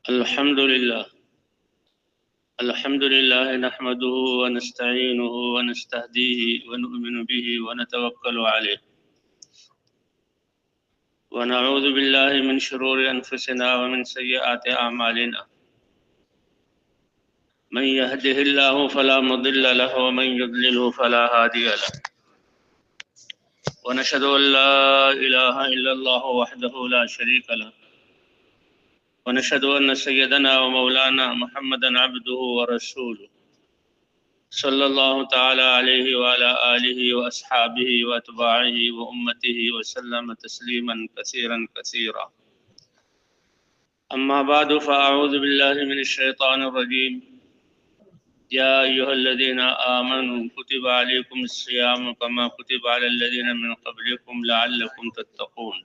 الحمد لله نحمده ونستعينه ونستهديه ونؤمن به ونتوكل عليه ونعوذ بالله من شرور أنفسنا ومن سيئات أعمالنا من يهده الله فلا مضل له ومن يضلله فلا هادي له ونشهد أن لا إله إلا الله وحده لا شريك له ونشهد أن سيدنا ومولانا محمدا عبده ورسوله صلى الله تعالى عليه وعلى آله وأصحابه وأتباعه وأمته وسلم تسليما كثيرا كثيرا أما بعد فأعوذ بالله من الشيطان الرجيم يا أيها الذين آمنوا كتب عليكم الصيام كما كتب على الذين من قبلكم لعلكم تتقون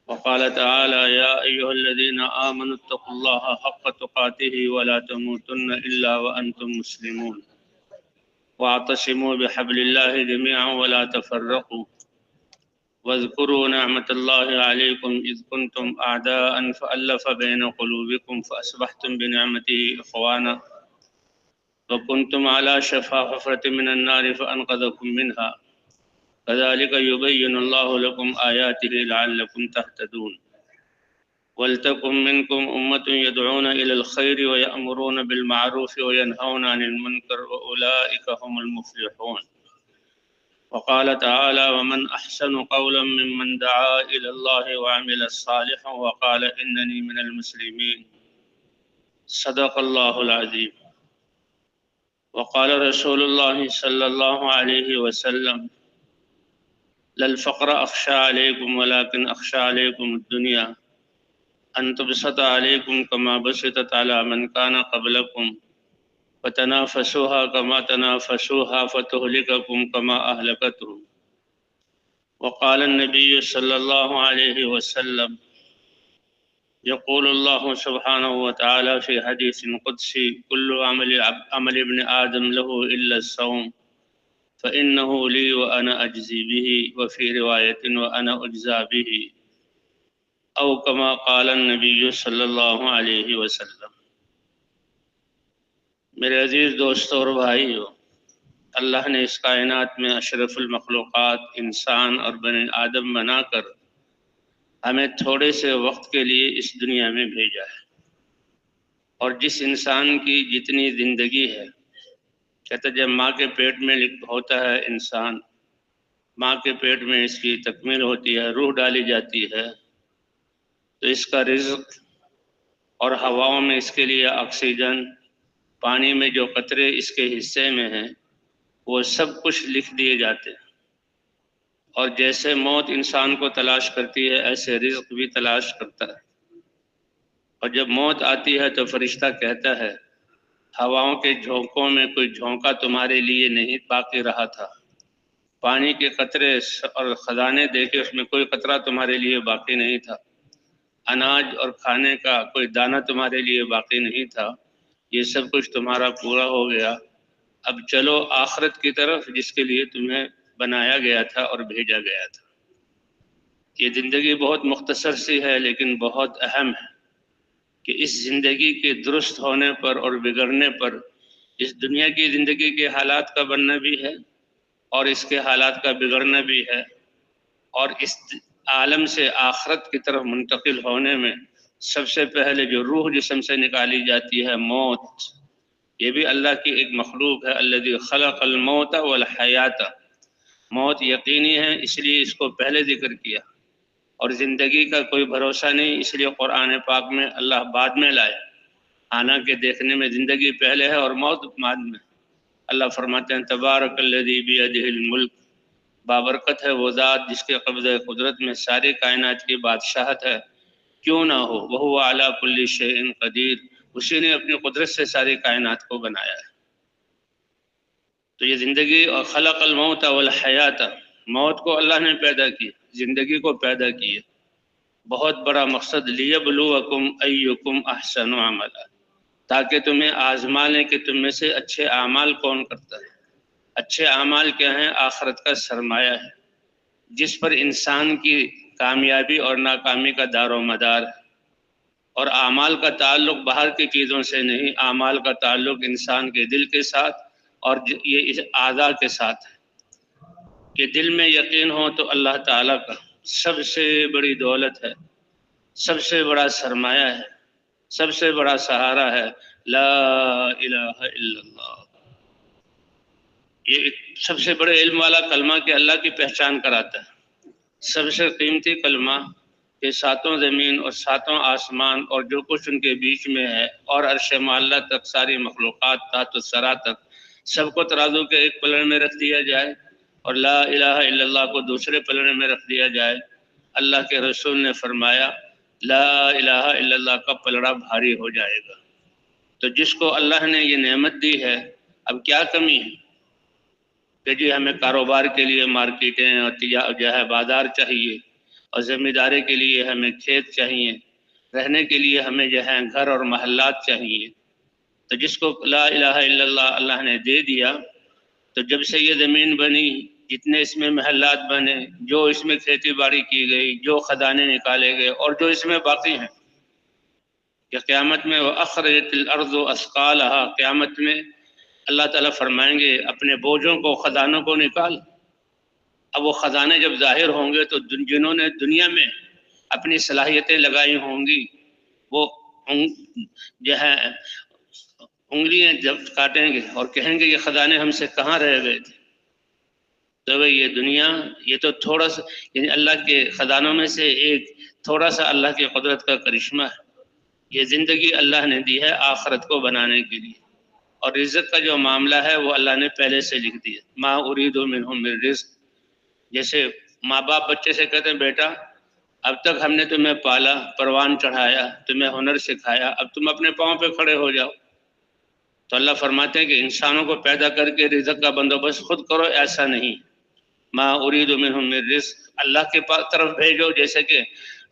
وقال تعالى يا أيها الذين آمنوا اتقوا الله حق تقاته ولا تموتن إلا وأنتم مسلمون واعتصموا بحبل الله جميعا ولا تفرقوا واذكروا نعمة الله عليكم إذ كنتم أعداء فألف بين قلوبكم فأصبحتم بنعمته إخوانا وكنتم على شفا حفرة من النار فأنقذكم منها كذلك يبين الله لكم آياته لعلكم تهتدون ولتكن منكم أمة يدعون إلى الخير ويأمرون بالمعروف وينهون عن المنكر وأولئك هم المفلحون وقال تعالى ومن أحسن قولا ممن دعا إلى الله وعمل صالحا وقال إنني من المسلمين صدق الله العظيم وقال رسول الله صلى الله عليه وسلم لا الفقر أخشى عليكم ولكن أخشى عليكم الدنيا أن تبسط عليكم كما بسطت على من كان قبلكم فتنافسوها كما تنافسوها فتهلككم كما أهلكتهم وقال النبي صلى الله عليه وسلم يقول الله سبحانه وتعالى في حديث قدسي كل عمل ابن آدم له إلا الصوم فإنه لي وأنا أجزي به وفي رواية وأنا أجزى به أو كما قال النبي صلی اللہ علیہ وسلم۔ میرے عزیز دوستوں اور بھائیو، اللہ نے اس کائنات میں اشرف المخلوقات انسان اور بنی آدم بنا کر ہمیں تھوڑے سے وقت کے لیے اس دنیا میں بھیجا ہے، اور جس انسان کی جتنی زندگی ہے، کہتے جب ماں کے پیٹ میں ہوتا ہے انسان، ماں کے پیٹ میں اس کی تکمیل ہوتی ہے، روح ڈالی جاتی ہے، تو اس کا رزق اور ہواؤں میں اس کے لیے آکسیجن، پانی میں جو قطرے اس کے حصے میں ہیں، وہ سب کچھ لکھ دیے جاتے ہیں۔ اور جیسے موت انسان کو تلاش کرتی ہے، ایسے رزق بھی تلاش کرتا ہے۔ اور جب موت آتی ہے تو فرشتہ کہتا ہے ہواؤں کے جھونکوں میں کوئی جھونکا تمہارے لیے نہیں باقی رہا تھا، پانی کے قطرے اور خزانے دیکھے اس میں کوئی قطرہ تمہارے لیے باقی نہیں تھا، اناج اور کھانے کا کوئی دانہ تمہارے لیے باقی نہیں تھا، یہ سب کچھ تمہارا پورا ہو گیا، اب چلو آخرت کی طرف جس کے لیے تمہیں بنایا گیا تھا اور بھیجا گیا تھا۔ یہ زندگی بہت مختصر سی ہے لیکن بہت اہم ہے کہ اس زندگی کے درست ہونے پر اور بگڑنے پر اس دنیا کی زندگی کے حالات کا بننا بھی ہے اور اس کے حالات کا بگڑنا بھی ہے، اور اس عالم سے آخرت کی طرف منتقل ہونے میں سب سے پہلے جو روح جسم سے نکالی جاتی ہے موت، یہ بھی اللہ کی ایک مخلوق ہے، الذی خلق الموت والحیات، موت یقینی ہے اس لیے اس کو پہلے ذکر کیا، اور زندگی کا کوئی بھروسہ نہیں اس لیے قرآن پاک میں اللہ بعد میں لائے، حالانکہ دیکھنے میں زندگی پہلے ہے اور موت بعد میں۔ اللہ فرماتے ہیں تبارک الذی بیدہ الملک، بابرکت ہے وہ ذات جس کے قبضہ قدرت میں ساری کائنات کی بادشاہت ہے، کیوں نہ ہو، وہو علی کل شیء قدیر، اسی نے اپنی قدرت سے ساری کائنات کو بنایا ہے۔ تو یہ زندگی، اور خلق الموت والحیات، موت کو اللہ نے پیدا کی، زندگی کو پیدا کی ہے، بہت بڑا مقصد لیبلوکم ایکم احسن عملا، تاکہ تمہیں آزما لیں کہ تم میں سے اچھے اعمال کون کرتا ہے۔ اچھے اعمال کیا ہیں؟ آخرت کا سرمایہ ہے جس پر انسان کی کامیابی اور ناکامی کا دار و مدار ہے، اور اعمال کا تعلق باہر کی چیزوں سے نہیں، اعمال کا تعلق انسان کے دل کے ساتھ اور یہ اس اعضاء کے ساتھ ہے کہ دل میں یقین ہو تو اللہ تعالیٰ کا سب سے بڑی دولت ہے، سب سے بڑا سرمایہ ہے، سب سے بڑا سہارا ہے لا الہ الا اللہ۔ یہ سب سے بڑے علم والا کلمہ کہ اللہ کی پہچان کراتا ہے، سب سے قیمتی کلمہ کہ ساتوں زمین اور ساتوں آسمان اور جو کچھ ان کے بیچ میں ہے اور عرش معلیٰ تک ساری مخلوقات تحت الثری تک سب کو ترازو کے ایک پلڑے میں رکھ دیا جائے اور لا الہ الا اللہ کو دوسرے پلڑے میں رکھ دیا جائے۔ اللہ کے رسول نے فرمایا لا الہ الا اللہ کا پلڑا بھاری ہو جائے گا۔ تو جس کو اللہ نے یہ نعمت دی ہے، اب کیا کمی ہے کہ جی ہمیں کاروبار کے لیے مارکیٹیں اور جو ہے بازار چاہیے، اور ذمہ داری کے لیے ہمیں کھیت چاہیے، رہنے کے لیے ہمیں جو ہے گھر اور محلات چاہیے۔ تو جس کو لا الہ الا اللہ اللہ نے دے دیا، تو جب سے یہ زمین بنی، جتنے اس میں محلات بنے، جو اس میں کھیتی باڑی کی گئی، جو خزانے نکالے گئے اور جو اس میں باقی ہیں، کہ قیامت میں وَأَخْرَجَتِ الْأَرْضُ أَثْقَالَهَا، قیامت میں اللہ تعالیٰ فرمائیں گے اپنے بوجھوں کو، خزانوں کو نکال۔ اب وہ خزانے جب ظاہر ہوں گے تو جنہوں نے دنیا میں اپنی صلاحیتیں لگائی ہوں گی وہ جو ہے انگلیاں جب کاٹیں گے اور کہیں گے یہ خزانے ہم سے کہاں رہ گئے تھے۔ تو بھئی یہ دنیا، یہ تو تھوڑا سا یعنی اللہ کے خزانوں میں سے ایک تھوڑا سا اللہ کی قدرت کا کرشمہ ہے۔ یہ زندگی اللہ نے دی ہے آخرت کو بنانے کے لیے، اور رزق کا جو معاملہ ہے وہ اللہ نے پہلے سے لکھ دیا۔ ما اريد منهم من رزق، جیسے ماں باپ بچے سے کہتے ہیں بیٹا اب تک ہم نے تمہیں پالا، پروان چڑھایا، تمہیں ہنر سکھایا، اب تم اپنے پاؤں پہ کھڑے ہو جاؤ۔ تو اللہ فرماتے ہیں کہ انسانوں کو پیدا کر کے رزق کا بندوبست خود کرو، ایسا نہیں۔ ما اريد منهم من رزق، اللہ کے طرف بھیجو، جیسے کہ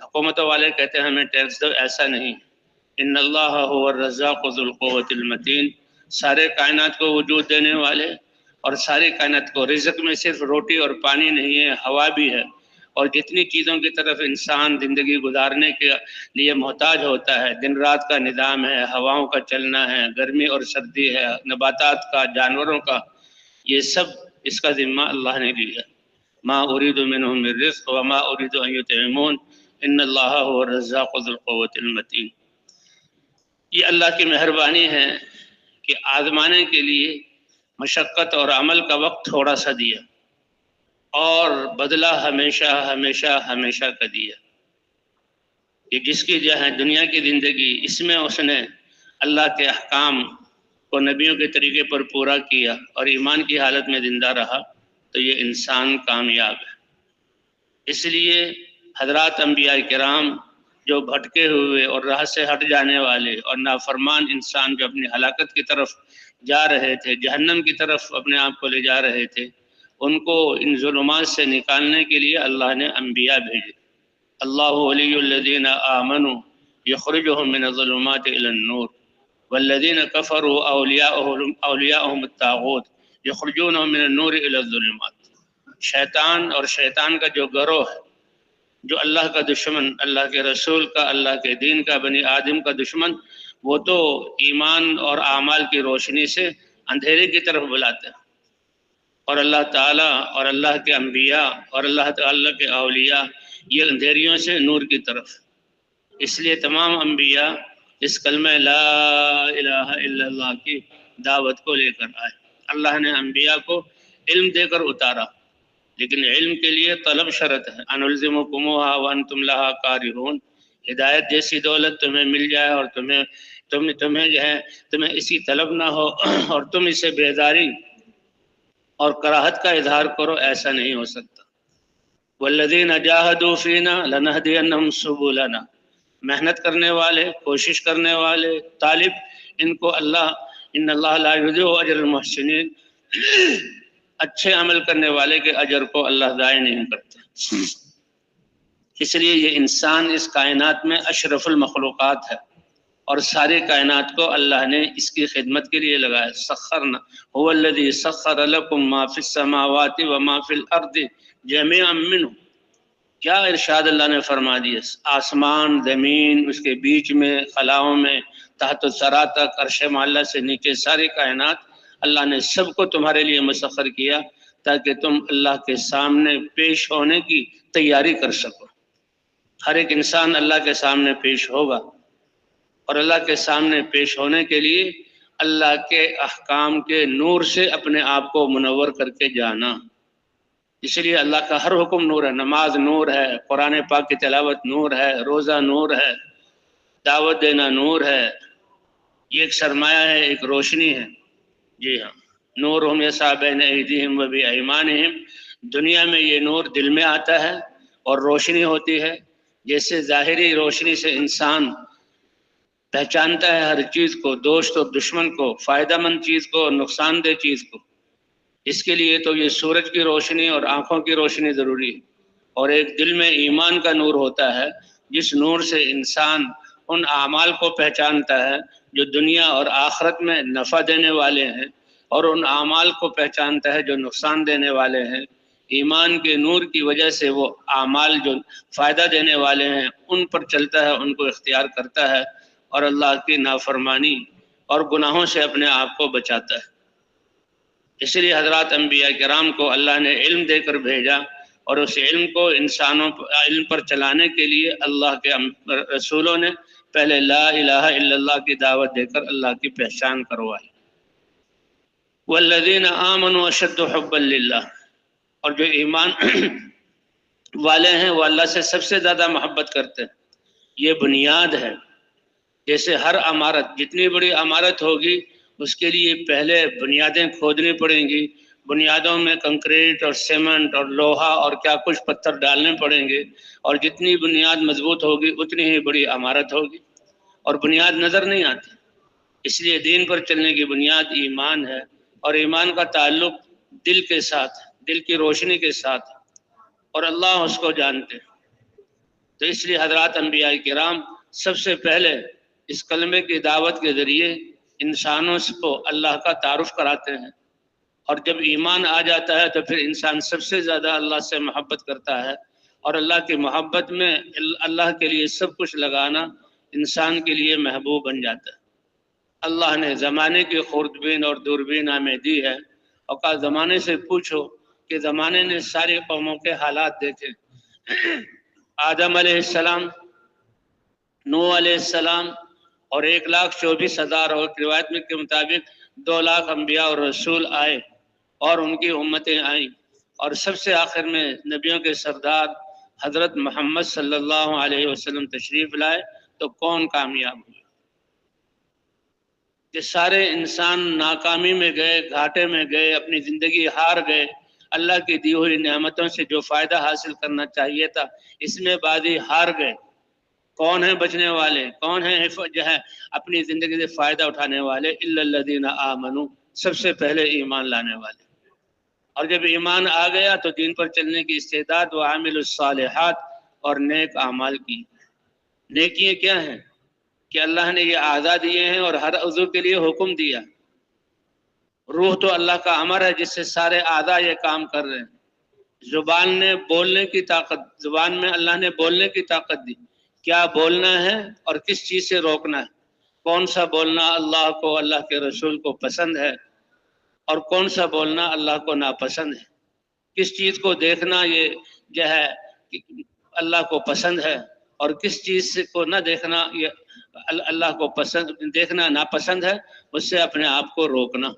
حکومتوں والے کہتے ہیں ہمیں ٹیکس دو، ایسا نہیں۔ ان اللہ هو الرزاق ذو القوة المتین، سارے کائنات کو وجود دینے والے اور ساری کائنات کو رزق میں صرف روٹی اور پانی نہیں ہے، ہوا بھی ہے، اور جتنی چیزوں کی طرف انسان زندگی گزارنے کے لیے محتاج ہوتا ہے، دن رات کا نظام ہے، ہواؤں کا چلنا ہے، گرمی اور سردی ہے، نباتات کا، جانوروں کا، یہ سب اس کا ذمہ اللہ نے لیا۔ ما اريد منهم من رزق وما اريد ان يطعمون ان اللہ هو الرزاق ذو القوة المتین۔ یہ اللہ کی مہربانی ہے کہ آزمانے کے لیے مشقت اور عمل کا وقت تھوڑا سا دیا اور بدلہ ہمیشہ ہمیشہ ہمیشہ کا دیا۔ کہ جس کی جو ہے دنیا کی زندگی، اس میں اس نے اللہ کے احکام کو نبیوں کے طریقے پر پورا کیا اور ایمان کی حالت میں زندہ رہا، تو یہ انسان کامیاب ہے۔ اس لیے حضرات انبیاء کرام جو بھٹکے ہوئے اور راہ سے ہٹ جانے والے اور نافرمان انسان جو اپنی ہلاکت کی طرف جا رہے تھے، جہنم کی طرف اپنے آپ کو لے جا رہے تھے، ان کو ان ظلمات سے نکالنے کے لیے اللہ نے انبیاء بھیجے۔ اللہ ولی الذین آمنوا یخرجهم من الظلمات الی النور والذین کفروا اولیاءهم الطاغوت یخرجونهم من النور الی الظلمات۔ شیطان اور شیطان کا جو گروہ ہے، جو اللہ کا دشمن، اللہ کے رسول کا، اللہ کے دین کا، بنی آدم کا دشمن، وہ تو ایمان اور اعمال کی روشنی سے اندھیرے کی طرف بلاتا ہے، اور اللہ تعالیٰ اور اللہ کے انبیاء اور اللہ تعالیٰ کے اولیاء یہ اندھیریوں سے نور کی طرف۔ اس لیے تمام انبیاء اس کلمہ لا الہ الا اللہ کی دعوت کو لے کر آئے۔ اللہ نے انبیاء کو علم دے کر اتارا، لیکن علم کے لیے طلب شرط ہے، انلزمکموہا وانتم لہا کارہون۔ ہدایت جیسی دولت تمہیں مل جائے اور تمہیں جو ہے تمہیں اسی طلب نہ ہو اور تم اسے بیزاری اور کراہت کا اظہار کرو، ایسا نہیں ہو سکتا۔ والذین جاہدوا فینا لنہدینہم سبلنا، محنت کرنے والے، کوشش کرنے والے، طالب، ان کو اللہ ان اللہ لا یضیع اجر المحسنین، اچھے عمل کرنے والے کے اجر کو اللہ ضائع نہیں کرتا۔ اس لیے یہ انسان اس کائنات میں اشرف المخلوقات ہے، اور ساری کائنات کو اللہ نے اس کی خدمت کے لیے لگایا۔ سخرنا هو الذی سخر لکم ما فی السماوات وما فی الارض جميعا منہ، کیا ارشاد اللہ نے فرما دیا، آسمان زمین اس کے بیچ میں خلاؤں میں تحت الثری تک عرش معلیٰ سے نیچے ساری کائنات اللہ نے سب کو تمہارے لیے مسخر کیا تاکہ تم اللہ کے سامنے پیش ہونے کی تیاری کر سکو۔ ہر ایک انسان اللہ کے سامنے پیش ہوگا، اور اللہ کے سامنے پیش ہونے کے لیے اللہ کے احکام کے نور سے اپنے آپ کو منور کر کے جانا۔ اس لیے اللہ کا ہر حکم نور ہے، نماز نور ہے، قرآن پاک کی تلاوت نور ہے، روزہ نور ہے، دعوت دینا نور ہے، یہ ایک سرمایہ ہے، ایک روشنی ہے۔ جی ہاں، نورہم یسعی بین ایدیہم و بایمانہم، دنیا میں یہ نور دل میں آتا ہے اور روشنی ہوتی ہے۔ جیسے ظاہری روشنی سے انسان پہچانتا ہے ہر چیز کو، دوست اور دشمن کو، فائدہ مند چیز کو اور نقصان دہ چیز کو، اس کے لیے تو یہ سورج کی روشنی اور آنکھوں کی روشنی ضروری ہے۔ اور ایک دل میں ایمان کا نور ہوتا ہے، جس نور سے انسان ان اعمال کو پہچانتا ہے جو دنیا اور آخرت میں نفع دینے والے ہیں، اور ان اعمال کو پہچانتا ہے جو نقصان دینے والے ہیں۔ ایمان کے نور کی وجہ سے وہ اعمال جو فائدہ دینے والے ہیں ان پر چلتا ہے، ان کو اختیار کرتا ہے، اور اللہ کی نافرمانی اور گناہوں سے اپنے آپ کو بچاتا ہے۔ اس لیے حضرات انبیاء کرام کو اللہ نے علم دے کر بھیجا، اور اس علم کو انسانوں علم پر چلانے کے لیے اللہ کے رسولوں نے پہلے لا الہ الا اللہ کی دعوت دے کر اللہ کی پہچان کروائی۔ والذین آمنوا اشد حبا للہ، اور جو ایمان والے ہیں وہ اللہ سے سب سے زیادہ محبت کرتے ہیں۔ یہ بنیاد ہے۔ جیسے ہر عمارت، جتنی بڑی عمارت ہوگی اس کے لیے پہلے بنیادیں کھودنی پڑیں گی، بنیادوں میں کنکریٹ اور سیمنٹ اور لوہا اور کیا کچھ پتھر ڈالنے پڑیں گے، اور جتنی بنیاد مضبوط ہوگی اتنی ہی بڑی عمارت ہوگی، اور بنیاد نظر نہیں آتی۔ اس لیے دین پر چلنے کی بنیاد ایمان ہے، اور ایمان کا تعلق دل کے ساتھ، دل کی روشنی کے ساتھ، اور اللہ اس کو جانتے ہیں۔ تو اس لیے حضرات انبیاء کرام سب سے پہلے اس کلمے کی دعوت کے ذریعے انسانوں کو اللہ کا تعارف کراتے ہیں، اور جب ایمان آ جاتا ہے تو پھر انسان سب سے زیادہ اللہ سے محبت کرتا ہے، اور اللہ کی محبت میں اللہ کے لیے سب کچھ لگانا انسان کے لیے محبوب بن جاتا ہے۔ اللہ نے زمانے کی خوردبین اور دوربین ہمیں دی ہے، اور کہا زمانے سے پوچھو کہ زمانے نے ساری قوموں کے حالات دیکھے۔ آدم علیہ السلام، نوح علیہ السلام، اور 1,24,000 اور روایت میں کے مطابق 2,00,000 انبیاء اور رسول آئے، اور ان کی امتیں آئیں، اور سب سے آخر میں نبیوں کے سردار حضرت محمد صلی اللہ علیہ وسلم تشریف لائے، تو کون کامیاب ہوئے؟ کہ سارے انسان ناکامی میں گئے، گھاٹے میں گئے، اپنی زندگی ہار گئے۔ اللہ کی دی ہوئی نعمتوں سے جو فائدہ حاصل کرنا چاہیے تھا اس میں بازی ہار گئے۔ کون ہیں بچنے والے؟ کون ہیں جو ہے اپنی زندگی سے فائدہ اٹھانے والے؟ الا الذین آمنوا، سب سے پہلے ایمان لانے والے۔ اور جب ایمان آ گیا تو دین پر چلنے کی استعداد، وعاملوا الصالحات، اور نیک اعمال کی۔ نیکیاں کیا ہیں؟ کہ اللہ نے یہ اعضاء دیے ہیں اور ہر عضو کے لیے حکم دیا۔ روح تو اللہ کا امر ہے جس سے سارے اعضاء یہ کام کر رہے ہیں۔ زبان نے بولنے کی طاقت، زبان میں اللہ نے بولنے کی طاقت دی۔ کیا بولنا ہے اور کس چیز سے روکنا ہے؟ کون سا بولنا اللہ کو، اللہ کے رسول کو پسند ہے، اور کون سا بولنا اللہ کو ناپسند ہے؟ کس چیز کو دیکھنا یہ جو ہے اللہ کو پسند ہے، اور کس چیز کو نہ دیکھنا یہ اللہ کو پسند، دیکھنا ناپسند ہے، اس سے اپنے آپ کو روکنا۔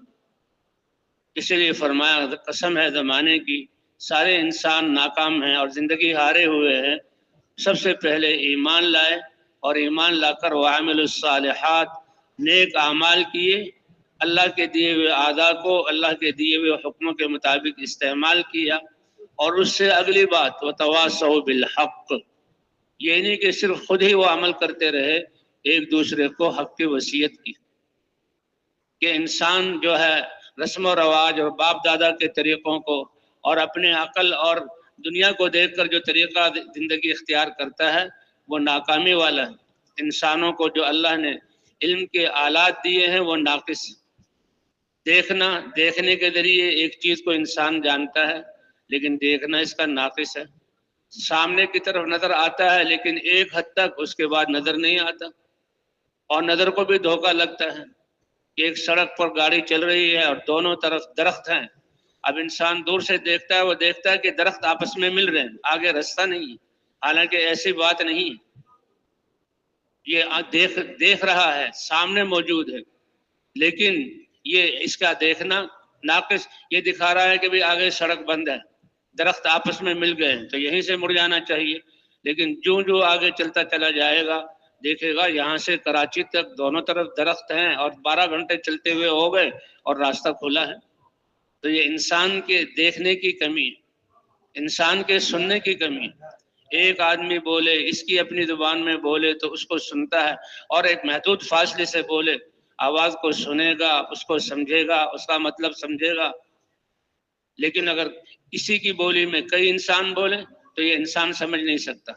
اسی لیے فرمایا قسم ہے زمانے کی، سارے انسان ناکام ہیں اور زندگی ہارے ہوئے ہیں، سب سے پہلے ایمان لائے، اور ایمان لا کر وعاملوا الصالحات، نیک اعمال کیے، اللہ کے دیے ہوئے اعضاء کو اللہ کے دیے ہوئے حکموں کے مطابق استعمال کیا۔ اور اس سے اگلی بات وتواصوا بالحق، یہ نہیں کہ صرف خود ہی وہ عمل کرتے رہے، ایک دوسرے کو حق کی وصیت کی۔ کہ انسان جو ہے رسم و رواج اور باپ دادا کے طریقوں کو اور اپنے عقل اور دنیا کو دیکھ کر جو طریقہ زندگی اختیار کرتا ہے وہ ناکامی والا ہے۔ انسانوں کو جو اللہ نے علم کے آلات دیے ہیں وہ ناقص۔ دیکھنے کے ذریعے ایک چیز کو انسان جانتا ہے، لیکن دیکھنا اس کا ناقص ہے۔ سامنے کی طرف نظر آتا ہے لیکن ایک حد تک، اس کے بعد نظر نہیں آتا۔ اور نظر کو بھی دھوکہ لگتا ہے کہ ایک سڑک پر گاڑی چل رہی ہے اور دونوں طرف درخت ہیں، اب انسان دور سے دیکھتا ہے، وہ دیکھتا ہے کہ درخت آپس میں مل رہے ہیں، آگے راستہ نہیں ہے، حالانکہ ایسی بات نہیں ہے، یہ دیکھ رہا ہے، سامنے موجود ہے، لیکن یہ اس کا دیکھنا ناقص یہ دکھا رہا ہے کہ بھی آگے سڑک بند ہے، درخت آپس میں مل گئے ہیں تو یہیں سے مڑ جانا چاہیے، لیکن جو آگے چلتا چلا جائے گا دیکھے گا یہاں سے کراچی تک دونوں طرف درخت ہیں اور 12 گھنٹے چلتے ہوئے ہو گئے اور راستہ کھلا ہے۔ تو یہ انسان کے دیکھنے کی کمی ہے، انسان کے سننے کی کمی ہے۔ ایک آدمی بولے، اس کی اپنی زبان میں بولے تو اس کو سنتا ہے، اور ایک محدود فاصلے سے بولے، آواز کو سنے گا، اس کو سمجھے گا، اس کا مطلب سمجھے گا۔ لیکن اگر کسی کی بولی میں کئی انسان بولے تو یہ انسان سمجھ نہیں سکتا،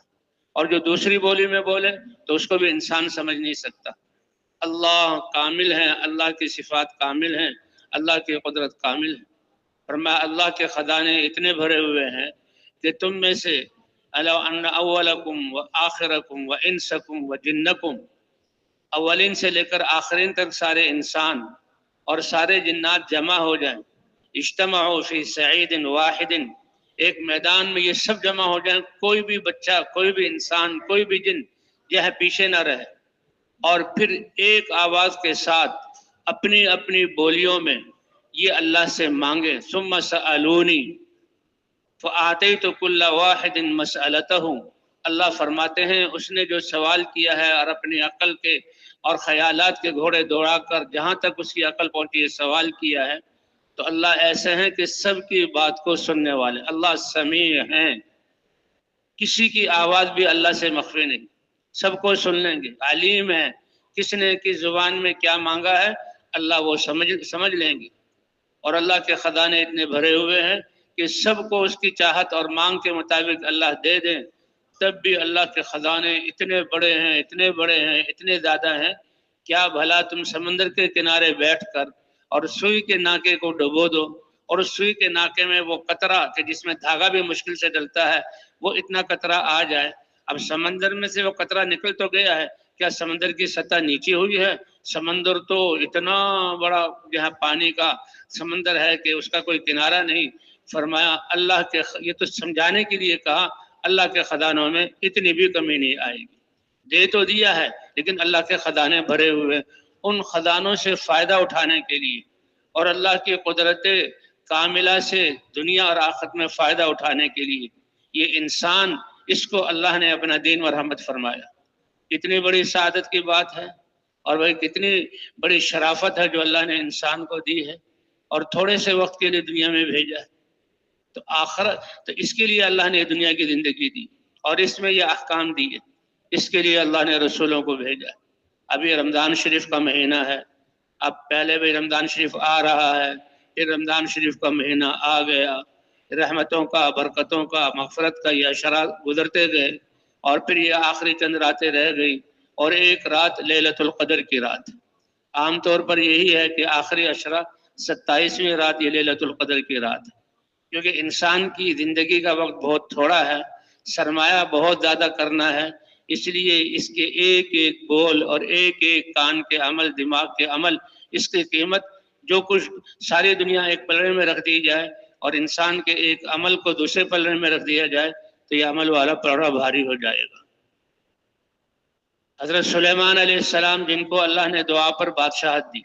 اور جو دوسری بولی میں بولے تو اس کو بھی انسان سمجھ نہیں سکتا۔ اللہ کامل ہے، اللہ کی صفات کامل ہیں، اللہ کی قدرت کامل ہے۔ فرمایا اللہ کے خزانے اتنے بھرے ہوئے ہیں کہ تم میں سے اَلَوْ أَنَّ أَوَّلَكُمْ وَآخِرَكُمْ وَإِنسَكُمْ وَجِنَّكُمْ، اولین سے لے کر آخرین تک سارے انسان اور سارے جنات جمع ہو جائیں، اجتمعوا فی سعید واحد، ایک میدان میں یہ سب جمع ہو جائیں، کوئی بھی بچہ، کوئی بھی انسان، کوئی بھی جن یہ ہے پیچھے نہ رہے، اور پھر ایک آواز کے ساتھ اپنی اپنی بولیوں میں یہ اللہ سے مانگے، ثم سألونی فآتیت کل واحد مسألتہ، اللہ فرماتے ہیں اس نے جو سوال کیا ہے اور اپنی عقل کے اور خیالات کے گھوڑے دوڑا کر جہاں تک اس کی عقل پہنچی ہے سوال کیا ہے، تو اللہ ایسے ہیں کہ سب کی بات کو سننے والے، اللہ سمیع ہیں، کسی کی آواز بھی اللہ سے مخفی نہیں، سب کو سن لیں گے، علیم ہے، کس نے کس زبان میں کیا مانگا ہے اللہ وہ سمجھ لیں گے۔ اور اللہ کے خزانے اتنے بھرے ہوئے ہیں کہ سب کو اس کی چاہت اور مانگ کے مطابق اللہ دے دیں، تب بھی اللہ کے خزانے اتنے بڑے ہیں، اتنے بڑے ہیں، اتنے زیادہ ہیں، کیا بھلا تم سمندر کے کنارے بیٹھ کر اور سوئی کے ناکے کو ڈبو دو، اور اس سوئی کے ناکے میں وہ قطرہ کہ جس میں دھاگا بھی مشکل سے ڈلتا ہے وہ اتنا قطرہ آ جائے، اب سمندر میں سے وہ قطرہ نکل تو گیا ہے، کیا سمندر کی سطح نیچے ہوئی ہے؟ سمندر تو اتنا بڑا جہاں پانی کا سمندر ہے کہ اس کا کوئی کنارہ نہیں۔ فرمایا اللہ کے یہ تو سمجھانے کے لیے کہا اللہ کے خزانوں میں اتنی بھی کمی نہیں آئے گی، دے تو دیا ہے لیکن اللہ کے خزانے بھرے ہوئے، ان خزانوں سے فائدہ اٹھانے کے لیے اور اللہ کی قدرت کاملہ سے دنیا اور آخرت میں فائدہ اٹھانے کے لیے یہ انسان، اس کو اللہ نے اپنا دین و رحمت فرمایا۔ کتنی بڑی سعادت کی بات ہے، اور وہ کتنی بڑی شرافت ہے جو اللہ نے انسان کو دی ہے اور تھوڑے سے وقت کے لیے دنیا میں بھیجا ہے۔ تو آخرت، تو اس کے لیے اللہ نے دنیا کی زندگی دی اور اس میں یہ احکام دیے، اس کے لیے اللہ نے رسولوں کو بھیجا۔ ابھی رمضان شریف کا مہینہ ہے، اب پہلے بھی رمضان شریف آ رہا ہے، پھر رمضان شریف کا مہینہ آ گیا، رحمتوں کا، برکتوں کا، مغفرت کا یہ اشرا گزرتے گئے، اور پھر یہ آخری چند راتیں رہ گئی، اور ایک رات لیلۃ القدر کی رات۔ عام طور پر یہی ہے کہ آخری اشرا 27ویں رات یہ لیلۃ القدر کی رات ہے، کیونکہ انسان کی زندگی کا وقت بہت تھوڑا ہے، سرمایہ بہت زیادہ کرنا ہے، اس لیے اس کے ایک ایک بول اور ایک ایک کان کے عمل، دماغ کے عمل، اس کی قیمت جو کچھ ساری دنیا ایک پلڑے میں رکھ دی جائے اور انسان کے ایک عمل کو دوسرے پلڑے میں رکھ دیا جائے تو یہ عمل والا پلڑا بھاری ہو جائے گا۔ حضرت سلیمان علیہ السلام جن کو اللہ نے دعا پر بادشاہت دی،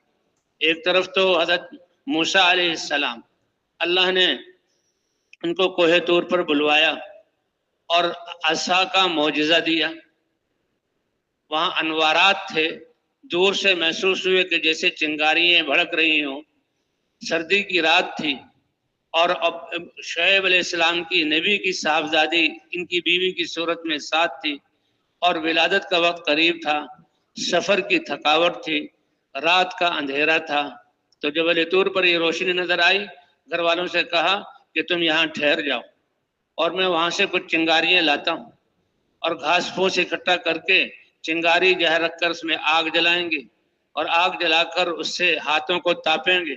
ایک طرف تو حضرت موسیٰ علیہ السلام، اللہ نے ان کو کوہ طور پر بلوایا اور عصا کا معجزہ دیا، وہاں انوارات تھے، دور سے محسوس ہوئے کہ جیسے چنگاریاں بھڑک رہی ہوں، سردی کی رات تھی، اور شعیب علیہ السلام کی نبی کی صاحبزادی ان کی بیوی کی صورت میں ساتھ تھی، اور ولادت کا وقت قریب تھا، سفر کی تھکاوٹ تھی، رات کا اندھیرا تھا، تو جبل طور پر یہ روشنی نظر آئی، گھر والوں سے کہا کہ تم یہاں ٹھہر جاؤ اور میں وہاں سے کچھ چنگاریاں لاتا ہوں، اور گھاس پھوس اکٹھا کر کے چنگاری جہاں رکھ کر اس میں آگ جلائیں گے، اور آگ جلا کر اس سے ہاتھوں کو تاپیں گے،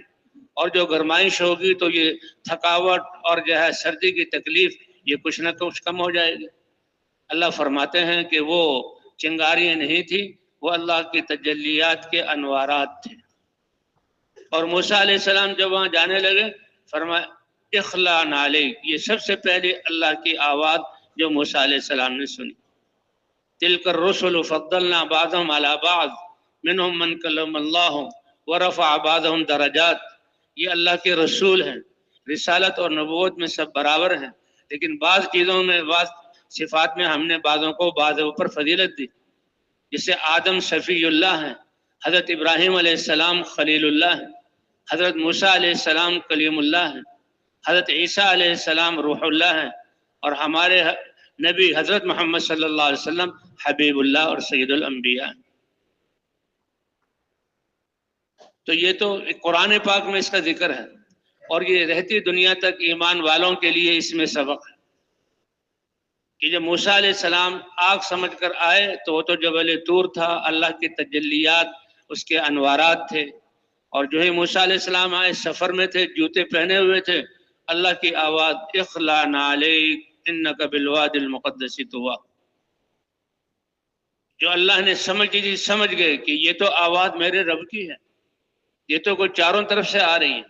اور جو گرمائش ہوگی تو یہ تھکاوٹ اور جو ہے سردی کی تکلیف یہ کچھ نہ کچھ کم ہو جائے گی۔ اللہ فرماتے ہیں کہ وہ چنگاریاں نہیں تھی، وہ اللہ کی تجلیات کے انوارات تھے۔ اور موسیٰ علیہ السلام جب وہاں جانے لگے فرمایا اخلا نعلیک، یہ سب سے پہلے اللہ کی آواز جو موسیٰ علیہ السلام نے سنی، تلک الرسل فضلنا بعضهم على بعض منهم من کلم اللہ ورفع بعضهم درجات، یہ اللہ کے رسول ہیں، رسالت اور نبوت میں سب برابر ہیں، لیکن بعض چیزوں میں، بعض صفات میں ہم نے بعضوں کو بعضوں پر فضیلت دی، جسے آدم شفیع اللہ ہیں، حضرت ابراہیم علیہ السلام خلیل اللہ ہیں، حضرت موسیٰ علیہ السلام کلیم اللہ ہیں، حضرت عیسیٰ علیہ السلام روح اللہ ہیں، اور ہمارے نبی حضرت محمد صلی اللہ علیہ وسلم حبیب اللہ اور سید الانبیاء ہیں۔ تو یہ تو قرآن پاک میں اس کا ذکر ہے، اور یہ رہتی دنیا تک ایمان والوں کے لیے اس میں سبق ہے کہ جب موسیٰ علیہ السلام آگ سمجھ کر آئے تو وہ تو جبل طور تھا، اللہ کی تجلیات، اس کے انوارات تھے، اور جو ہی موسیٰ علیہ السلام آئے سفر میں تھے، جوتے پہنے ہوئے تھے، اللہ کی آواز اخلا نعلیک انک بالوادی المقدس طویٰ، جو اللہ نے سمجھ گئے کہ یہ تو آواز میرے رب کی ہے، یہ تو کوئی چاروں طرف سے آ رہی ہے،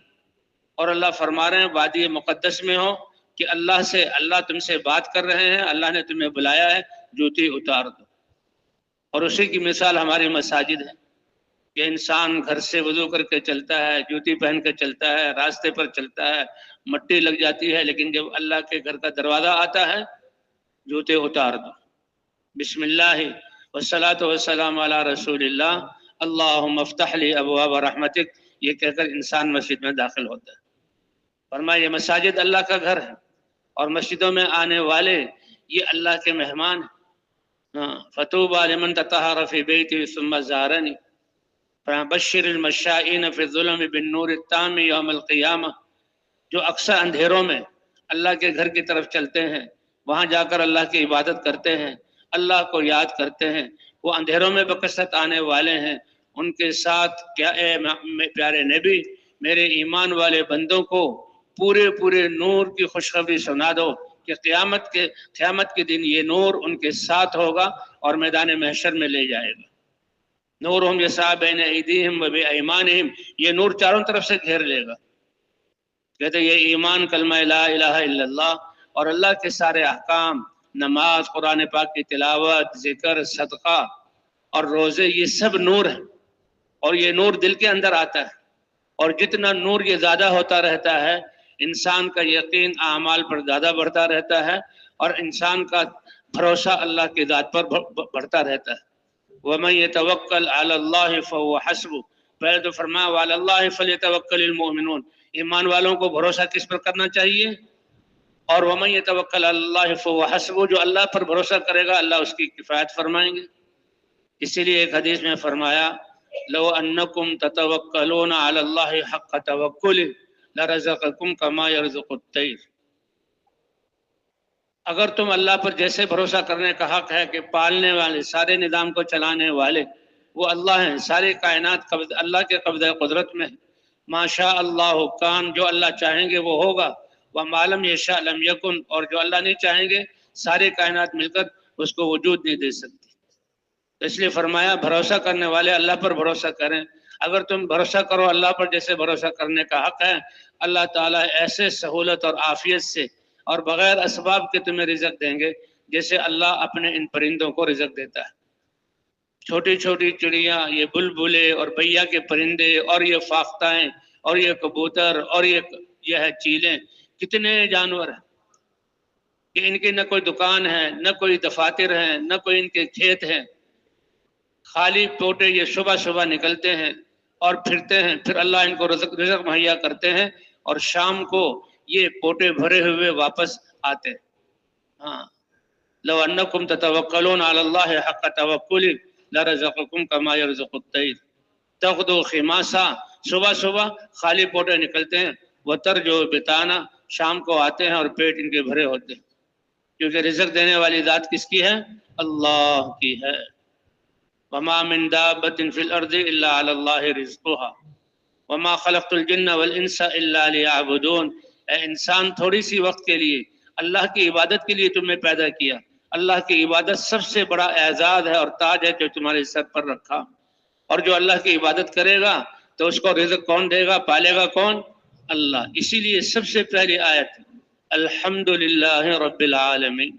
اور اللہ فرما رہے ہیں وادی مقدس میں ہو کہ اللہ تم سے بات کر رہے ہیں، اللہ نے تمہیں بلایا ہے، جوتی اتار دو۔ اور اسی کی مثال ہماری مساجد ہے کہ انسان گھر سے وضو کر کے چلتا ہے، جوتی پہن کے چلتا ہے، راستے پر چلتا ہے، مٹی لگ جاتی ہے، لیکن جب اللہ کے گھر کا دروازہ آتا ہے جوتے اتار دو، بسم اللہ والصلاۃ والسلام علی رسول اللہ، اللہم افتح لی ابواب رحمتک، یہ کہہ کر انسان مسجد میں داخل ہوتا ہے۔ فرمایا یہ مساجد اللہ کا گھر ہے، اور مسجدوں میں آنے والے یہ اللہ کے مہمان ہیں۔ فطوبی لمن تطہر فی بیتی ثم زارنی، بشر المشائین فی الظلم بالنور التام یوم القیامہ، جو اکثر اندھیروں میں اللہ کے گھر کی طرف چلتے ہیں، وہاں جا کر اللہ کی عبادت کرتے ہیں، اللہ کو یاد کرتے ہیں، وہ اندھیروں میں بکثرت آنے والے ہیں، ان کے ساتھ کیا اے پیارے نبی میرے ایمان والے بندوں کو پورے نور کی خوشخبری سنا دو کہ قیامت کے دن یہ نور ان کے ساتھ ہوگا اور میدان محشر میں لے جائے گا۔ نورہم یسعی بین ایدیہم و بایمانہم، یہ نور چاروں طرف سے گھیر لے گا۔ کہتے یہ ایمان، کلمہ لا الہ الا اللہ اور اللہ کے سارے احکام، نماز، قرآن پاک کی تلاوت، ذکر، صدقہ اور روزے، یہ سب نور ہیں، اور یہ نور دل کے اندر آتا ہے، اور جتنا نور یہ زیادہ ہوتا رہتا ہے انسان کا یقین اعمال پر زیادہ بڑھتا رہتا ہے، اور انسان کا بھروسہ اللہ کی ذات پر بڑھتا رہتا ہے۔ وَمَن يَتَوَكَّلْ عَلَى اللَّهِ فَهُوَ حَسْبُهُ، پہلے تو فرمایا وَعَلَى اللَّهِ فَلْيَتَوَكَّلِ الْمُؤْمِنُونَ، ایمان والوں کو بھروسہ کس پر کرنا چاہیے؟ اور وَمَن يَتَوَكَّلْ عَلَى اللَّهِ فَهُوَ حَسْبُهُ، جو اللہ پر بھروسہ کرے گا اللہ اس کی کفایت فرمائیں گے۔ اسی لیے ایک حدیث میں فرمایا لو انکم تتوکلون علی اللہ حق توکلہ لرزقکم کما یرزق الطیر، اگر تم اللہ پر جیسے بھروسہ کرنے کا حق ہے کہ پالنے والے، سارے نظام کو چلانے والے وہ اللہ ہیں، ساری کائنات اللہ کے قبضہ قدرت میں ہے، ما شاء اللہ کان، جو اللہ چاہیں گے وہ ہوگا، وما لم یشاء لم یکن، اور جو اللہ نہیں چاہیں گے سارے کائنات مل کر اس کو وجود نہیں دے سکتی۔ تو اس لیے فرمایا بھروسہ کرنے والے اللہ پر بھروسہ کریں، اگر تم بھروسہ کرو اللہ پر جیسے بھروسہ کرنے کا حق ہے، اللہ تعالیٰ ایسے سہولت اور عافیت سے اور بغیر اسباب کے تمہیں رزق دیں گے جیسے اللہ اپنے ان پرندوں کو رزق دیتا ہے۔ چھوٹی چھوٹی چڑیاں، یہ بلبلے اور بیا کے پرندے، اور یہ فاختائیں، اور یہ کبوتر، اور یہ ہے چیلیں، کتنے جانور ہیں کہ ان کی نہ کوئی دکان ہے، نہ کوئی دفاتر ہیں، نہ کوئی ان کے کھیت ہیں، خالی پوٹے یہ صبح نکلتے ہیں اور پھرتے ہیں، پھر اللہ ان کو رزق مہیا کرتے ہیں، اور شام کو یہ پوٹے بھرے ہوئے واپس آتے ہیں۔ ہاں، لو انکم تتوکلون علی اللہ حق توکلہ لرزقکم کما یرزق الطیر تغدو خماسا، صبح خالی پوٹے نکلتے ہیں، وترجو بطانا، شام کو آتے ہیں اور پیٹ ان کے بھرے ہوتے ہیں، کیونکہ رزق دینے والی ذات کس کی ہے؟ اللہ کی ہے۔ وما من دابة في الأرض إلا على الله رزقها وما خلقت الجن والإنس إلا ليعبدون، اے انسان تھوڑی سی وقت کے لیے اللہ کی عبادت کے لیے تمہیں پیدا کیا، اللہ کی عبادت سب سے بڑا اعزاز ہے اور تاج ہے جو تمہارے سر پر رکھا، اور جو اللہ کی عبادت کرے گا تو اس کو رزق کون دے گا، پالے گا کون؟ اللہ۔ اسی لیے سب سے پہلی آیت الحمدللہ رب العالمین،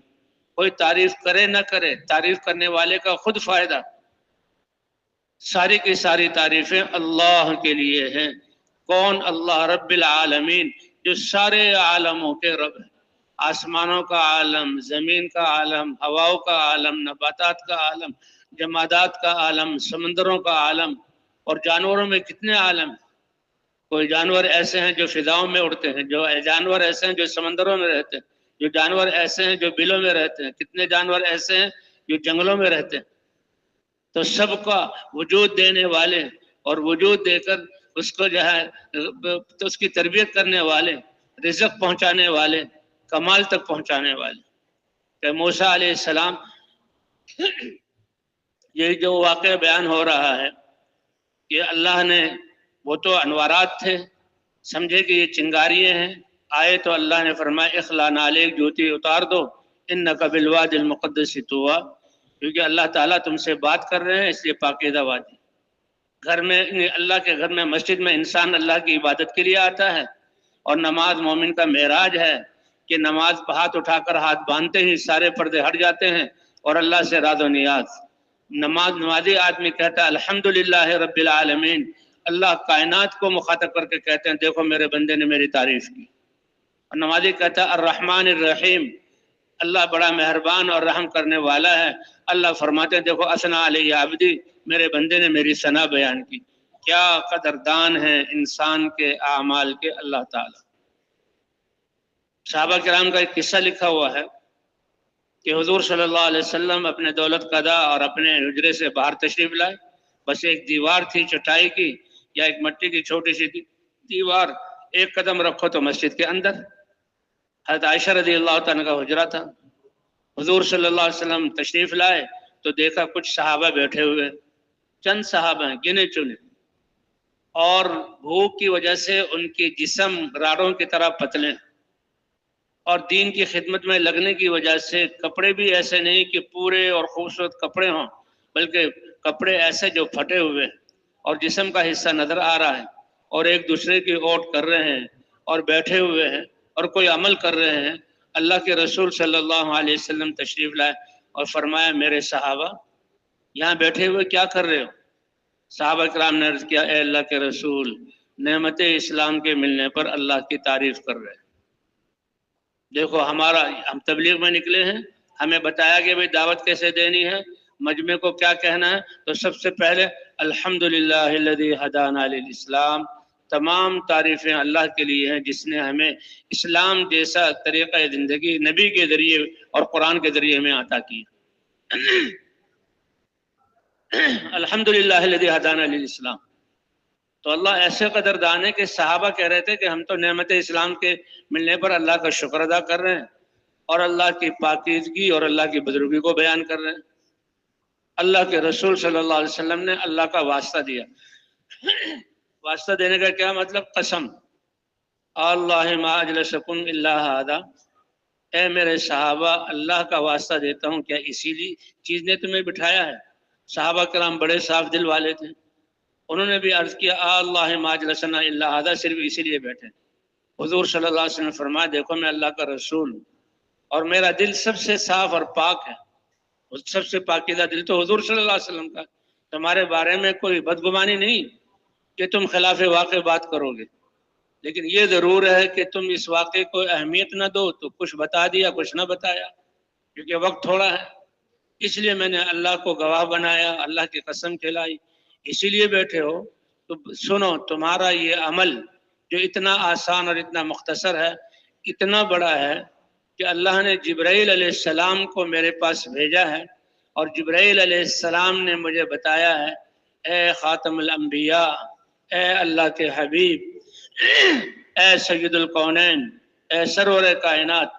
کوئی تعریف کرے نہ کرے، تعریف کرنے والے کا خود فائدہ، ساری کی ساری تعریفیں اللہ کے لیے ہیں۔ کون؟ اللہ رب العالمین، جو سارے عالموں کے رب ہے، آسمانوں کا عالم، زمین کا عالم، ہواؤں کا عالم، نباتات کا عالم، جمادات کا عالم، سمندروں کا عالم، اور جانوروں میں کتنے عالم ہیں۔ کوئی جانور ایسے ہیں جو فضاؤں میں اڑتے ہیں، جو جانور ایسے ہیں جو سمندروں میں رہتے ہیں، جو جانور ایسے ہیں جو بلوں میں رہتے ہیں، کتنے جانور ایسے ہیں جو جنگلوں میں رہتے ہیں۔ تو سب کا وجود دینے والے اور وجود دے کر اس کو جو ہے تو اس کی تربیت کرنے والے، رزق پہنچانے والے، کمال تک پہنچانے والے۔ کہ موسیٰ علیہ السلام، یہ جو واقعہ بیان ہو رہا ہے کہ اللہ نے، وہ تو انوارات تھے، سمجھے کہ یہ چنگاریاں ہیں، آئے تو اللہ نے فرمایا اخلا نعلیک، جوتی اتار دو، انک بالوادی المقدس طویٰ، کیونکہ اللہ تعالیٰ تم سے بات کر رہے ہیں، اس لیے پاکیزہ وادی۔ گھر میں، اللہ کے گھر میں، مسجد میں انسان اللہ کی عبادت کے لیے آتا ہے، اور نماز مومن کا معراج ہے کہ نماز ہاتھ اٹھا کر ہاتھ باندھتے ہی سارے پردے ہٹ جاتے ہیں اور اللہ سے راز و نیاز۔ نمازی آدمی کہتا ہے الحمدللہ رب العالمین، اللہ کائنات کو مخاطب کر کے کہتے ہیں دیکھو میرے بندے نے میری تعریف کی۔ اور نمازی کہتا ہے الرحمن الرحیم، اللہ بڑا مہربان اور رحم کرنے والا ہے۔ اللہ فرماتے ہیں دیکھو اثنا علی عبدی، میرے بندے نے میری ثنا بیان کی۔ کیا قدردان ہے انسان کے اعمال کے اللہ تعالی۔ صحابہ کرام کا ایک قصہ لکھا ہوا ہے کہ حضور صلی اللہ علیہ وسلم اپنے دولت قضا اور اپنے حجرے سے باہر تشریف لائے، بس ایک دیوار تھی چٹائی کی یا ایک مٹی کی چھوٹی سی دیوار، ایک قدم رکھو تو مسجد کے اندر۔ حضرت عائشہ رضی اللہ تعالیٰ کا حجرہ تھا۔ حضور صلی اللہ علیہ وسلم تشریف لائے تو دیکھا کچھ صحابہ بیٹھے ہوئے، چند صحابہ ہیں گنے چنے، اور بھوک کی وجہ سے ان کے جسم راڑوں کی طرح پتلے، اور دین کی خدمت میں لگنے کی وجہ سے کپڑے بھی ایسے نہیں کہ پورے اور خوبصورت کپڑے ہوں، بلکہ کپڑے ایسے جو پھٹے ہوئے اور جسم کا حصہ نظر آ رہا ہے، اور ایک دوسرے کی اوٹ کر رہے ہیں اور بیٹھے ہوئے ہیں اور کوئی عمل کر رہے ہیں۔ اللہ کے رسول صلی اللہ علیہ وسلم تشریف لائے اور فرمایا میرے صحابہ یہاں بیٹھے ہوئے کیا کر رہے ہو؟ صحابہ کرام نے عرض کیا اے اللہ کے رسول، نعمت اسلام کے ملنے پر اللہ کی تعریف کر رہے ہیں۔ دیکھو ہم تبلیغ میں نکلے ہیں، ہمیں بتایا کہ بھئی دعوت کیسے دینی ہے، مجمع کو کیا کہنا ہے، تو سب سے پہلے الحمدللہ الذی ہدانا للاسلام، تمام تعریفیں اللہ کے لیے ہیں جس نے ہمیں اسلام جیسا طریقہ زندگی نبی کے ذریعے اور قرآن کے ذریعے ہمیں عطا کی۔ الحمدللہ الذی ہدانا للاسلام۔ تو اللہ ایسے قدردان ہے کہ صحابہ کہہ رہے تھے کہ ہم تو نعمت اسلام کے ملنے پر اللہ کا شکر ادا کر رہے ہیں اور اللہ کی پاکیزگی اور اللہ کی بزرگی کو بیان کر رہے ہیں۔ اللہ کے رسول صلی اللہ علیہ وسلم نے اللہ کا واسطہ دیا۔ واسطہ دینے کا کیا مطلب؟ قسم، اللہ ما اجلسکم الا ھذا، اے میرے صحابہ اللہ کا واسطہ دیتا ہوں کیا اسی لیے چیز نے تمہیں بٹھایا ہے؟ صحابہ کرام بڑے صاف دل والے تھے، انہوں نے بھی عرض کیا اللہ ما اجلسنا الا ھذا، صرف اسی لیے بیٹھے۔ حضور صلی اللہ علیہ وسلم نے فرمایا دیکھو میں اللہ کا رسول ہوں اور میرا دل سب سے صاف اور پاک ہے، سب سے پاکیزہ دل تو حضور صلی اللہ علیہ وسلم کا، تمہارے بارے میں کوئی بدگمانی نہیں کہ تم خلاف واقع بات کرو گے، لیکن یہ ضرور ہے کہ تم اس واقعے کو اہمیت نہ دو، تو کچھ بتا دیا کچھ نہ بتایا، کیونکہ وقت تھوڑا ہے، اس لیے میں نے اللہ کو گواہ بنایا، اللہ کی قسم کھلائی، اسی لیے بیٹھے ہو تو سنو تمہارا یہ عمل جو اتنا آسان اور اتنا مختصر ہے، اتنا بڑا ہے کہ اللہ نے جبرائیل علیہ السلام کو میرے پاس بھیجا ہے، اور جبرائیل علیہ السلام نے مجھے بتایا ہے اے خاتم الانبیاء، اے اللہ کے حبیب، اے سید الکونین، اے سرور کائنات،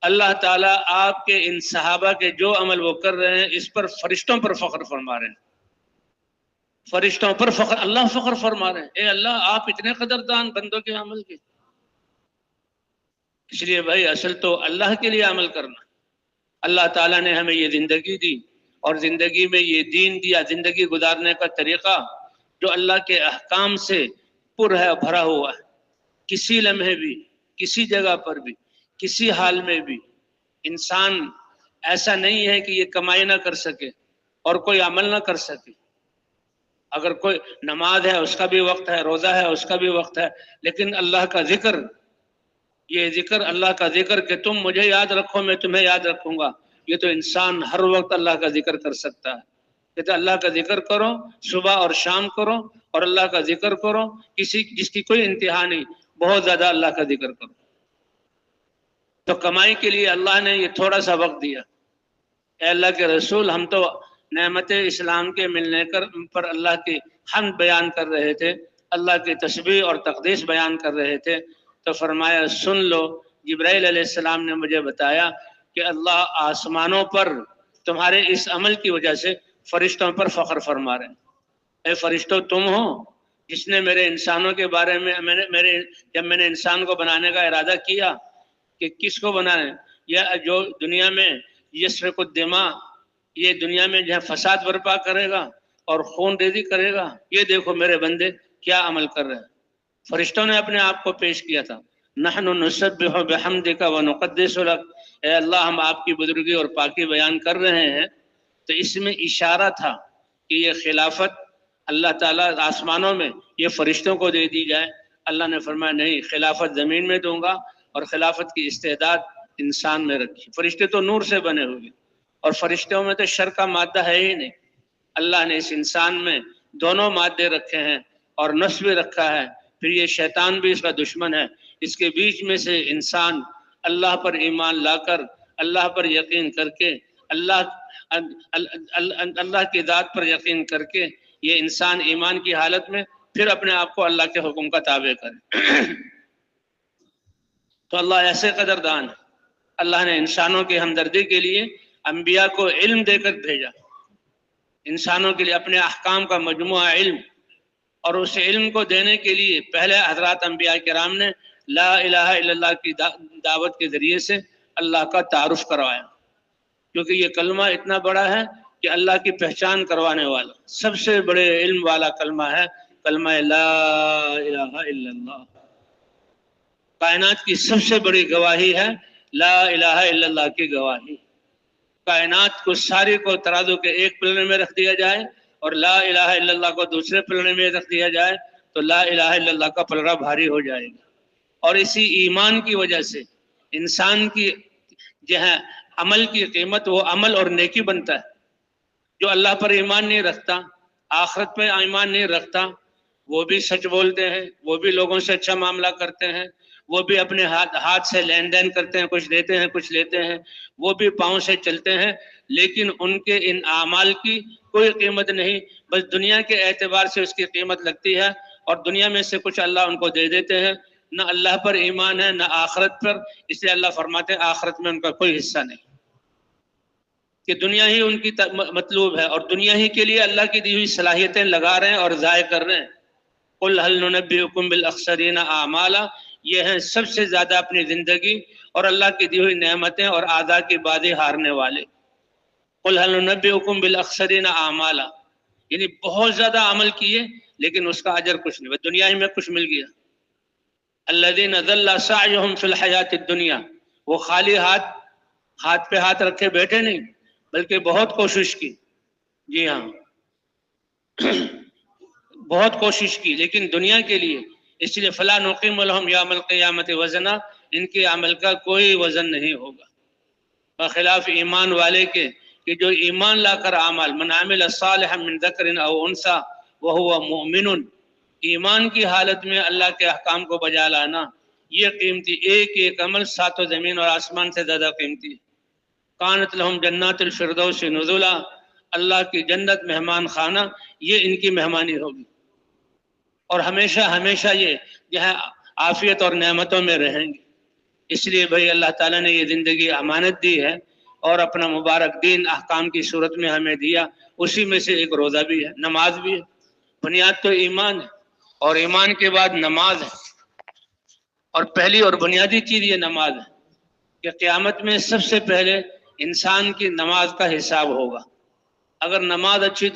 اللہ تعالیٰ آپ کے ان صحابہ کے جو عمل وہ کر رہے ہیں اس پر فرشتوں پر فخر فرما رہے ہیں، فرشتوں پر فخر، اللہ فخر فرما رہے ہیں، اے اللہ آپ اتنے قدردان بندوں کے عمل کے اس لیے بھائی اصل تو اللہ کے لیے عمل کرنا. اللہ تعالیٰ نے ہمیں یہ زندگی دی اور زندگی میں یہ دین دیا، زندگی گزارنے کا طریقہ جو اللہ کے احکام سے پر ہے، بھرا ہوا ہے. کسی لمحے بھی، کسی جگہ پر بھی، کسی حال میں بھی انسان ایسا نہیں ہے کہ یہ کمائی نہ کر سکے اور کوئی عمل نہ کر سکے. اگر کوئی نماز ہے اس کا بھی وقت ہے، روزہ ہے اس کا بھی وقت ہے، لیکن اللہ کا ذکر، یہ ذکر اللہ کا ذکر کہ تم مجھے یاد رکھو میں تمہیں یاد رکھوں گا، یہ تو انسان ہر وقت اللہ کا ذکر کر سکتا ہے. کہتے اللہ کا ذکر کرو، صبح اور شام کرو، اور اللہ کا ذکر کرو جس کی کوئی انتہا نہیں، بہت زیادہ اللہ کا ذکر کرو. تو کمائی کے لیے اللہ نے یہ تھوڑا سا وقت دیا. اے اللہ کے رسول، ہم تو نعمت اسلام کے ملنے پر اللہ کی حمد بیان کر رہے تھے، اللہ کی تسبیح اور تقدیس بیان کر رہے تھے. تو فرمایا سن لو، جبرائیل علیہ السلام نے مجھے بتایا کہ اللہ آسمانوں پر تمہارے اس عمل کی وجہ سے فرشتوں پر فخر فرما رہے ہیں. اے فرشتوں، تم ہو جس نے میرے انسانوں کے بارے میں جب میں نے انسان کو بنانے کا ارادہ کیا کہ کس کو بنائیں، یا جو دنیا میں یسفک الدماء، یہ دنیا میں جو ہے فساد برپا کرے گا اور خون ریزی کرے گا، یہ دیکھو میرے بندے کیا عمل کر رہے ہیں. فرشتوں نے اپنے آپ کو پیش کیا تھا. نحن نسبح بحمدک ونقدس لک، اے اللہ ہم آپ کی بزرگی اور پاکی بیان کر رہے ہیں. تو اس میں اشارہ تھا کہ یہ خلافت اللہ تعالیٰ آسمانوں میں یہ فرشتوں کو دے دی جائے. اللہ نے فرمایا نہیں، خلافت زمین میں دوں گا، اور خلافت کی استعداد انسان میں رکھی. فرشتے تو نور سے بنے ہوئے، اور فرشتوں میں تو شر کا مادہ ہے ہی نہیں. اللہ نے اس انسان میں دونوں مادے رکھے ہیں اور نفس بھی رکھا ہے، پھر یہ شیطان بھی اس کا دشمن ہے. اس کے بیچ میں سے انسان اللہ پر ایمان لا کر، اللہ پر یقین کر کے، اللہ کی ذات پر یقین کر کے، یہ انسان ایمان کی حالت میں پھر اپنے آپ کو اللہ کے حکم کا تابع کرے. تو اللہ ایسے قدردان ہے. اللہ نے انسانوں کی ہمدردی کے لیے انبیاء کو علم دے کر بھیجا، انسانوں کے لیے اپنے احکام کا مجموعہ علم، اور اس علم کو دینے کے لیے پہلے حضرات انبیاء کرام نے لا الہ الا اللہ کی دعوت کے ذریعے سے اللہ کا تعارف کروایا. کیونکہ یہ کلمہ اتنا بڑا ہے کہ اللہ کی پہچان کروانے والا سب سے بڑے علم والا کلمہ ہے، کلمہ لا الہ الا اللہ. کائنات کی سب سے بڑی گواہی ہے لا الہ الا اللہ کی گواہی. کائنات کو ساری کو ترازو کے ایک پلڑے میں رکھ دیا جائے اور لا الہ الا اللہ کو دوسرے پلڑے میں رکھ دیا جائے تو لا الہ الا اللہ کا پلڑا بھاری ہو جائے گا. اور اسی ایمان کی وجہ سے انسان کی جو ہے عمل کی قیمت وہ عمل اور نیکی بنتا ہے. جو اللہ پر ایمان نہیں رکھتا، آخرت پہ ایمان نہیں رکھتا، وہ بھی سچ بولتے ہیں، وہ بھی لوگوں سے اچھا معاملہ کرتے ہیں، وہ بھی اپنے ہاتھ سے لین دین کرتے ہیں، کچھ دیتے ہیں کچھ لیتے ہیں، وہ بھی پاؤں سے چلتے ہیں، لیکن ان کے ان اعمال کی کوئی قیمت نہیں، بس دنیا کے اعتبار سے اس کی قیمت لگتی ہے، اور دنیا میں سے کچھ اللہ ان کو دے دیتے ہیں. نہ اللہ پر ایمان ہے نہ آخرت پر، اس لیے اللہ فرماتے ہیں آخرت میں ان کا کوئی حصہ نہیں، کہ دنیا ہی ان کی مطلوب ہے، اور دنیا ہی کے لیے اللہ کی دی ہوئی صلاحیتیں لگا رہے ہیں اور ضائع کر رہے ہیں. قل هل ننبئکم بالاخسرین اعمالا، یہ ہیں سب سے زیادہ اپنی زندگی اور اللہ کی دی ہوئی نعمتیں اور اعضاء کی بازی ہارنے والے. قل هل ننبئکم بالاخسرین اعمالا، یعنی بہت زیادہ عمل کیے لیکن اس کا اجر کچھ نہیں، دنیا ہی میں کچھ مل گیا. الذین ضل سعیہم فی الحیات الدنیا، وہ خالی ہاتھ پہ ہاتھ رکھے بیٹھے نہیں بلکہ بہت کوشش کی. جی ہاں، بہت کوشش کی لیکن دنیا کے لیے، اس لیے فلا نقیم لہم یوم القیامت وزنا، ان کے عمل کا کوئی وزن نہیں ہوگا. بخلاف ایمان والے کے کہ جو ایمان لا کر اعمال، من عمل صالحا من ذکر او انثى وهو مؤمن، ایمان کی حالت میں اللہ کے احکام کو بجا لانا، یہ قیمتی، ایک ایک عمل ساتوں زمین اور آسمان سے زیادہ قیمتی. کانت لہم جنات الفردوس نزلا، اللہ کی جنت مہمان خانہ، یہ ان کی مہمانی ہوگی، اور ہمیشہ ہمیشہ یہ جو ہے عافیت اور نعمتوں میں رہیں گے. اس لیے بھائی اللہ تعالیٰ نے یہ زندگی امانت دی ہے اور اپنا مبارک دین احکام کی صورت میں ہمیں دیا. اسی میں سے ایک روزہ بھی ہے، نماز بھی ہے. بنیاد تو ایمان ہے، اور ایمان کے بعد نماز ہے، اور پہلی اور بنیادی چیز یہ نماز ہے. کہ قیامت میں سب سے پہلے انسان کی نماز کا حساب ہوگا. اگر نماز اچھی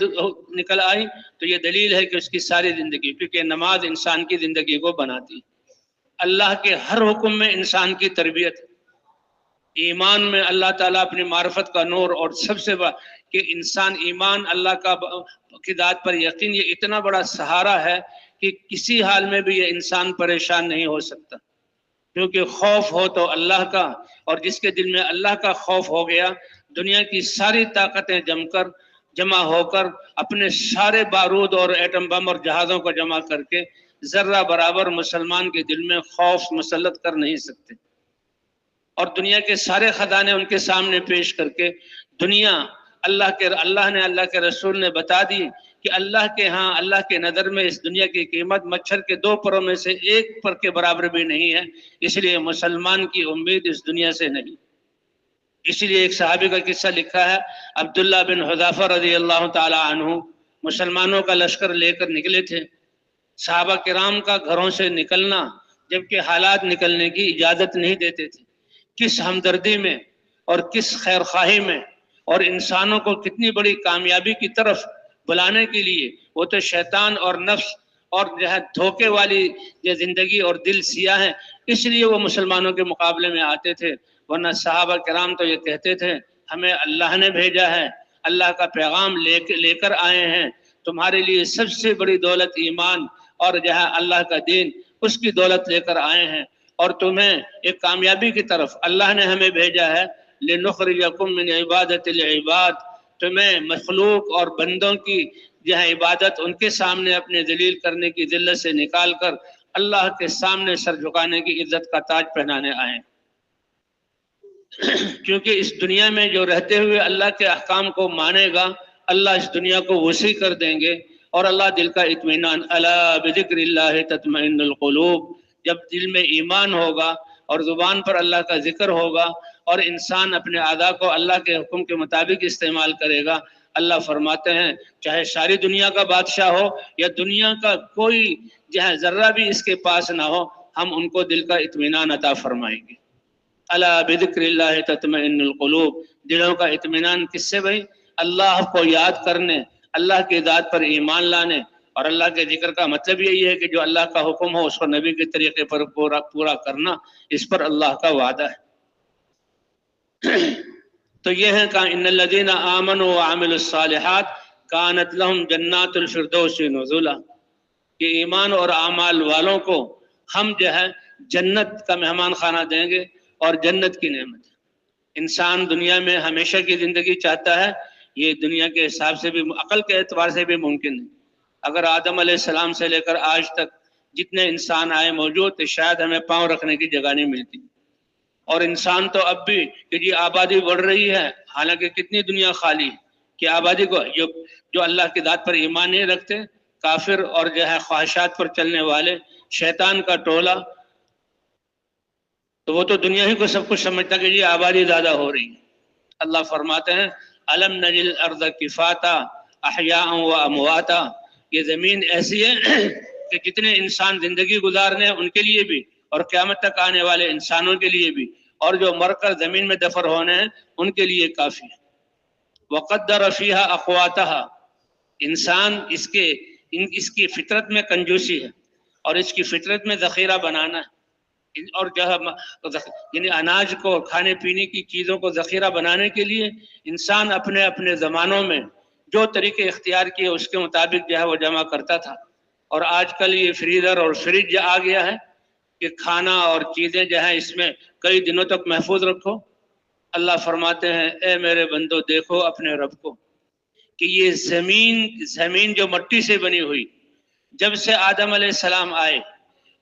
نکل آئی تو یہ دلیل ہے کہ اس کی ساری زندگی، کیونکہ نماز انسان کی زندگی کو بناتی. اللہ کے ہر حکم میں انسان کی تربیت، ایمان میں اللہ تعالیٰ اپنی معرفت کا نور، اور سب سے بڑا کہ انسان ایمان، اللہ کی ذات پر یقین، یہ اتنا بڑا سہارا ہے کہ کسی حال میں بھی یہ انسان پریشان نہیں ہو سکتا، کیونکہ خوف ہو تو اللہ کا، اور جس کے دل میں اللہ کا خوف ہو گیا، دنیا کی ساری طاقتیں جمع ہو کر اپنے سارے بارود اور ایٹم بم اور جہازوں کو جمع کر کے ذرہ برابر مسلمان کے دل میں خوف مسلط کر نہیں سکتے. اور دنیا کے سارے خزانے ان کے سامنے پیش کر کے دنیا اللہ نے اللہ کے رسول نے بتا دی کہ اللہ کے ہاں، اللہ کے نظر میں اس دنیا کی قیمت مچھر کے 2 پروں میں سے 1 پر کے برابر بھی نہیں ہے. اس لیے مسلمان کی امید اس دنیا سے نہیں. اسی لیے ایک صحابی کا قصہ لکھا ہے، عبداللہ بن حذافہ رضی اللہ تعالی عنہ مسلمانوں کا لشکر لے کر نکلے تھے. صحابہ کرام کا گھروں سے نکلنا، جبکہ حالات نکلنے کی اجازت نہیں دیتے تھے، کس ہمدردی میں اور کس خیر خواہی میں، اور انسانوں کو کتنی بڑی کامیابی کی طرف بلانے کے لیے. وہ تو شیطان اور نفس اور جو ہے دھوکے والی یہ زندگی اور دل سیاہ ہیں، اس لیے وہ مسلمانوں کے مقابلے میں آتے تھے. ورنہ صحابہ کرام تو یہ کہتے تھے، ہمیں اللہ نے بھیجا ہے، اللہ کا پیغام لے کر آئے ہیں، تمہارے لیے سب سے بڑی دولت ایمان اور جو ہے اللہ کا دین، اس کی دولت لے کر آئے ہیں، اور تمہیں ایک کامیابی کی طرف اللہ نے ہمیں بھیجا ہے. لنخرجکم من عبادت العباد، تمہیں مخلوق اور بندوں کی جو ہے عبادت ان کے سامنے اپنے ذلیل کرنے کی ذلت سے نکال کر اللہ کے سامنے سر جھکانے کی عزت کا تاج پہنانے آئے. کیونکہ اس دنیا میں جو رہتے ہوئے اللہ کے احکام کو مانے گا، اللہ اس دنیا کو وسیع کر دیں گے، اور اللہ دل کا اطمینان. الا بذکر اللہ تطمئن القلوب، جب دل میں ایمان ہوگا اور زبان پر اللہ کا ذکر ہوگا اور انسان اپنے اعضاء کو اللہ کے حکم کے مطابق استعمال کرے گا، اللہ فرماتے ہیں چاہے ساری دنیا کا بادشاہ ہو یا دنیا کا کوئی جو ہے ذرہ بھی اس کے پاس نہ ہو، ہم ان کو دل کا اطمینان عطا فرمائیں گے. الا بذکر اللہ تطمئن القلوب، دلوں کا اطمینان کس سے بھائی؟ اللہ کو یاد کرنے، اللہ کی ذات پر ایمان لانے. اور اللہ کے ذکر کا مطلب یہی ہے کہ جو اللہ کا حکم ہو اس کو نبی کے طریقے پر پورا کرنا، اس پر اللہ کا وعدہ ہے. تو یہ ہے کہ ان الذین آمنوا وعملوا الصالحات کانت لہم جنات الفردوس نزلا، کہ ایمان اور اعمال والوں کو ہم جو ہے جنت کا مہمان خانہ دیں گے اور جنت کی نعمت. انسان دنیا میں ہمیشہ کی زندگی چاہتا ہے، یہ دنیا کے حساب سے بھی، عقل کے اعتبار سے بھی ممکن ہے. اگر آدم علیہ السلام سے لے کر آج تک جتنے انسان آئے موجود تھے، شاید ہمیں پاؤں رکھنے کی جگہ نہیں ملتی. اور انسان تو اب بھی کہ جی آبادی بڑھ رہی ہے، حالانکہ کتنی دنیا خالی ہے کہ آبادی کو جو اللہ کی ذات پر ایمان نہیں رکھتے، کافر اور جو ہے خواہشات پر چلنے والے، شیطان کا ٹولہ، تو وہ تو دنیا ہی کو سب کچھ سمجھتا کہ جی آبادی زیادہ ہو رہی ہے. اللہ فرماتے ہیں الم نجل الارض کفاتا احیاء و امواتا، یہ زمین ایسی ہے کہ جتنے انسان زندگی گزارنے ہیں ان کے لیے بھی، اور قیامت تک آنے والے انسانوں کے لیے بھی، اور جو مر کر زمین میں دفن ہونے ہیں ان کے لیے کافی ہے. وقدر فیہا اقواتہا، انسان اس کی فطرت میں کنجوسی ہے، اور اس کی فطرت میں ذخیرہ بنانا ہے، اور یعنی اناج کو، کھانے پینے کی چیزوں کو ذخیرہ بنانے کے لیے انسان اپنے اپنے زمانوں میں جو طریقے اختیار کیے اس کے مطابق جو ہے وہ جمع کرتا تھا. اور آج کل یہ فریزر اور فریج آ گیا ہے کہ کھانا اور چیزیں جو ہیں اس میں کئی دنوں تک محفوظ رکھو. اللہ فرماتے ہیں اے میرے بندو دیکھو اپنے رب کو کہ یہ زمین جو مٹی سے بنی ہوئی، جب سے آدم علیہ السلام آئے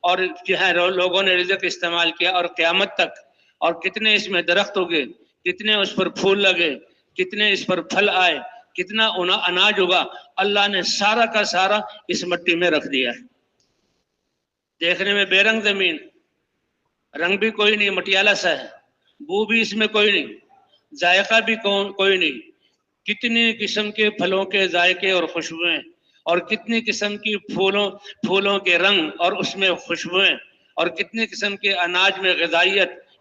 اور جو ہے لوگوں نے رزق استعمال کیا اور قیامت تک، اور کتنے اس میں درخت اگے، کتنے اس پر پھول لگے، کتنے اس پر پھل آئے، کتنا اناج ہوگا، اللہ نے سارا کا سارا اس مٹی میں رکھ دیا ہے. دیکھنے میں بے رنگ زمین، رنگ بھی کوئی نہیں، مٹیالہ سا ہے، بو بھی اس میں کوئی نہیں، ذائقہ بھی کوئی نہیں. کتنے قسم کے پھلوں کے ذائقے اور خوشبوئیں، اور کتنی قسم کی پھولوں کے رنگ اور اس میں خوشبوئیں، اور کتنے قسم کے اناج میں غذائیت،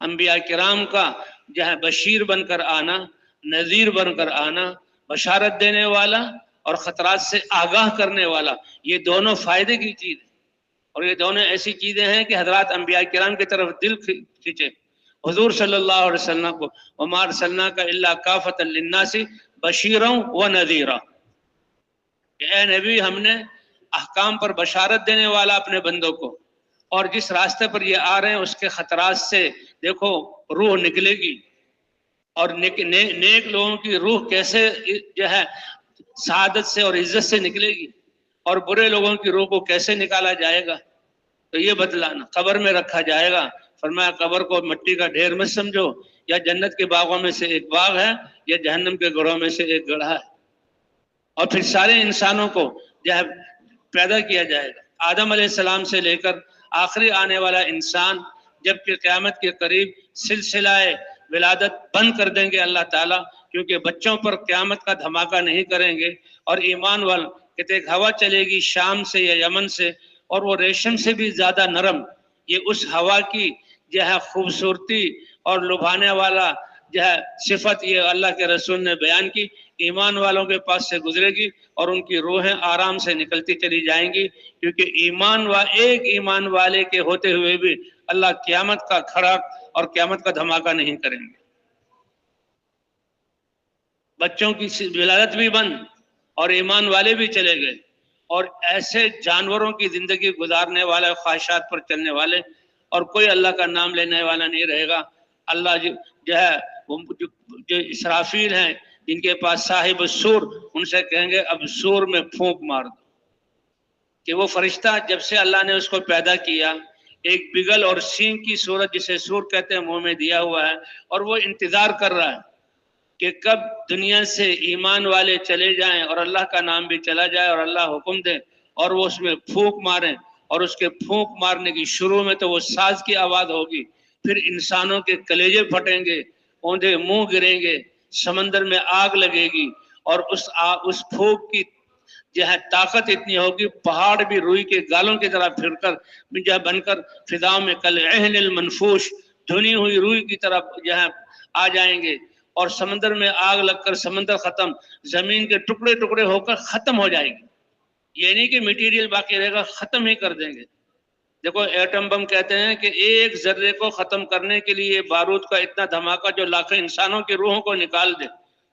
انبیاء کرام کا جو ہے بشیر بن کر آنا، نذیر بن کر آنا، بشارت دینے والا اور خطرات سے آگاہ کرنے والا، یہ دونوں فائدے کی چیز ہے، اور یہ دونوں ایسی چیزیں ہیں کہ حضرات انبیاء کرام کی طرف دل کھینچے۔ حضور صلی اللہ علیہ وسلم کو وما ارسلناک الا کافۃ للناس بشیرا ونذیرا، کہ اے نبی ہم نے احکام پر بشارت دینے والا اپنے بندوں کو، اور جس راستے پر یہ آ رہے ہیں اس کے خطرات سے دیکھو روح نکلے گی، اور نیک لوگوں کی روح کیسے جو ہے سعادت سے اور عزت سے نکلے گی، اور برے لوگوں کی روح کو کیسے نکالا جائے گا، تو یہ بتلانا۔ قبر میں رکھا جائے گا، فرمایا قبر کو مٹی کا ڈھیر مت سمجھو، یا جنت کے باغوں میں سے ایک باغ ہے، یا جہنم کے گڑھوں میں سے ایک گڑھا ہے۔ اور پھر سارے انسانوں کو جو ہے پیدا کیا جائے گا، آدم علیہ السلام سے لے کر آخری آنے والا انسان، جبکہ قیامت کے قریب سلسلہ ولادت بند کر دیں گے اللہ تعالیٰ، کیونکہ بچوں پر قیامت کا دھماکہ نہیں کریں گے، اور ایمان وال کہتے ایک ہوا چلے گی شام سے یا یمن سے، اور وہ ریشم سے بھی زیادہ نرم، یہ اس ہوا کی جو ہے خوبصورتی اور لبھانے والا جو ہے صفت یہ اللہ کے رسول نے بیان کی، ایمان والوں کے پاس سے گزرے گی اور ان کی روحیں آرام سے نکلتی چلی جائیں گی، کیونکہ ایک ایمان والے کے ہوتے ہوئے بھی اللہ قیامت کا کھڑا اور قیامت کا دھماکہ نہیں کریں گے۔ بچوں کی ولادت بھی بند اور ایمان والے بھی چلے گئے، اور ایسے جانوروں کی زندگی گزارنے والے، خواہشات پر چلنے والے، اور کوئی اللہ کا نام لینے والا نہیں رہے گا۔ اللہ جو ہے جو اسرافیل ہیں جن کے پاس صاحب السور، ان سے کہیں گے اب سور میں پھونک مار دو، کہ وہ فرشتہ جب سے اللہ نے اس کو پیدا کیا، ایک بگل اور سینگ کی صورت جسے سور کہتے ہیں منہ میں دیا ہوا ہے، اور وہ انتظار کر رہا ہے کہ کب دنیا سے ایمان والے چلے جائیں اور اللہ کا نام بھی چلا جائے اور اللہ حکم دے اور وہ اس میں پھونک ماریں، اور اس کے پھونک مارنے کی شروع میں تو وہ ساز کی آواز ہوگی، پھر انسانوں کے کلیجے پھٹیں گے، اوندھے منہ گریں گے، سمندر میں آگ لگے گی، اور اس پھونک کی جو ہے طاقت اتنی ہوگی پہاڑ بھی روئی کے گالوں کی طرح پھر کر جو ہے بن کر فضا میں کالعہن المنفوش دھنی ہوئی روئی کی طرف جو ہے آ جائیں گے، اور سمندر میں آگ لگ کر سمندر ختم، زمین کے ٹکڑے ٹکڑے ہو کر ختم ہو جائے گی۔ یہ نہیں کہ میٹیریل باقی رہے گا، ختم ہی کر دیں گے۔ دیکھو ایٹم بم کہتے ہیں کہ ایک ذرے کو ختم کرنے کے لیے بارود کا اتنا دھماکہ جو لاکھوں انسانوں کی روحوں کو نکال دے،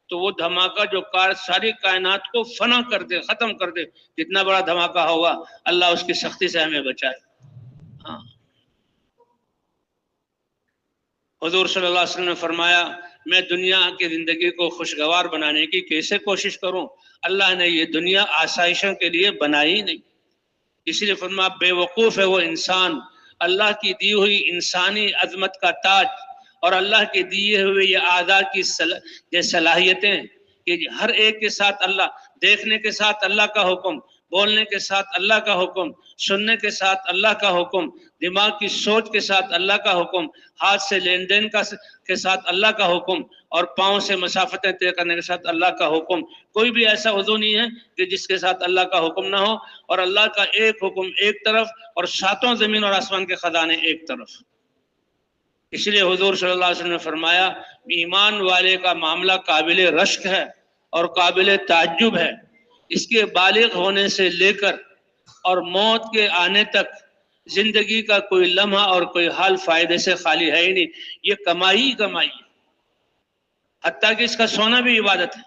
تو وہ دھماکہ جو ساری کائنات کو فنا کر دے، ختم کر دے، جتنا بڑا دھماکہ ہوگا، اللہ اس کی سختی سے ہمیں بچائے۔ ہاں، حضور صلی اللہ علیہ وسلم نے فرمایا میں دنیا کی زندگی کو خوشگوار بنانے کی کیسے کوشش کروں؟ اللہ نے یہ دنیا آسائشوں کے لیے بنائی نہیں، اس لیے فرمایا بے وقوف ہے وہ انسان، اللہ کی دی ہوئی انسانی عظمت کا تاج اور اللہ کے دیے ہوئے یہ اعضاء کی صلاحیتیں کہ ہر ایک کے ساتھ اللہ، دیکھنے کے ساتھ اللہ کا حکم، بولنے کے ساتھ اللہ کا حکم، سننے کے ساتھ اللہ کا حکم، دماغ کی سوچ کے ساتھ اللہ کا حکم، ہاتھ سے لین دین کے ساتھ اللہ کا حکم، اور پاؤں سے مسافتیں طے کرنے کے ساتھ اللہ کا حکم۔ کوئی بھی ایسا عضو نہیں ہے کہ جس کے ساتھ اللہ کا حکم نہ ہو، اور اللہ کا ایک حکم ایک طرف اور ساتوں زمین اور آسمان کے خزانے ایک طرف۔ اس لیے حضور صلی اللہ علیہ وسلم نے فرمایا ایمان والے کا معاملہ قابل رشک ہے اور قابل تعجب ہے، اس کے بالغ ہونے سے لے کر اور موت کے آنے تک زندگی کا کوئی لمحہ اور کوئی حال فائدے سے خالی ہے ہی نہیں، یہ کمائی ہی کمائی ہے، حتیٰ کہ اس کا سونا بھی عبادت ہے۔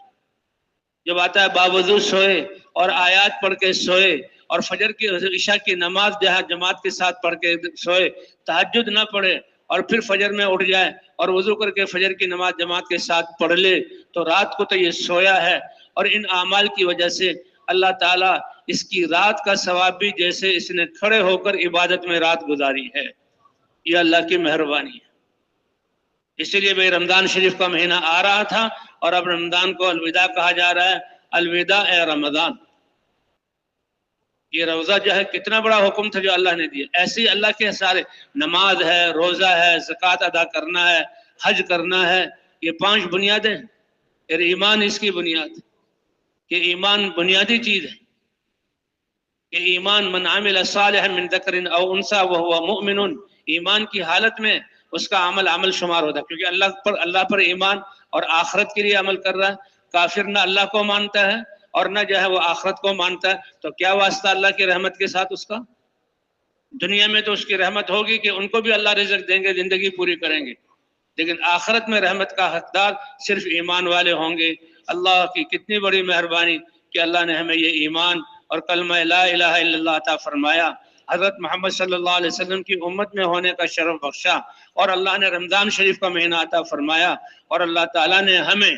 جب آتا ہے باوضو سوئے اور آیات پڑھ کے سوئے، اور فجر کی عشاء کی نماز جماعت کے ساتھ پڑھ کے سوئے، تہجد نہ پڑھے اور پھر فجر میں اٹھ جائے اور وضو کر کے فجر کی نماز جماعت کے ساتھ پڑھ لے، تو رات کو تو یہ سویا ہے، اور ان اعمال کی وجہ سے اللہ تعالیٰ اس کی رات کا ثواب بھی جیسے اس نے کھڑے ہو کر عبادت میں رات گزاری ہے، یہ اللہ کی مہربانی ہے۔ اسی لیے بھائی رمضان شریف کا مہینہ آ رہا تھا اور اب رمضان کو الوداع کہا جا رہا ہے، الوداع اے رمضان۔ یہ روزہ جو ہے کتنا بڑا حکم تھا جو اللہ نے دیا، ایسے ہی اللہ کے سارے نماز ہے، روزہ ہے، زکوٰۃ ادا کرنا ہے، حج کرنا ہے، یہ 5 بنیادیں، پھر ایمان اس کی بنیاد، کہ ایمان بنیادی چیز ہے، کہ ایمان من عمل صالحا من ذکر او انثی وهو مؤمن، ایمان کی حالت میں اس کا عمل عمل شمار ہوتا ہے، کیونکہ اللہ پر ایمان اور آخرت کے لیے عمل کر رہا ہے۔ کافر نہ اللہ کو مانتا ہے اور نہ جو ہے وہ آخرت کو مانتا ہے، تو کیا واسطہ اللہ کی رحمت کے ساتھ اس کا؟ دنیا میں تو اس کی رحمت ہوگی کہ ان کو بھی اللہ رزق دیں گے، زندگی پوری کریں گے، لیکن آخرت میں رحمت کا حقدار صرف ایمان والے ہوں گے۔ اللہ کی کتنی بڑی مہربانی کہ اللہ نے ہمیں یہ ایمان اور کلمہ لا الہ الا اللہ عطا فرمایا، حضرت محمد صلی اللہ علیہ وسلم کی امت میں ہونے کا شرف بخشا، اور اللہ نے رمضان شریف کا مہینہ عطا فرمایا، اور اللہ تعالیٰ نے ہمیں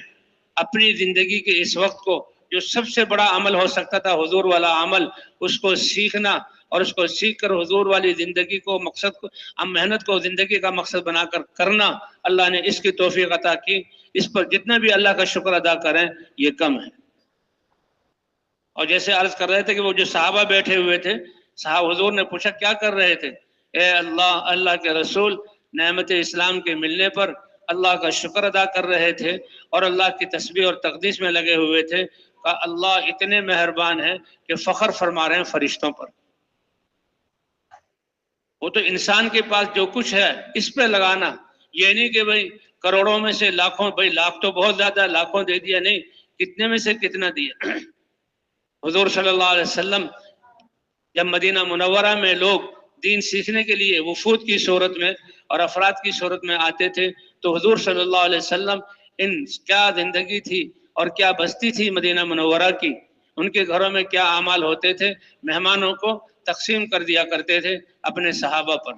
اپنی زندگی کے اس وقت کو جو سب سے بڑا عمل ہو سکتا تھا حضور والا عمل، اس کو سیکھنا اور اس کو سیکھ کر حضور والی زندگی کو مقصد کو، محنت کو زندگی کا مقصد بنا کر کرنا، اللہ نے اس کی توفیق عطا کی۔ اس پر جتنا بھی اللہ کا شکر ادا کریں یہ کم ہے۔ اور جیسے عرض کر رہے تھے کہ وہ جو صحابہ بیٹھے ہوئے تھے، صحابہ حضور نے پوچھا کیا کر رہے تھے؟ اے اللہ کے رسول، نعمت اسلام کے ملنے پر اللہ کا شکر ادا کر رہے تھے اور اللہ کی تسبیح اور تقدیس میں لگے ہوئے تھے کہ اللہ اتنے مہربان ہیں کہ فخر فرما رہے ہیں فرشتوں پر۔ وہ تو انسان کے پاس جو کچھ ہے اس پہ لگانا، یہ نہیں کہ بھئی کروڑوں میں سے لاکھوں، بھئی لاکھ تو بہت زیادہ، لاکھوں دے دیا، نہیں، کتنے میں سے کتنا دیا۔ حضور صلی اللہ علیہ وسلم جب مدینہ منورہ میں لوگ دین سیکھنے کے لیے وفود کی صورت میں اور افراد کی صورت میں آتے تھے، تو حضور صلی اللہ علیہ وسلم ان کیا زندگی تھی اور کیا بستی تھی مدینہ منورہ کی، ان کے گھروں میں کیا اعمال ہوتے تھے، مہمانوں کو تقسیم کر دیا کرتے تھے اپنے صحابہ پر،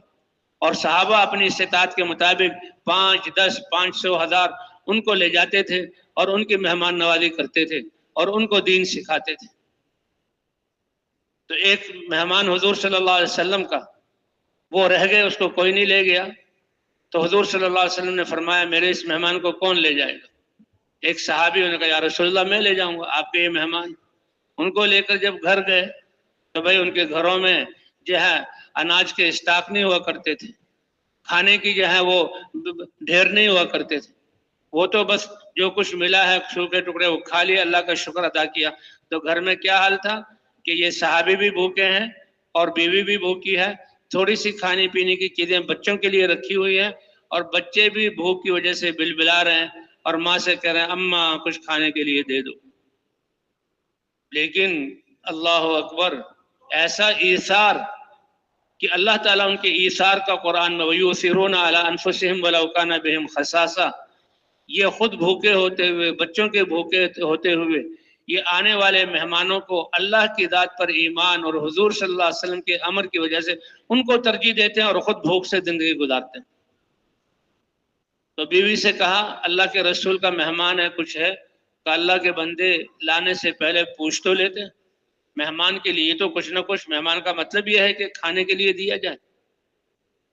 اور صحابہ اپنی استطاعت کے مطابق 5، 10، 500، 1000 ان کو لے جاتے تھے اور ان کی مہمان نوازی کرتے تھے اور ان کو دین سکھاتے تھے۔ تو ایک مہمان حضور صلی اللہ علیہ وسلم کا وہ رہ گئے، اس کو کوئی نہیں لے گیا، تو حضور صلی اللہ علیہ وسلم نے فرمایا میرے اس مہمان کو کون لے جائے گا؟ ایک صحابی نے کہا یا رسول اللہ میں لے جاؤں گا آپ کے یہ مہمان۔ ان کو لے کر جب گھر گئے تو بھائی ان کے گھروں میں جو ہے اناج کے اسٹاک نہیں ہوا کرتے تھے، کھانے کی جو ہے وہ ڈھیر نہیں ہوا کرتے تھے، وہ تو بس جو کچھ ملا ہے سوکھے ٹکڑے وہ کھا لیا، اللہ کا شکر ادا کیا۔ تو گھر میں کیا حال تھا کہ یہ صحابی بھی بھوکے ہیں اور بیوی بھی بھوکی ہے، تھوڑی سی کھانے پینے کی چیزیں بچوں کے لیے رکھی ہوئی ہیں اور بچے بھی بھوک کی وجہ سے بلبلا رہے ہیں اور ماں سے کہہ رہے ہیں اماں کچھ کھانے کے لیے دے دو۔ لیکن اللہ اکبر، ایسا ایثار کہ اللہ تعالیٰ ان کے ایثار کا قرآن میں وَيُؤْثِرُونَ عَلَىٰ أَنفُسِهِمْ وَلَوْ كَانَ بِهِمْ خَصَاصَةٌ، یہ خود بھوکے ہوتے ہوئے، بچوں کے بھوکے ہوتے ہوئے، یہ آنے والے مہمانوں کو اللہ کی ذات پر ایمان اور حضور صلی اللہ علیہ وسلم کے امر کی وجہ سے ان کو ترجیح دیتے ہیں اور خود بھوک سے زندگی گزارتے ہیں۔ تو بیوی سے کہا اللہ کے رسول کا مہمان ہے، کچھ ہے؟ کہ اللہ کے بندے لانے سے پہلے پوچھ تو لیتے ہیں، مہمان کے لیے تو کچھ نہ کچھ، مہمان کا مطلب یہ ہے کہ کھانے کے لیے دیا جائے۔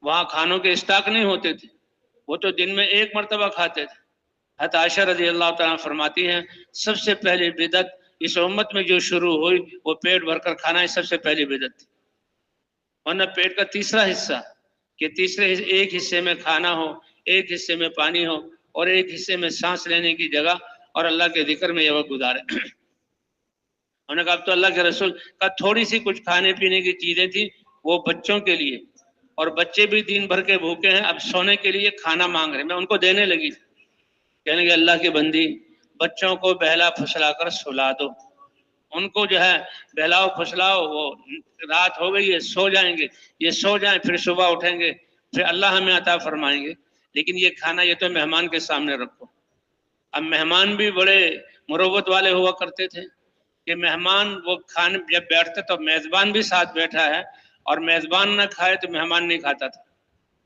وہاں کھانوں کے اسٹاک نہیں ہوتے تھے، وہ تو دن میں ایک مرتبہ کھاتے تھے۔ حضرت عائشہ رضی اللہ تعالیٰ فرماتی ہیں سب سے پہلی بدعت اس امت میں جو شروع ہوئی وہ پیٹ بھر کر کھانا ہی سب سے پہلی بدعت تھی، ورنہ پیٹ کا تیسرا حصہ کہ تیسرے ایک حصے میں کھانا ہو، ایک حصے میں پانی ہو اور ایک حصے میں سانس لینے کی جگہ اور اللہ کے ذکر میں یہ وقت گزارے۔ انہوں نے کہا اب تو اللہ کے رسول کا تھوڑی سی کچھ کھانے پینے کی چیزیں تھیں وہ بچوں کے لیے، اور بچے بھی دن بھر کے بھوکے ہیں، اب سونے کے لیے کھانا مانگ رہے ہیں، میں ان کو دینے لگی تھی۔ کہنے کہ اللہ کی بندی بچوں کو بہلا پھسلا کر سلا دو، ان کو جو ہے بہلاؤ پھسلاؤ، وہ رات ہو گئی ہے سو جائیں گے، یہ سو جائیں پھر صبح اٹھیں گے، پھر اللہ ہمیں عطا فرمائیں گے، لیکن یہ کھانا یہ تو مہمان کے سامنے رکھو۔ اب مہمان بھی بڑے مروت والے ہوا کرتے تھے کہ مہمان وہ کھانے جب بیٹھتے تو میزبان بھی ساتھ بیٹھا ہے اور میزبان نہ کھائے تو مہمان نہیں کھاتا تھا،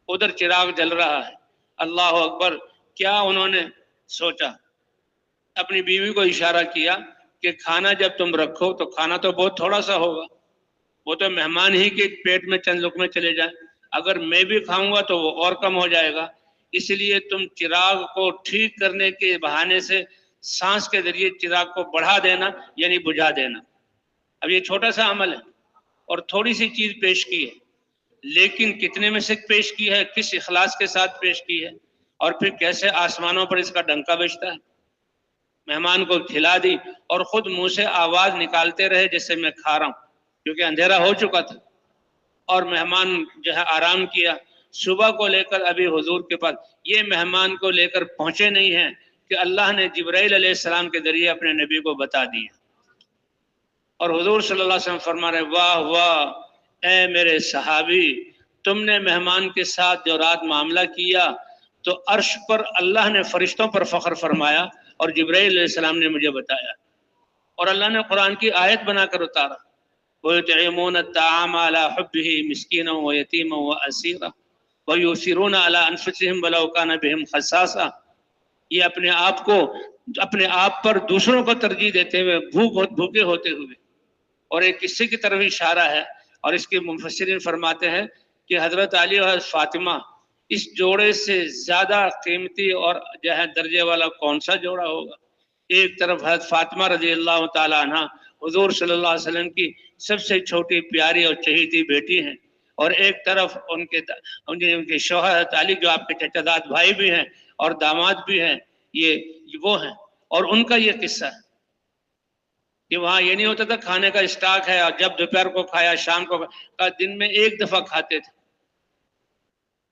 ادھر چراغ جل رہا ہے، اللہ اکبر۔ کیا انہوں نے سوچا، اپنی بیوی کو اشارہ کیا کہ کھانا جب تم رکھو تو کھانا تو بہت تھوڑا سا ہوگا، وہ تو مہمان ہی کے پیٹ میں چند لقمے چلے جائیں، اگر میں بھی کھاؤں گا تو وہ اور کم ہو جائے گا، اس لیے تم چراغ کو ٹھیک کرنے کے بہانے سے سانس کے ذریعے چراغ کو بڑھا دینا یعنی بجھا دینا۔ اب یہ چھوٹا سا عمل ہے اور تھوڑی سی چیز پیش کی ہے، لیکن کتنے میں سے پیش کی ہے، کس اخلاص کے ساتھ پیش کی ہے، اور پھر کیسے آسمانوں پر اس کا ڈنکا بجتا ہے۔ مہمان کو کھلا دی اور خود منہ سے آواز نکالتے رہے جیسے میں کھا رہا ہوں، کیونکہ اندھیرا ہو چکا تھا، اور مہمان جو ہے آرام کیا، صبح کو لیکر ابھی حضور کے پاس یہ مہمان کو لے کر پہنچے نہیں ہیں کہ اللہ نے جبرائیل علیہ السلام کے ذریعے اپنے نبی کو بتا دیا۔ اور حضور صلی اللہ علیہ وسلم فرما رہے واہ واہ اے میرے صحابی، تم نے مہمان کے ساتھ جو رات معاملہ کیا تو عرش پر اللہ نے فرشتوں پر فخر فرمایا اور جبرائیل علیہ السلام نے مجھے بتایا، اور اللہ نے قرآن کی آیت بنا کر اتارا وَيُطْعِمُونَ الطَّعَامَ عَلَى حُبِّهِ مِسْكِينًا وَيَتِيمًا وَأَسِيرًا وَيُؤْثِرُونَ عَلَى أَنفُسِهِمْ وَلَوْ كَانَ بِهِمْ خَصَاصَةٌ، یہ اپنے آپ پر دوسروں کو ترجیح دیتے ہوئے بھوکے ہوتے ہوئے، اور ایک قصے کی طرف اشارہ ہے، اور اس کے مفسرین فرماتے ہیں کہ حضرت علی اور فاطمہ اس جوڑے سے زیادہ قیمتی اور جو ہے درجے والا کون سا جوڑا ہوگا؟ ایک طرف حضرت فاطمہ رضی اللہ تعالی عنہ حضور صلی اللہ علیہ وسلم کی سب سے چھوٹی پیاری اور چہیتی بیٹی ہیں، اور ایک طرف ان کے شوہر حضرت علی جو آپ کے چچا زاد بھائی بھی ہیں اور داماد بھی ہیں، یہ وہ ہیں۔ اور ان کا یہ قصہ ہے کہ وہاں یہ نہیں ہوتا تھا کھانے کا اسٹاک ہے اور جب دوپہر کو کھایا شام کو کھایا، دن میں ایک دفعہ کھاتے تھے،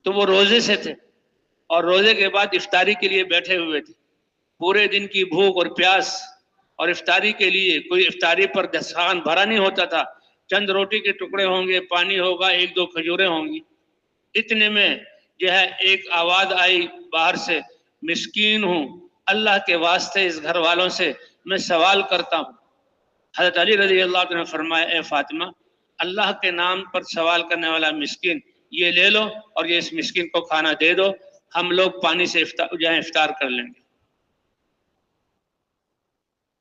تو وہ روزے سے تھے اور روزے کے بعد افطاری کے لیے بیٹھے ہوئے تھے، پورے دن کی بھوک اور پیاس، اور افطاری کے لیے کوئی افطاری پر دسترخوان بھرا نہیں ہوتا تھا، چند روٹی کے ٹکڑے ہوں گے، پانی ہوگا، ایک دو کھجوریں ہوں گی۔ اتنے میں جو ہے ایک آواز آئی باہر سے، مسکین ہوں، اللہ کے واسطے اس گھر والوں سے میں سوال کرتا ہوں۔ حضرت علی رضی اللہ عنہ نے فرمایا اے فاطمہ، اللہ کے نام پر سوال کرنے والا مسکین یہ لے لو اور یہ اس مسکین کو کھانا دے دو، ہم لوگ پانی سے افطار کر لیں گے۔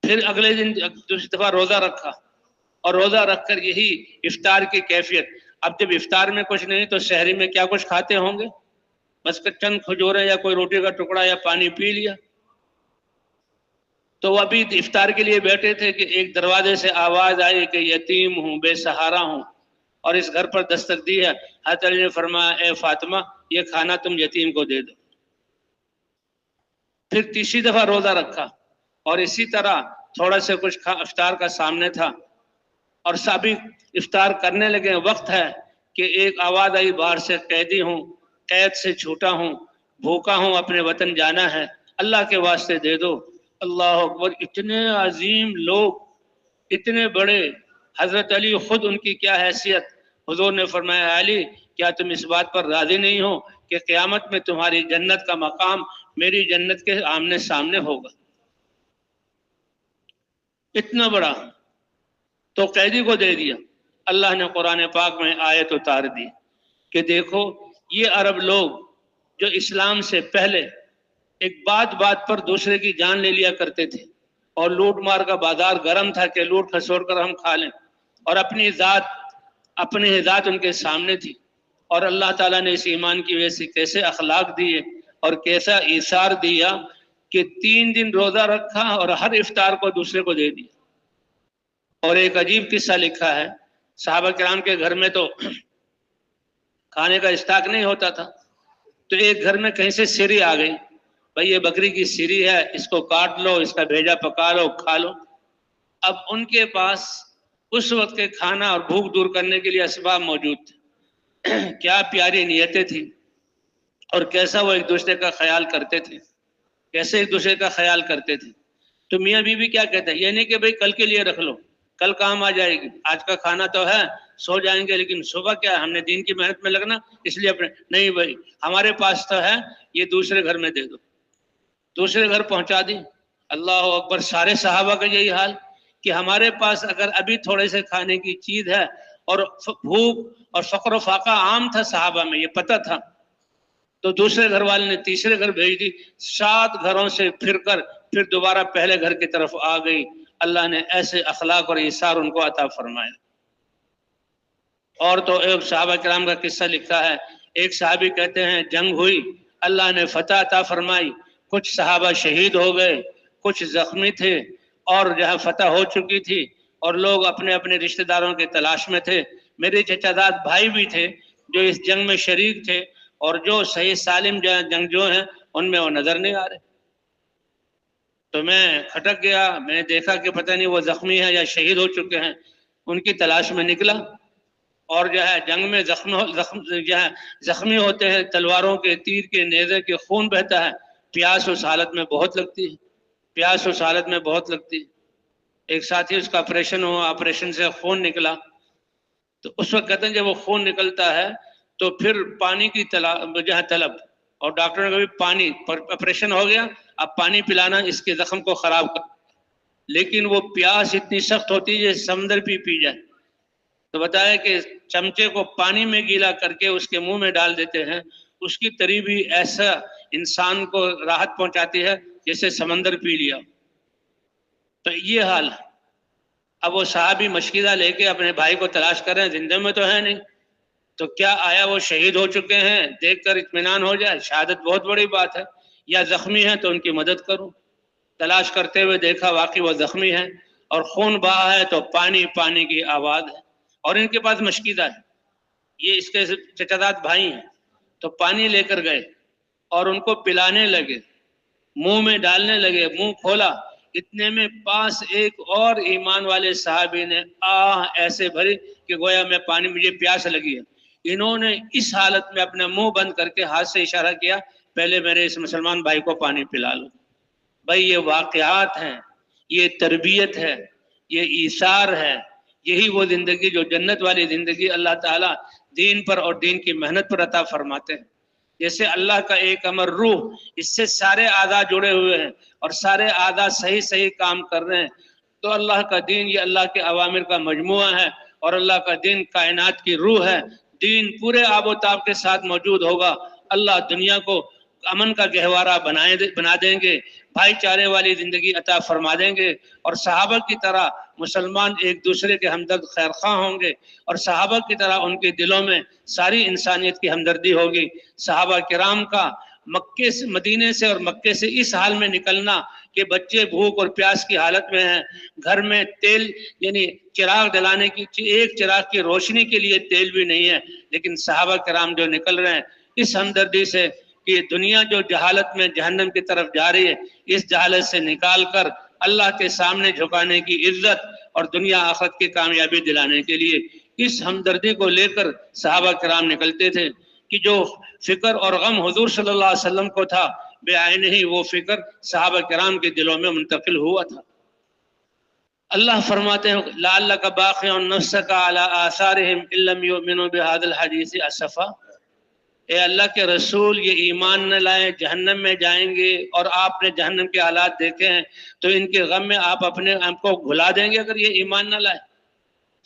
پھر اگلے دن دوسری دفعہ روزہ رکھا، اور روزہ رکھ کر یہی افطار کی کیفیت۔ اب جب افطار میں کچھ نہیں تو سحری میں کیا کچھ کھاتے ہوں گے؟ بس چند کھجوریں یا کوئی روٹی کا ٹکڑا یا پانی پی لیا۔ تو وہ ابھی افطار کے لیے بیٹھے تھے کہ ایک دروازے سے آواز آئی کہ یتیم ہوں، بے سہارا ہوں، اور اس گھر پر دستک دی ہے۔ حضرت علی نے فرمایا اے فاطمہ، یہ کھانا تم یتیم کو دے دو۔ پھر تیسری دفعہ روزہ رکھا، اور اسی طرح تھوڑا سے کچھ افطار کا سامنے تھا، اور سبھی افطار کرنے لگے۔ وقت ہے کہ ایک آواز آئی باہر سے، قیدی ہوں، قید سے چھوٹا ہوں، بھوکا ہوں، اپنے وطن جانا ہے، اللہ کے واسطے دے دو۔ اللہ اکبر! اتنے عظیم لوگ، اتنے بڑے، حضرت علی خود ان کی کیا حیثیت۔ حضور نے فرمایا علی، کیا تم اس بات پر راضی نہیں ہو کہ قیامت میں تمہاری جنت کا مقام میری جنت کے آمنے سامنے ہوگا؟ اتنا بڑا، تو قیدی کو دے دیا۔ اللہ نے قرآن پاک میں آیت اتار دی کہ دیکھو یہ عرب لوگ جو اسلام سے پہلے ایک بات پر دوسرے کی جان لے لیا کرتے تھے، اور لوٹ مار کا بازار گرم تھا کہ لوٹ کھسوڑ کر ہم کھا لیں، اور اپنی ذات ان کے سامنے تھی، اور اللہ تعالیٰ نے اس ایمان کی وجہ سے کیسے اخلاق دیے اور کیسا ایثار دیا کہ 3 دن روزہ رکھا اور ہر افطار کو دوسرے کو دے دیا۔ اور ایک عجیب قصہ لکھا ہے، صحابہ کرام کے گھر میں تو کھانے کا اسٹاک نہیں ہوتا تھا، تو ایک گھر میں کہیں سے سیری آ گئی، بھئی یہ بکری کی سیری ہے، اس کو کاٹ لو، اس کا بھیجا پکا لو، کھا لو۔ اب ان کے پاس اس وقت کے کھانا اور بھوک دور کرنے کے لیے اسباب موجود تھے۔ کیا پیاری نیتیں تھیں، اور کیسا وہ ایک دوسرے کا خیال کرتے تھے، کیسے ایک دوسرے کا خیال کرتے تھے۔ تو میاں بیوی کیا کہتے ہیں، یہ نہیں کہ بھئی کل کے لیے رکھ لو، کل کام آ جائے گی، آج کا کھانا تو ہے، سو جائیں گے، لیکن صبح کیا ہم نے دین کی محنت میں لگنا، اس لیے نہیں بھائی ہمارے پاس تو ہے، یہ دوسرے گھر میں دے دو۔ دوسرے گھر پہنچا دی۔ اللہ اکبر! سارے صحابہ کا یہی حال کہ ہمارے پاس اگر ابھی تھوڑے سے کھانے کی چیز ہے، اور بھوک اور فقر و فاقہ عام تھا صحابہ میں، یہ پتہ تھا، تو دوسرے گھر والے نے تیسرے گھر بھیج دی، 7 گھروں سے پھر دوبارہ پہلے گھر کی طرف آ گئی۔ اللہ نے ایسے اخلاق اور ایثار ان کو عطا فرمایا۔ اور تو ایک صحابہ کرام کا قصہ لکھا ہے، ایک صحابی کہتے ہیں جنگ ہوئی، اللہ نے فتح عطا فرمائی، کچھ صحابہ شہید ہو گئے، کچھ زخمی تھے، اور جہاں فتح ہو چکی تھی اور لوگ اپنے اپنے رشتہ داروں کی تلاش میں تھے۔ میرے چچا زاد بھائی بھی تھے جو اس جنگ میں شریک تھے، اور جو صحیح سالم جنگجو ہیں ان میں وہ نظر نہیں آ رہے۔ تو میں کھٹک گیا، میں نے دیکھا کہ پتہ نہیں وہ زخمی ہیں یا شہید ہو چکے ہیں، ان کی تلاش میں نکلا، اور جو ہے جنگ میں زخمی ہوتے ہیں، تلواروں کے، تیر کے، نیزے کے، خون بہتا ہے، پیاس اس حالت میں بہت لگتی ہے، پیاس اس حالت میں بہت لگتی ہے۔ ایک ساتھی اس کا آپریشن ہوا، آپریشن سے خون نکلا، تو اس وقت کہتے ہیں جب وہ خون نکلتا ہے تو پھر پانی کی طلب، اور ڈاکٹر نے کہا پانی، آپریشن ہو گیا، اب پانی پلانا اس کے زخم کو خراب کر، لیکن وہ پیاس اتنی سخت ہوتی ہے جیسے سمندر پی جائے۔ تو بتایا کہ چمچے کو پانی میں گیلا کر کے اس کے منہ میں ڈال دیتے ہیں، اس کی تری بھی ایسا انسان کو راحت پہنچاتی ہے جیسے سمندر پی لیا۔ تو یہ حال ہے۔ اب وہ صحابی مشکلہ لے کے اپنے بھائی کو تلاش کر رہے ہیں، زندہ میں تو ہے نہیں، تو کیا آیا وہ شہید ہو چکے ہیں، دیکھ کر اطمینان ہو جائے، شہادت بہت بڑی بات ہے، یا زخمی ہیں تو ان کی مدد کروں۔ تلاش کرتے ہوئے دیکھا واقعی وہ زخمی ہیں اور خون بہا ہے، تو پانی پانی کی آواز ہے، اور ان کے پاس مشکیزہ ہے، یہ اس کے چچاداد بھائی ہیں، تو پانی لے کر گئے اور ان کو پلانے لگے، منہ میں ڈالنے لگے، منہ کھولا، اتنے میں پاس ایک اور ایمان والے صحابی نے آہ ایسے بھری کہ گویا میں پانی، مجھے پیاس لگی ہے۔ انہوں نے اس حالت میں اپنا منہ بند کر کے ہاتھ سے اشارہ کیا، پہلے میرے اس مسلمان بھائی کو پانی پلا لو۔ بھائی یہ واقعات ہیں، یہ تربیت ہے، یہ ایثار ہے، یہی وہ زندگی جو جنت والی زندگی اللہ تعالیٰ دین پر اور دین کی محنت پر عطا فرماتے ہیں۔ جیسے اللہ کا ایک امر روح، اس سے سارے اعضاء جڑے ہوئے ہیں اور سارے اعضاء صحیح کام کر رہے ہیں، تو اللہ کا دین یہ اللہ کے اوامر کا مجموعہ ہے، اور اللہ کا دین کائنات کی روح ہے۔ دین پورے آب و تاب کے ساتھ موجود ہوگا، اللہ دنیا کو امن کا گہوارہ بنا دیں گے، بھائی چارے والی زندگی عطا فرما دیں گے، اور صحابہ کی طرح مسلمان ایک دوسرے کے ہمدرد خیرخواہ ہوں گے، اور صحابہ کی طرح ان کے دلوں میں ساری انسانیت کی ہمدردی ہوگی۔ صحابہ کرام کا مکے سے، مدینے سے اور مکے سے اس حال میں نکلنا کہ بچے بھوک اور پیاس کی حالت میں ہیں، گھر میں تیل یعنی چراغ جلانے کی، ایک چراغ کی روشنی کے لیے تیل بھی نہیں ہے، لیکن صحابہ کرام جو نکل رہے ہیں اس ہمدردی سے کہ دنیا جو جہالت میں جہنم کی طرف جا رہی ہے، اس جہالت سے نکال کر اللہ کے سامنے جھکانے کی عزت اور دنیا آخرت کی کامیابی دلانے کے لیے اس ہمدردی کو لے کر صحابہ کرام نکلتے تھے کہ جو فکر اور غم حضور صلی اللہ علیہ وسلم کو تھا، بے عین ہی وہ فکر صحابہ کرام کے دلوں میں منتقل ہوا تھا۔ اللہ فرماتے ہیں لعلک باخع نفسک علی آثارہم ان لم یؤمنوا بہذا الحدیث اسفا، اے اللہ کے رسول یہ ایمان نہ لائیں، جہنم میں جائیں گے، اور آپ نے جہنم کے حالات دیکھے ہیں، تو ان کے غم میں آپ اپنے آپ کو بھلا دیں گے اگر یہ ایمان نہ لائیں۔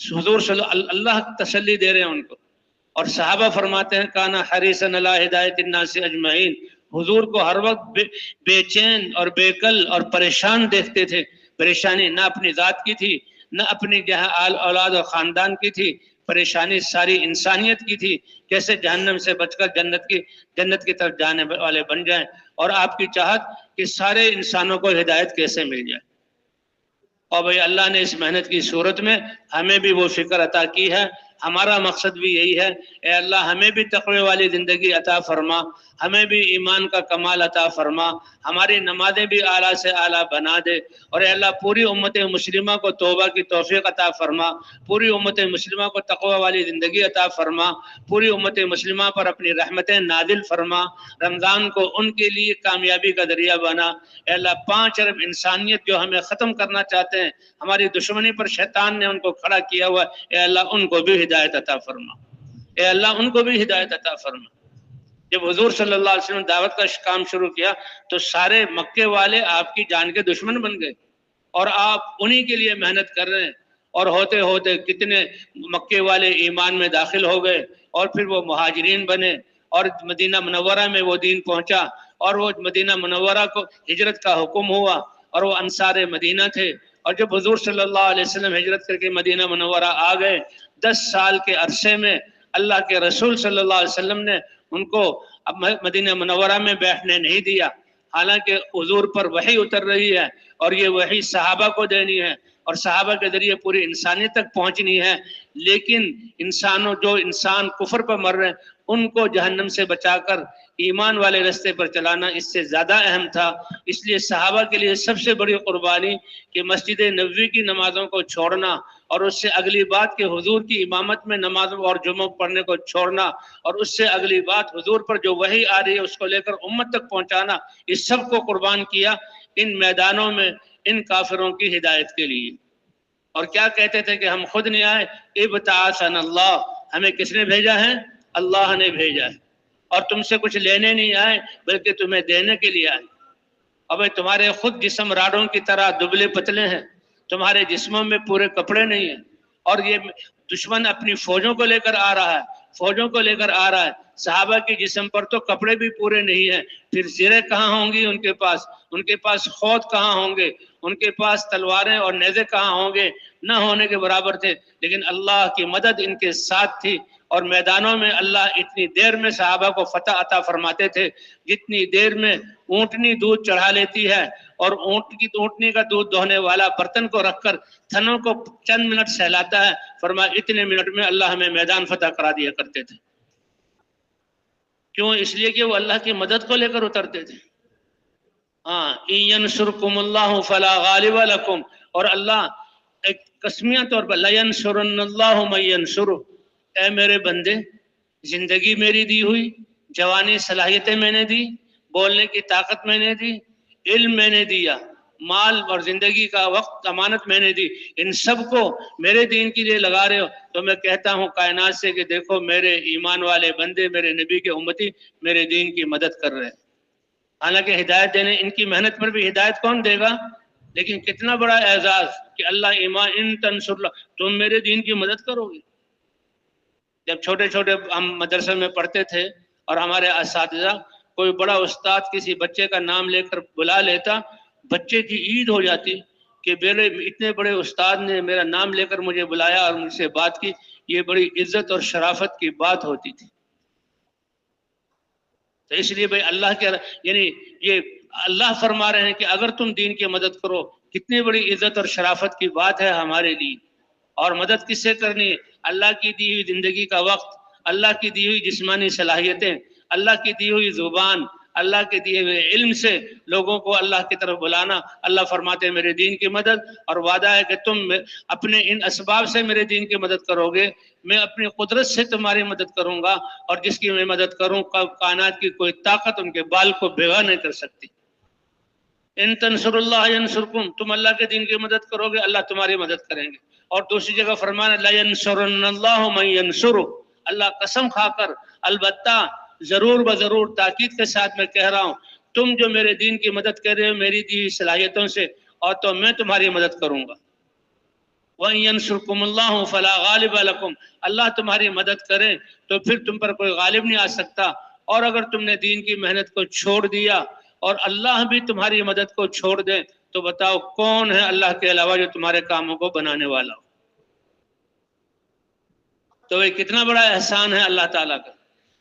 حضور صلی اللہ تسلی دے رہے ہیں ان کو، اور صحابہ فرماتے ہیں کانا حریصا علی ہدایت الناس اجمعین، حضور کو ہر وقت بے چین اور بے کل اور پریشان دیکھتے تھے۔ پریشانی نہ اپنی ذات کی تھی، نہ اپنی اولاد اور خاندان کی تھی، پریشانی ساری انسانیت کی تھی، کیسے جہنم سے بچ کر جنت کی طرف جانے والے بن جائیں، اور آپ کی چاہت کہ سارے انسانوں کو ہدایت کیسے مل جائے۔ اور بھئی اللہ نے اس محنت کی صورت میں ہمیں بھی وہ فکر عطا کی ہے، ہمارا مقصد بھی یہی ہے، اے اللہ ہمیں بھی تقوی والی زندگی عطا فرما، ہمیں بھی ایمان کا کمال عطا فرما، ہماری نمازیں بھی اعلیٰ سے اعلیٰ بنا دے، اور اے اللہ پوری امت مسلمہ کو توبہ کی توفیق عطا فرما، پوری امت مسلمہ کو تقوی والی زندگی عطا فرما، پوری امت مسلمہ پر اپنی رحمتیں نازل فرما، رمضان کو ان کے لیے کامیابی کا ذریعہ بنا۔ اے اللہ 5 ارب انسانیت جو ہمیں ختم کرنا چاہتے ہیں، ہماری دشمنی پر شیطان نے ان کو کھڑا کیا ہوا ہے، اے اللہ ان کو بھی ہدایت عطا فرما، اے اللہ ان کو بھی ہدایت عطا فرما۔ جب حضور صلی اللہ علیہ وسلم دعوت کا کام شروع کیا تو سارے مکے والے آپ کی جان کے دشمن بن گئے، اور آپ انہی کے لیے محنت کر رہے ہیں، اور ہوتے ہوتے کتنے مکے والے ایمان میں داخل ہو گئے، اور پھر وہ مہاجرین بنے، اور مدینہ منورہ میں وہ دین پہنچا، اور وہ مدینہ منورہ کو ہجرت کا حکم ہوا، اور وہ انصار مدینہ تھے، اور جب حضور صلی اللہ علیہ وسلم ہجرت کر کے مدینہ منورہ آ گئے، 10 سال کے عرصے میں اللہ کے رسول صلی اللہ علیہ وسلم نے ان کو اب مدینہ منورہ میں بیٹھنے نہیں دیا، حالانکہ حضور پر وحی اتر رہی ہے، اور یہ وحی صحابہ کو دینی ہے، اور صحابہ کے ذریعے پوری انسانیت تک پہنچنی ہے، لیکن جو انسان کفر پر مر رہے ہیں ان کو جہنم سے بچا کر ایمان والے رستے پر چلانا اس سے زیادہ اہم تھا۔ اس لیے صحابہ کے لیے سب سے بڑی قربانی کہ مسجد نبوی کی نمازوں کو چھوڑنا اور اس سے اگلی بات کہ حضور کی امامت میں نماز اور جمعہ پڑھنے کو چھوڑنا، اور اس سے اگلی بات حضور پر جو وحی آ رہی ہے اس کو لے کر امت تک پہنچانا، اس سب کو قربان کیا ان میدانوں میں ان کافروں کی ہدایت کے لیے۔ اور کیا کہتے تھے کہ ہم خود نہیں آئے، ابتعاثنا اللہ، ہمیں کس نے بھیجا ہے؟ اللہ نے بھیجا ہے، اور تم سے کچھ لینے نہیں آئے بلکہ تمہیں دینے کے لیے آئے۔ اب تمہارے خود جسم راڑوں کی طرح دبلے پتلے ہیں، تمہارے جسموں میں پورے کپڑے نہیں ہیں، اور یہ دشمن اپنی فوجوں کو لے کر آ رہا ہے، فوجوں کو لے کر آ رہا ہے۔ صحابہ کے جسم پر تو کپڑے بھی پورے نہیں ہیں، پھر زریں کہاں ہوں گی ان کے پاس خود کہاں ہوں گے، ان کے پاس تلواریں اور نیزے کہاں ہوں گے، نہ ہونے کے برابر تھے۔ لیکن اللہ کی مدد ان کے ساتھ تھی، اور میدانوں میں اللہ اتنی دیر میں صحابہ کو فتح عطا فرماتے تھے جتنی دیر میں اونٹنی دودھ چڑھا لیتی ہے، اور اونٹنی کا دودھ دوہنے والا برتن کو رکھ کر تھنوں کو چند منٹ سہلاتا ہے، فرمایا اتنے منٹ میں اللہ ہمیں میدان فتح کرا دیا کرتے تھے۔ کیوں؟ اس لیے کہ وہ اللہ کی مدد کو لے کر اترتے تھے۔ ہاں، ان ینصرکم اللہ فلا غالب لکم، اور اللہ ایک قسمیہ طور پر لینصرن اللہ من ینصرہ، اے میرے بندے، زندگی میری دی ہوئی، جوانی صلاحیتیں میں نے دی، بولنے کی طاقت میں نے دی، علم میں نے دیا، مال اور زندگی کا وقت امانت میں نے دی، ان سب کو میرے دین کے لیے لگا رہے ہو، تو میں کہتا ہوں کائنات سے کہ دیکھو میرے ایمان والے بندے، میرے نبی کے امتی میرے دین کی مدد کر رہے ہیں۔ حالانکہ ہدایت دینے ان کی محنت پر بھی ہدایت کون دے گا؟ لیکن کتنا بڑا اعزاز کہ اللہ ایمان ان تنصر اللہ، تم میرے دین کی مدد کرو گے۔ جب چھوٹے چھوٹے ہم مدرسے میں پڑھتے تھے اور ہمارے اساتذہ کوئی بڑا استاد کسی بچے کا نام لے کر بلا لیتا، بچے کی عید ہو جاتی کہ میرے اتنے بڑے استاد نے میرا نام لے کر مجھے بلایا اور مجھ سے بات کی، یہ بڑی عزت اور شرافت کی بات ہوتی تھی۔ تو اس لیے بھائی اللہ کے یعنی یہ اللہ فرما رہے ہیں کہ اگر تم دین کی مدد کرو، کتنی بڑی عزت اور شرافت کی بات ہے ہمارے لیے۔ اور مدد کس سے کرنی ہے؟ اللہ کی دی ہوئی زندگی کا وقت، اللہ کی دی ہوئی جسمانی صلاحیتیں، اللہ کی دی ہوئی زبان، اللہ کے دیے ہوئے علم سے لوگوں کو اللہ کی طرف بلانا۔ اللہ فرماتے ہیں میرے دین کی مدد، اور وعدہ ہے کہ تم اپنے ان اسباب سے میرے دین کی مدد کرو گے، میں اپنی قدرت سے تمہاری مدد کروں گا، اور جس کی میں مدد کروں کائنات کی کوئی طاقت ان کے بال کو بھیگا نہیں کر سکتی۔ ان تنصر اللہ ینصرکم، تم اللہ کے دین کی مدد کرو گے اللہ تمہاری مدد کریں گے۔ اور دوسری جگہ فرمانا لینصرن اللہ من ینصرہ، اللہ قسم کھا کر البتہ ضرور بضرور تاکید کے ساتھ میں کہہ رہا ہوں، تم جو میرے دین کی مدد کر رہے ہو میری دی ہوئی صلاحیتوں سے، اور تو میں تمہاری مدد کروں گا۔ وَإِن يَنْصُرْكُمُ اللَّهُ فَلَا غَالِبَ لَكُمْ، اللہ تمہاری مدد کرے تو پھر تم پر کوئی غالب نہیں آ سکتا۔ اور اگر تم نے دین کی محنت کو چھوڑ دیا اور اللہ بھی تمہاری مدد کو چھوڑ دے تو بتاؤ کون ہے اللہ کے علاوہ جو تمہارے کاموں کو بنانے والا ہو؟ تو یہ کتنا بڑا احسان ہے اللہ تعالیٰ کا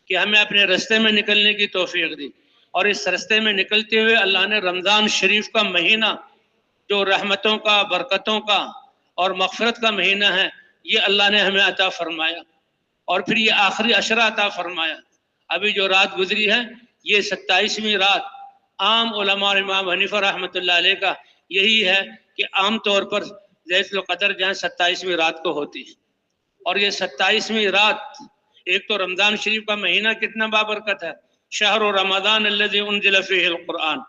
کہ ہمیں اپنے رستے میں نکلنے کی توفیق دی، اور اس رستے میں نکلتے ہوئے اللہ نے رمضان شریف کا مہینہ جو رحمتوں کا، برکتوں کا اور مغفرت کا مہینہ ہے، یہ اللہ نے ہمیں عطا فرمایا، اور پھر یہ آخری عشرہ عطا فرمایا۔ ابھی جو رات گزری ہے یہ 27ویں رات، عام علماء اور امام حنیفہ رحمۃ اللہ علیہ کا یہی ہے کہ عام طور پر لیلۃ القدر جہاں 27ویں رات کو ہوتی ہے، اور یہ 27ویں رات، ایک تو رمضان شریف کا مہینہ کتنا بابرکت ہے، شہر رمضان الذی انزل فیہ القرآن،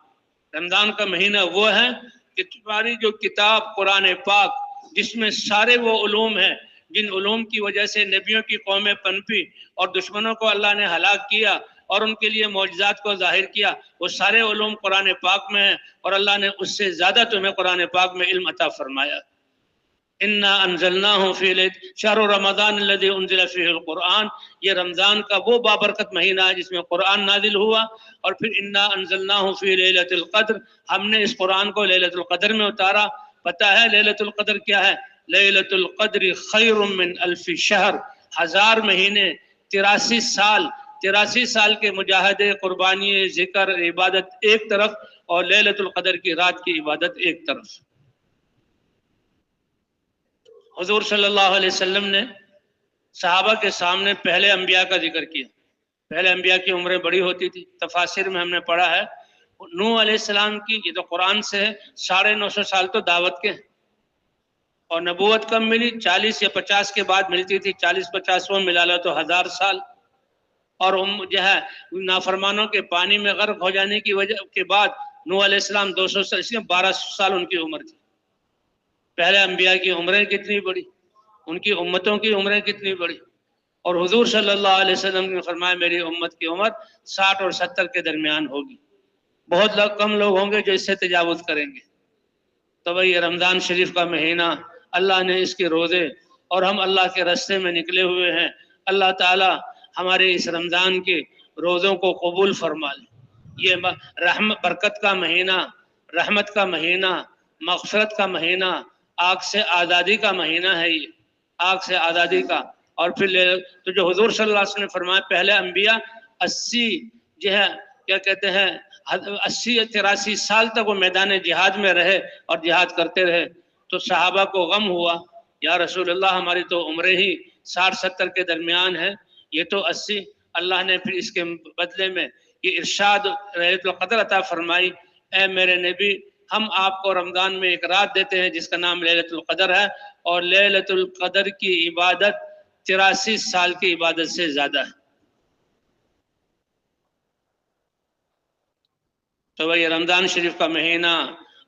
رمضان کا مہینہ وہ ہے کہ تمہاری جو کتاب قرآن پاک جس میں سارے وہ علوم ہیں جن علوم کی وجہ سے نبیوں کی قومیں پنپی اور دشمنوں کو اللہ نے ہلاک کیا اور ان کے لیے معجزات کو ظاہر کیا، وہ سارے علوم قرآن پاک میں ہیں، اور اللہ نے اس سے زیادہ تمہیں قرآن پاک میں علم عطا فرمایا۔ انا انزلناہ فی شہر رمضان الذی انزل فیہ القرآن، یہ رمضان کا وہ بابرکت مہینہ ہے جس میں قرآن نازل ہوا، اور پھر انا انزلناہ فی لیلۃ القدر، ہم نے اس قرآن کو لیلۃ القدر میں اتارا۔ پتہ ہے لیلۃ القدر کیا ہے؟ لیلۃ القدر خیر من الف شہر، 1000 مہینے، 83 سال کے مجاہدے، قربانی، ذکر، عبادت ایک طرف، اور لیلۃ القدر کی رات کی عبادت ایک طرف۔ حضور صلی اللہ علیہ وسلم نے صحابہ کے سامنے پہلے انبیاء کا ذکر کیا۔ پہلے انبیاء کی عمریں بڑی ہوتی تھی، تفاسیر میں ہم نے پڑھا ہے نوح علیہ السلام کی، یہ تو قرآن سے ہے، 950 سال تو دعوت کے ہیں، اور نبوت کم ملی 40 یا 50 کے بعد ملتی تھی، 40-50 ملا لو تو 1000 سال. اور جو ہے نافرمانوں کے پانی میں غرق ہو جانے کی وجہ کے بعد نوح علیہ السلام 200 سال، اس لیے 1200 سال ان کی عمر تھی. پہلے انبیاء کی عمریں کتنی بڑی، ان کی امتوں کی عمریں کتنی بڑی. اور حضور صلی اللہ علیہ وسلم نے فرمایا میری امت کی عمر 60 اور 70 کے درمیان ہوگی. بہت کم لوگ ہوں گے جو اس سے تجاوز کریں گے. تو بھئی یہ رمضان شریف کا مہینہ، اللہ نے اس کے روزے اور ہم اللہ کے راستے میں نکلے ہوئے ہیں. اللہ تعالی ہمارے اس رمضان کے روزوں کو قبول فرما لے. یہ رحمت برکت کا مہینہ، رحمت کا مہینہ، مغفرت کا مہینہ، آگ سے آزادی کا مہینہ ہے. یہ آگ سے آزادی کا. اور پھر تو جو حضور صلی اللہ علیہ وسلم نے فرمایا پہلے انبیاء 80 جو ہے کیا کہتے ہیں 80-83 سال تک وہ میدان جہاد میں رہے اور جہاد کرتے رہے. تو صحابہ کو غم ہوا، یا رسول اللہ ہماری تو عمریں ہی 60-70 کے درمیان ہے، یہ تو 80. اللہ نے پھر اس کے بدلے میں یہ ارشاد لیلۃ القدر عطا فرمائی، اے میرے نبی ہم آپ کو رمضان میں ایک رات دیتے ہیں جس کا نام لیلۃ القدر ہے، اور لیلۃ القدر کی عبادت 83 سال کی عبادت سے زیادہ ہے. تو یہ رمضان شریف کا مہینہ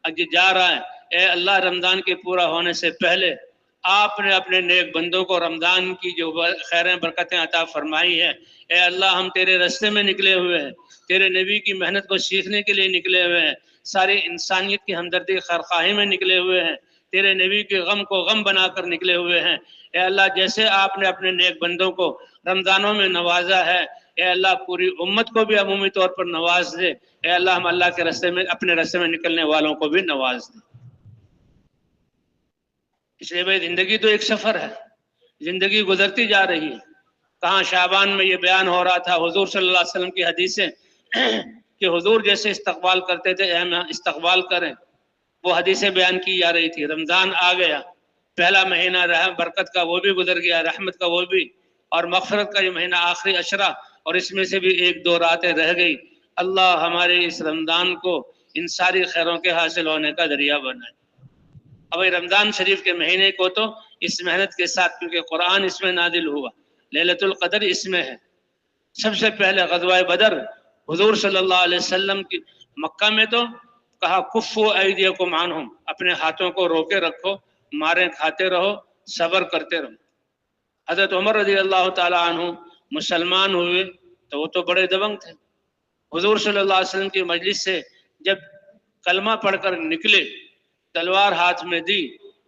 اج جا رہا ہے. اے اللہ رمضان کے پورا ہونے سے پہلے آپ نے اپنے نیک بندوں کو رمضان کی جو خیریں برکتیں عطا فرمائی ہے، اے اللہ ہم تیرے راستے میں نکلے ہوئے ہیں، تیرے نبی کی محنت کو سیکھنے کے لیے نکلے ہوئے ہیں، ساری انسانیت کی ہمدردی خیرخواہی میں نکلے ہوئے ہیں، تیرے نبی کے غم کو غم بنا کر نکلے ہوئے ہیں. اے اللہ جیسے آپ نے اپنے نیک بندوں کو رمضانوں میں نوازا ہے، اے اللہ پوری امت کو بھی عمومی طور پر نواز دے. اے اللہ ہم اللہ کے راستے میں اپنے راستے میں نکلنے والوں کو بھی نواز دے. اس لیے بھائی زندگی تو ایک سفر ہے، زندگی گزرتی جا رہی ہے. کہاں شعبان میں یہ بیان ہو رہا تھا حضور صلی اللہ علیہ وسلم کی حدیثیں کہ حضور جیسے استقبال کرتے تھے ہم استقبال کریں، وہ حدیثیں بیان کی جا رہی تھی. رمضان آ گیا، پہلا مہینہ رحم برکت کا وہ بھی گزر گیا، رحمت کا وہ بھی، اور مغفرت کا یہ مہینہ آخری عشرہ، اور اس میں سے بھی 1-2 راتیں رہ گئی. اللہ ہمارے اس رمضان کو ان ساری خیروں کے حاصل ہونے کا ذریعہ بنائے. اب رمضان شریف کے مہینے کو تو اس محنت کے ساتھ، کیونکہ قرآن اس میں نازل ہوا، لیلۃ القدر اس میں ہے. سب سے پہلے غزوہ بدر حضور صلی اللہ علیہ وسلم کی مکہ میں تو کہا کفو ایدیکم عنہم، اپنے ہاتھوں کو روکے رکھو، ماریں کھاتے رہو، صبر کرتے رہو. حضرت عمر رضی اللہ تعالی عنہ مسلمان ہوئے تو وہ تو بڑے دبنگ تھے. حضور صلی اللہ علیہ وسلم کی مجلس سے جب کلمہ پڑھ کر نکلے، تلوار ہاتھ میں دی،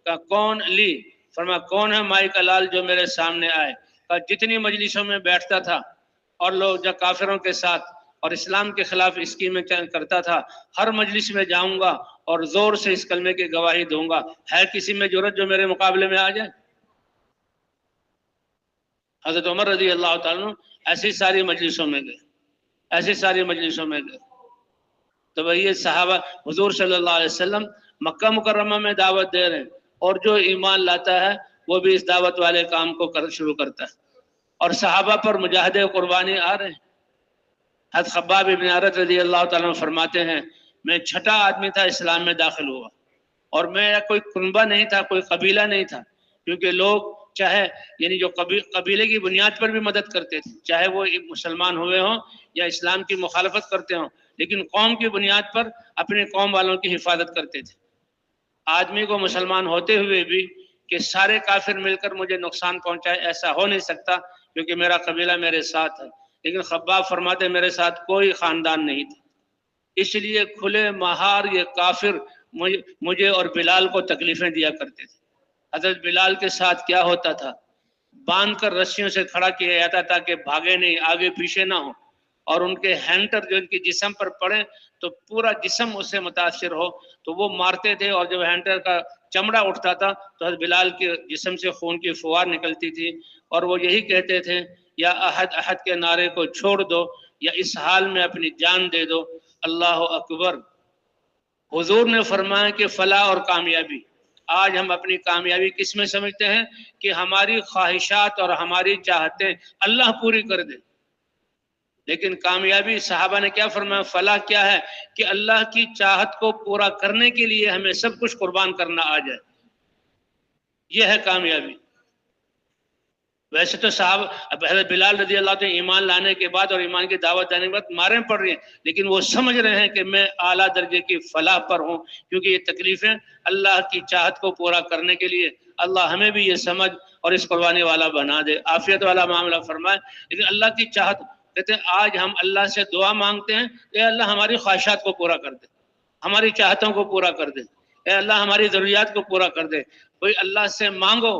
کہا کون لی؟ فرمایا کون ہے مائی کا لال جو میرے سامنے آئے؟ کہا جتنی مجلسوں میں بیٹھتا تھا اور لوگ جب کافروں کے ساتھ اور اسلام کے خلاف اسکیمیں کرتا تھا، ہر مجلس میں جاؤں گا اور زور سے اس کلمے کی گواہی دوں گا. ہے کسی میں جرأت جو میرے مقابلے میں آ جائے؟ حضرت عمر رضی اللہ تعالیٰ عنہ ایسی ساری مجلسوں میں گئے، ایسی ساری مجلسوں میں گئے. تو بھئی یہ صحابہ حضور صلی اللہ علیہ وسلم مکہ مکرمہ میں دعوت دے رہے ہیں، اور جو ایمان لاتا ہے وہ بھی اس دعوت والے کام کو شروع کرتا ہے. اور صحابہ پر مجاہدے قربانی آ رہے ہیں. حضرت خباب ابن عرت رضی اللہ تعالیٰ عنہ فرماتے ہیں میں 6واں آدمی تھا اسلام میں داخل ہوا، اور میں کوئی کنبہ نہیں تھا، کوئی قبیلہ نہیں تھا، کیونکہ لوگ چاہے یعنی جو قبیلے کی بنیاد پر بھی مدد کرتے تھے، چاہے وہ مسلمان ہوئے ہوں یا اسلام کی مخالفت کرتے ہوں، لیکن قوم کی بنیاد پر اپنے قوم والوں کی حفاظت کرتے تھے. آدمی کو مسلمان ہوتے ہوئے بھی کہ سارے کافر مل کر مجھے نقصان پہنچائے ایسا ہو نہیں سکتا، کیونکہ میرا قبیلہ میرے ساتھ ہے. لیکن خباب فرماتے میرے ساتھ کوئی خاندان نہیں تھا، اس لیے کھلے مہار یہ کافر مجھے اور بلال کو تکلیفیں دیا کرتے تھے. حضرت بلال کے ساتھ کیا ہوتا تھا، باندھ کر رسیوں سے کھڑا کیا جاتا تھا کہ بھاگے نہیں، آگے پیچھے نہ ہو، اور ان کے ہینٹر جو ان کے جسم پر پڑے تو پورا جسم اس سے متاثر ہو تو وہ مارتے تھے، اور جب ہینٹر کا چمڑا اٹھتا تھا تو حضرت بلال کے جسم سے خون کی فوار نکلتی تھی، اور وہ یہی کہتے تھے یا احد احد کے نعرے کو چھوڑ دو یا اس حال میں اپنی جان دے دو. اللہ اکبر. حضور نے فرمایا کہ فلاح اور کامیابی، آج ہم اپنی کامیابی کس میں سمجھتے ہیں کہ ہماری خواہشات اور ہماری چاہتیں اللہ پوری کر دے، لیکن کامیابی صحابہ نے کیا فرمایا، فلاح کیا ہے کہ اللہ کی چاہت کو پورا کرنے کے لیے ہمیں سب کچھ قربان کرنا آ جائے. یہ ہے کامیابی۔ ویسے تو صاحب حضرت بلال رضی اللہ عنہ ایمان لانے کے بعد اور ایمان کی دعوت دینے کے بعد ماریں پڑ رہی ہیں، لیکن وہ سمجھ رہے ہیں کہ میں اعلیٰ درجے کی فلاح پر ہوں، کیونکہ یہ تکلیفیں اللہ کی چاہت کو پورا کرنے کے لیے۔ اللہ ہمیں بھی یہ سمجھ اور اس قربانی والا بنا دے، عافیت والا معاملہ فرمائے۔ لیکن اللہ کی چاہت، کہتے ہیں آج ہم اللہ سے دعا مانگتے ہیں، اے اللہ ہماری خواہشات کو پورا کر دے، ہماری چاہتوں کو پورا کر دے، اے اللہ ہماری ضروریات کو پورا کر دے۔ کوئی اللہ سے مانگو،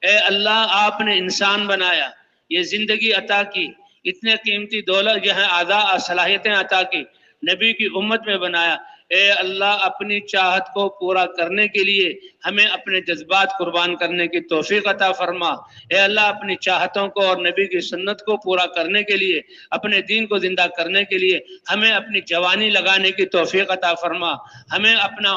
اے اللہ آپ نے انسان بنایا، یہ زندگی عطا کی، اتنے قیمتی دولت جو ہے اعضاء صلاحیتیں عطا کی، نبی کی امت میں بنایا، اے اللہ اپنی چاہت کو پورا کرنے کے لیے ہمیں اپنے جذبات قربان کرنے کی توفیق عطا فرما۔ اے اللہ اپنی چاہتوں کو اور نبی کی سنت کو پورا کرنے کے لیے، اپنے دین کو زندہ کرنے کے لیے ہمیں اپنی جوانی لگانے کی توفیق عطا فرما، ہمیں اپنا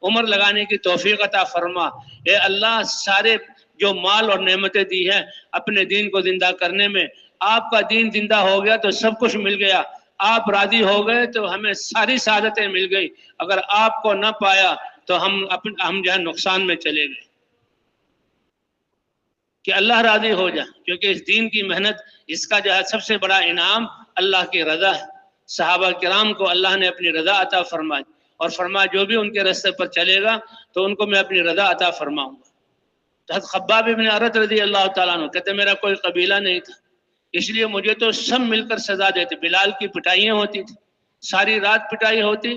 عمر لگانے کی توفیق عطا فرما۔ اے اللہ سارے جو مال اور نعمتیں دی ہیں اپنے دین کو زندہ کرنے میں، آپ کا دین زندہ ہو گیا تو سب کچھ مل گیا، آپ راضی ہو گئے تو ہمیں ساری سعادتیں مل گئی، اگر آپ کو نہ پایا تو ہم جو ہے نقصان میں چلے گئے۔ کہ اللہ راضی ہو جائے، کیونکہ اس دین کی محنت، اس کا جو ہے سب سے بڑا انعام اللہ کی رضا ہے۔ صحابہ کرام کو اللہ نے اپنی رضا عطا فرمائی اور فرمایا جو بھی ان کے راستے پر چلے گا تو ان کو میں اپنی رضا عطا فرماؤں گا۔ حضرت خباب بن ارت رضی اللہ تعالیٰ عنہ کہتے میرا کوئی قبیلہ نہیں تھا، اس لیے مجھے تو سب مل کر سزا دیتے، بلال کی پٹائیاں ہوتی تھی، ساری رات پٹائی ہوتی۔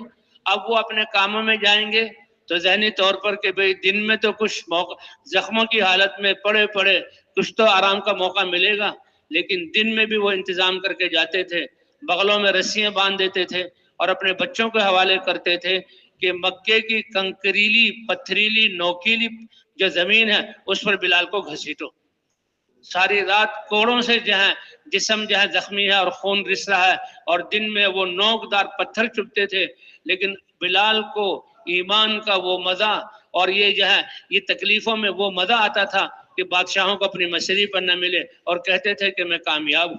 اب وہ اپنے کاموں میں جائیں گے تو ذہنی طور پر کہ بھئی دن میں تو کچھ موقع زخموں کی حالت میں پڑے کچھ تو آرام کا موقع ملے گا، لیکن دن میں بھی وہ انتظام کر کے جاتے تھے، بغلوں میں رسیاں باندھ دیتے تھے اور اپنے بچوں کے حوالے کرتے تھے کہ مکے کی کنکریلی پتھریلی نوکیلی جو زمین ہے اس پر بلال کو گھسیٹو۔ ساری رات کوڑوں سے جو ہے جسم جو ہے زخمی ہے اور خون رس رہا ہے، اور دن میں وہ نوکدار پتھر چبھتے تھے، لیکن بلال کو ایمان کا وہ مزہ اور یہ جو ہے یہ تکلیفوں میں وہ مزہ آتا تھا کہ بادشاہوں کو اپنی مسیری پر نہ ملے اور کہتے تھے کہ میں کامیاب ہوں۔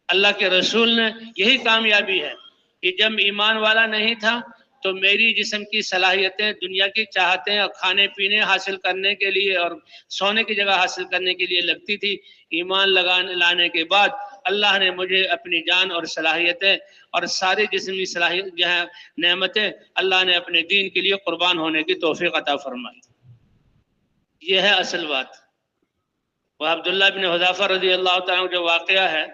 اللہ کے رسول نے یہی کامیابی ہے کہ جب ایمان والا نہیں تھا تو میری جسم کی صلاحیتیں دنیا کی چاہتیں اور کھانے پینے حاصل کرنے کے لیے اور سونے کی جگہ حاصل کرنے کے لیے لگتی تھی، ایمان لانے کے بعد اللہ نے مجھے اپنی جان اور صلاحیتیں اور ساری جسمی صلاحیت جو ہے نعمتیں اللہ نے اپنے دین کے لیے قربان ہونے کی توفیق عطا فرمائی۔ یہ ہے اصل بات۔ وہ عبداللہ بن حذافہ رضی اللہ تعالیٰ جو واقعہ ہے،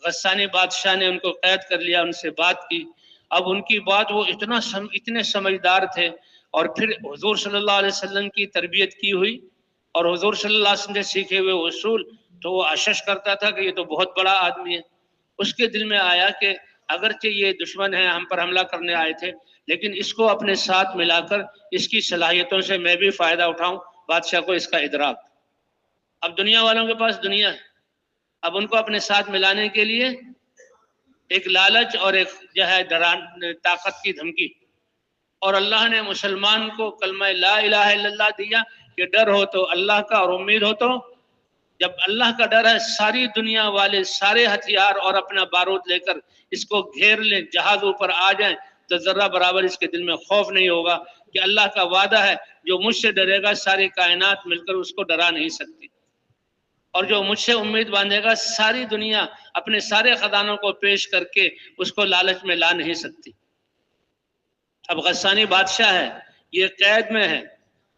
غسانی بادشاہ نے ان کو قید کر لیا، ان سے بات کی۔ اب ان کی بات وہ اتنے سمجھدار تھے، اور پھر حضور صلی اللہ علیہ وسلم کی تربیت کی ہوئی اور حضور صلی اللہ علیہ وسلم سے سیکھے ہوئے اصول، تو وہ اشش کرتا تھا کہ یہ تو بہت بڑا آدمی ہے۔ اس کے دل میں آیا کہ اگرچہ یہ دشمن ہے، ہم پر حملہ کرنے آئے تھے، لیکن اس کو اپنے ساتھ ملا کر اس کی صلاحیتوں سے میں بھی فائدہ اٹھاؤں۔ بادشاہ کو اس کا ادراک، اب دنیا والوں کے پاس دنیا ہے، اب ان کو اپنے ساتھ ملانے کے لیے ایک لالچ اور ایک جو ہے طاقت کی دھمکی، اور اللہ نے مسلمان کو کلمہ لا الہ الا اللہ دیا کہ ڈر ہو تو اللہ کا اور امید ہو تو، جب اللہ کا ڈر ہے ساری دنیا والے سارے ہتھیار اور اپنا بارود لے کر اس کو گھیر لیں، جہاز اوپر آ جائیں تو ذرہ برابر اس کے دل میں خوف نہیں ہوگا کہ اللہ کا وعدہ ہے جو مجھ سے ڈرے گا ساری کائنات مل کر اس کو ڈرا نہیں سکتی، اور جو مجھ سے امید باندھے گا ساری دنیا اپنے سارے خزانوں کو پیش کر کے اس کو لالچ میں لا نہیں سکتی۔ اب غسانی بادشاہ ہے، یہ قید میں ہے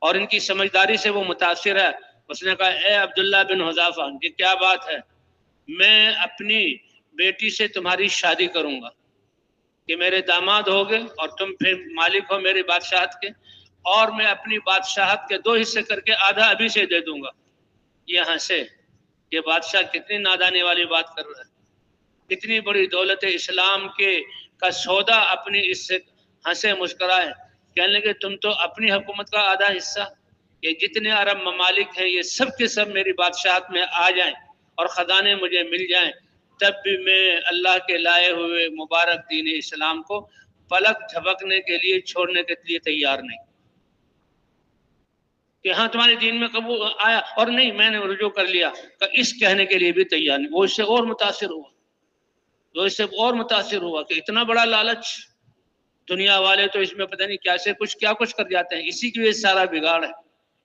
اور ان کی سمجھداری سے وہ متاثر ہے۔ اس نے کہا اے عبداللہ بن حذافہ، یہ کیا بات ہے؟ میں اپنی بیٹی سے تمہاری شادی کروں گا کہ میرے داماد ہوگے اور تم پھر مالک ہو میری بادشاہت کے، اور میں اپنی بادشاہت کے 2 حصے کر کے آدھا ابھی سے دے دوں گا۔ یہاں سے یہ بادشاہ کتنی نادانی والی بات کر رہا ہے، کتنی بڑی دولت اسلام کا سودا اپنی اس سے ہنسے مسکرائے، کہنے لگے تم تو اپنی حکومت کا آدھا حصہ، یہ جتنے عرب ممالک ہیں یہ سب کے سب میری بادشاہت میں آ جائیں اور خزانے مجھے مل جائیں، تب بھی میں اللہ کے لائے ہوئے مبارک دین اسلام کو پلک جھپکنے کے لیے چھوڑنے کے لیے تیار نہیں، کہ ہاں تمہارے دین میں قبول آیا اور نہیں میں نے رجوع کر لیا، کہ اس کہنے کے لیے بھی تیار نہیں۔ وہ اس سے اور متاثر ہوا کہ اتنا بڑا لالچ، دنیا والے تو اس میں پتہ نہیں کیا کچھ کر جاتے ہیں، اسی کی وجہ سے سارا بگاڑ ہے۔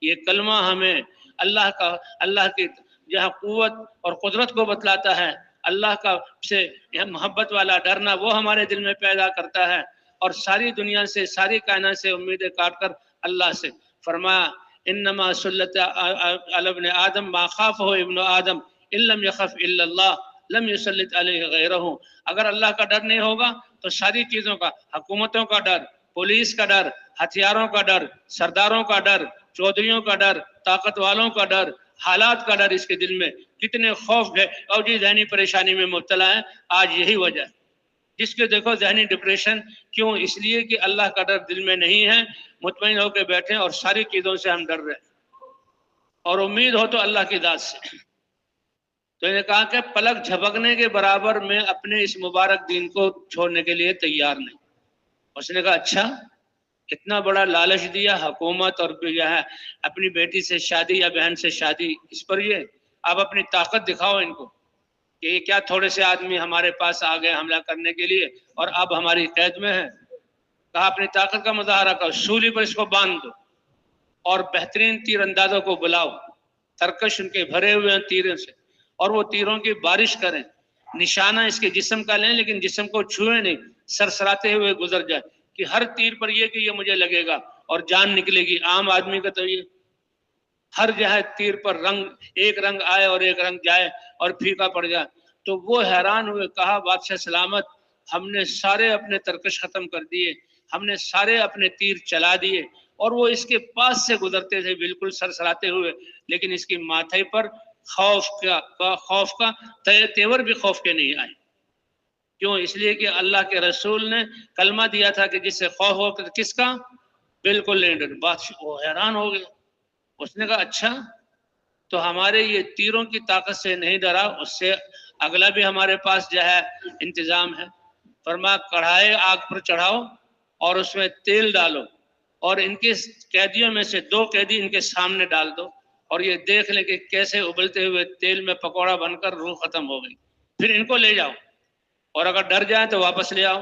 یہ کلمہ ہمیں اللہ کی جہاں قوت اور قدرت کو بتلاتا ہے، اللہ کا سے محبت والا ڈرنا وہ ہمارے دل میں پیدا کرتا ہے، اور ساری دنیا سے، ساری کائنات سے امیدیں کاٹ کر اللہ سے فرمایا انما سلط علی ابن آدم ما خافہ ابن آدم ان لم یخف الا اللہ لم یسلط علیہ غیرہ۔ اگر اللہ کا ڈر نہیں ہوگا تو ساری چیزوں کا، حکومتوں کا ڈر، پولیس کا ڈر، ہتھیاروں کا ڈر، سرداروں کا ڈر، چودھریوں کا ڈر، طاقت والوں کا ڈر، حالات کا ڈر اس کے دل میں کتنے خوف ہے اور جی ذہنی پریشانی میں مبتلا ہے۔ آج یہی وجہ ہے جس کے دیکھو ذہنی ڈپریشن کیوں، اس لیے کہ اللہ کا ڈر دل میں نہیں ہے، مطمئن ہو کے بیٹھے اور ساری چیزوں سے ہم ڈر رہے اور امید ہو تو اللہ کی ذات سے۔ تو انہوں نے کہا کہ پلک جھپکنے کے برابر میں اپنے اس مبارک دین کو چھوڑنے کے لیے تیار نہیں۔ اس نے کہا اچھا، اتنا بڑا لالچ دیا حکومت اور اپنی بیٹی سے شادی یا بہن سے شادی، اس پر یہ اب اپنی طاقت دکھاؤ ان کو کہ یہ کیا تھوڑے سے آدمی ہمارے پاس آ گئے حملہ کرنے کے لیے اور اب ہماری قید میں ہے۔ کہا اپنی طاقت کا مظاہرہ کرو، سولی پر اس کو باندھ دو اور بہترین تیر اندازوں کو بلاؤ، ترکش ان کے بھرے ہوئے ہیں تیروں سے، اور وہ تیروں کی بارش کریں، نشانہ اس کے جسم کا لیں لیکن جسم کو چھوئے نہیں، سرسراتے ہوئے گزر جائے کہ ہر تیر پر یہ کہ یہ مجھے لگے گا اور جان نکلے گی۔ عام آدمی کا تو یہ ہر جہاں تیر پر رنگ، ایک رنگ آئے اور ایک رنگ جائے اور پھیکا پڑ جائے۔ تو وہ حیران ہوئے، کہا بادشاہ سلامت، ہم نے سارے اپنے ترکش ختم کر دیے، ہم نے سارے اپنے تیر چلا دیے، اور وہ اس کے پاس سے گزرتے تھے بالکل سرسراتے ہوئے، لیکن اس کی ماتھے پر خوف کا تیور بھی خوف کے نہیں آئے۔ کیوں؟ اس لیے کہ اللہ کے رسول نے کلمہ دیا تھا کہ جس سے خوف ہو کس کا؟ بالکل نہیں ڈر۔ بادشاہ وہ حیران ہو گیا، اس نے کہا اچھا، تو ہمارے یہ تیروں کی طاقت سے نہیں ڈرا، اس سے اگلا بھی ہمارے پاس جو ہے انتظام ہے۔ فرمایا کڑھائی آگ پر چڑھاؤ اور اس میں تیل ڈالو اور ان کے قیدیوں میں سے 2 قیدی ان کے سامنے ڈال دو اور یہ دیکھ لیں کہ کیسے ابلتے ہوئے تیل میں پکوڑا بن کر روح ختم ہو گئی، پھر ان کو لے جاؤ اور اگر ڈر جائیں تو واپس لے آؤ۔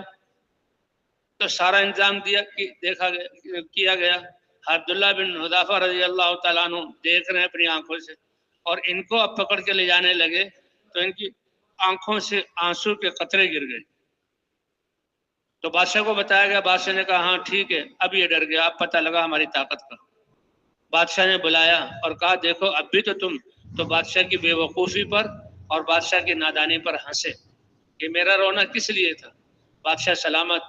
تو سارا انتظام کیا گیا۔ عبداللہ بن حذافہ رضی اللہ تعالیٰ عنہ دیکھ رہے ہیں اپنی آنکھوں سے، اور ان کو اب پکڑ کے لے جانے لگے تو ان کی آنکھوں سے آنسو کے قطرے گر گئے۔ تو بادشاہ کو بتایا گیا، بادشاہ نے کہا ہاں ٹھیک ہے، اب یہ ڈر گیا، اب پتہ لگا ہماری طاقت کا۔ بادشاہ نے بلایا اور کہا دیکھو اب بھی تو بادشاہ کی بے وقوفی پر اور بادشاہ کی نادانی پر ہنسے کہ میرا رونا کس لیے تھا۔ بادشاہ سلامت،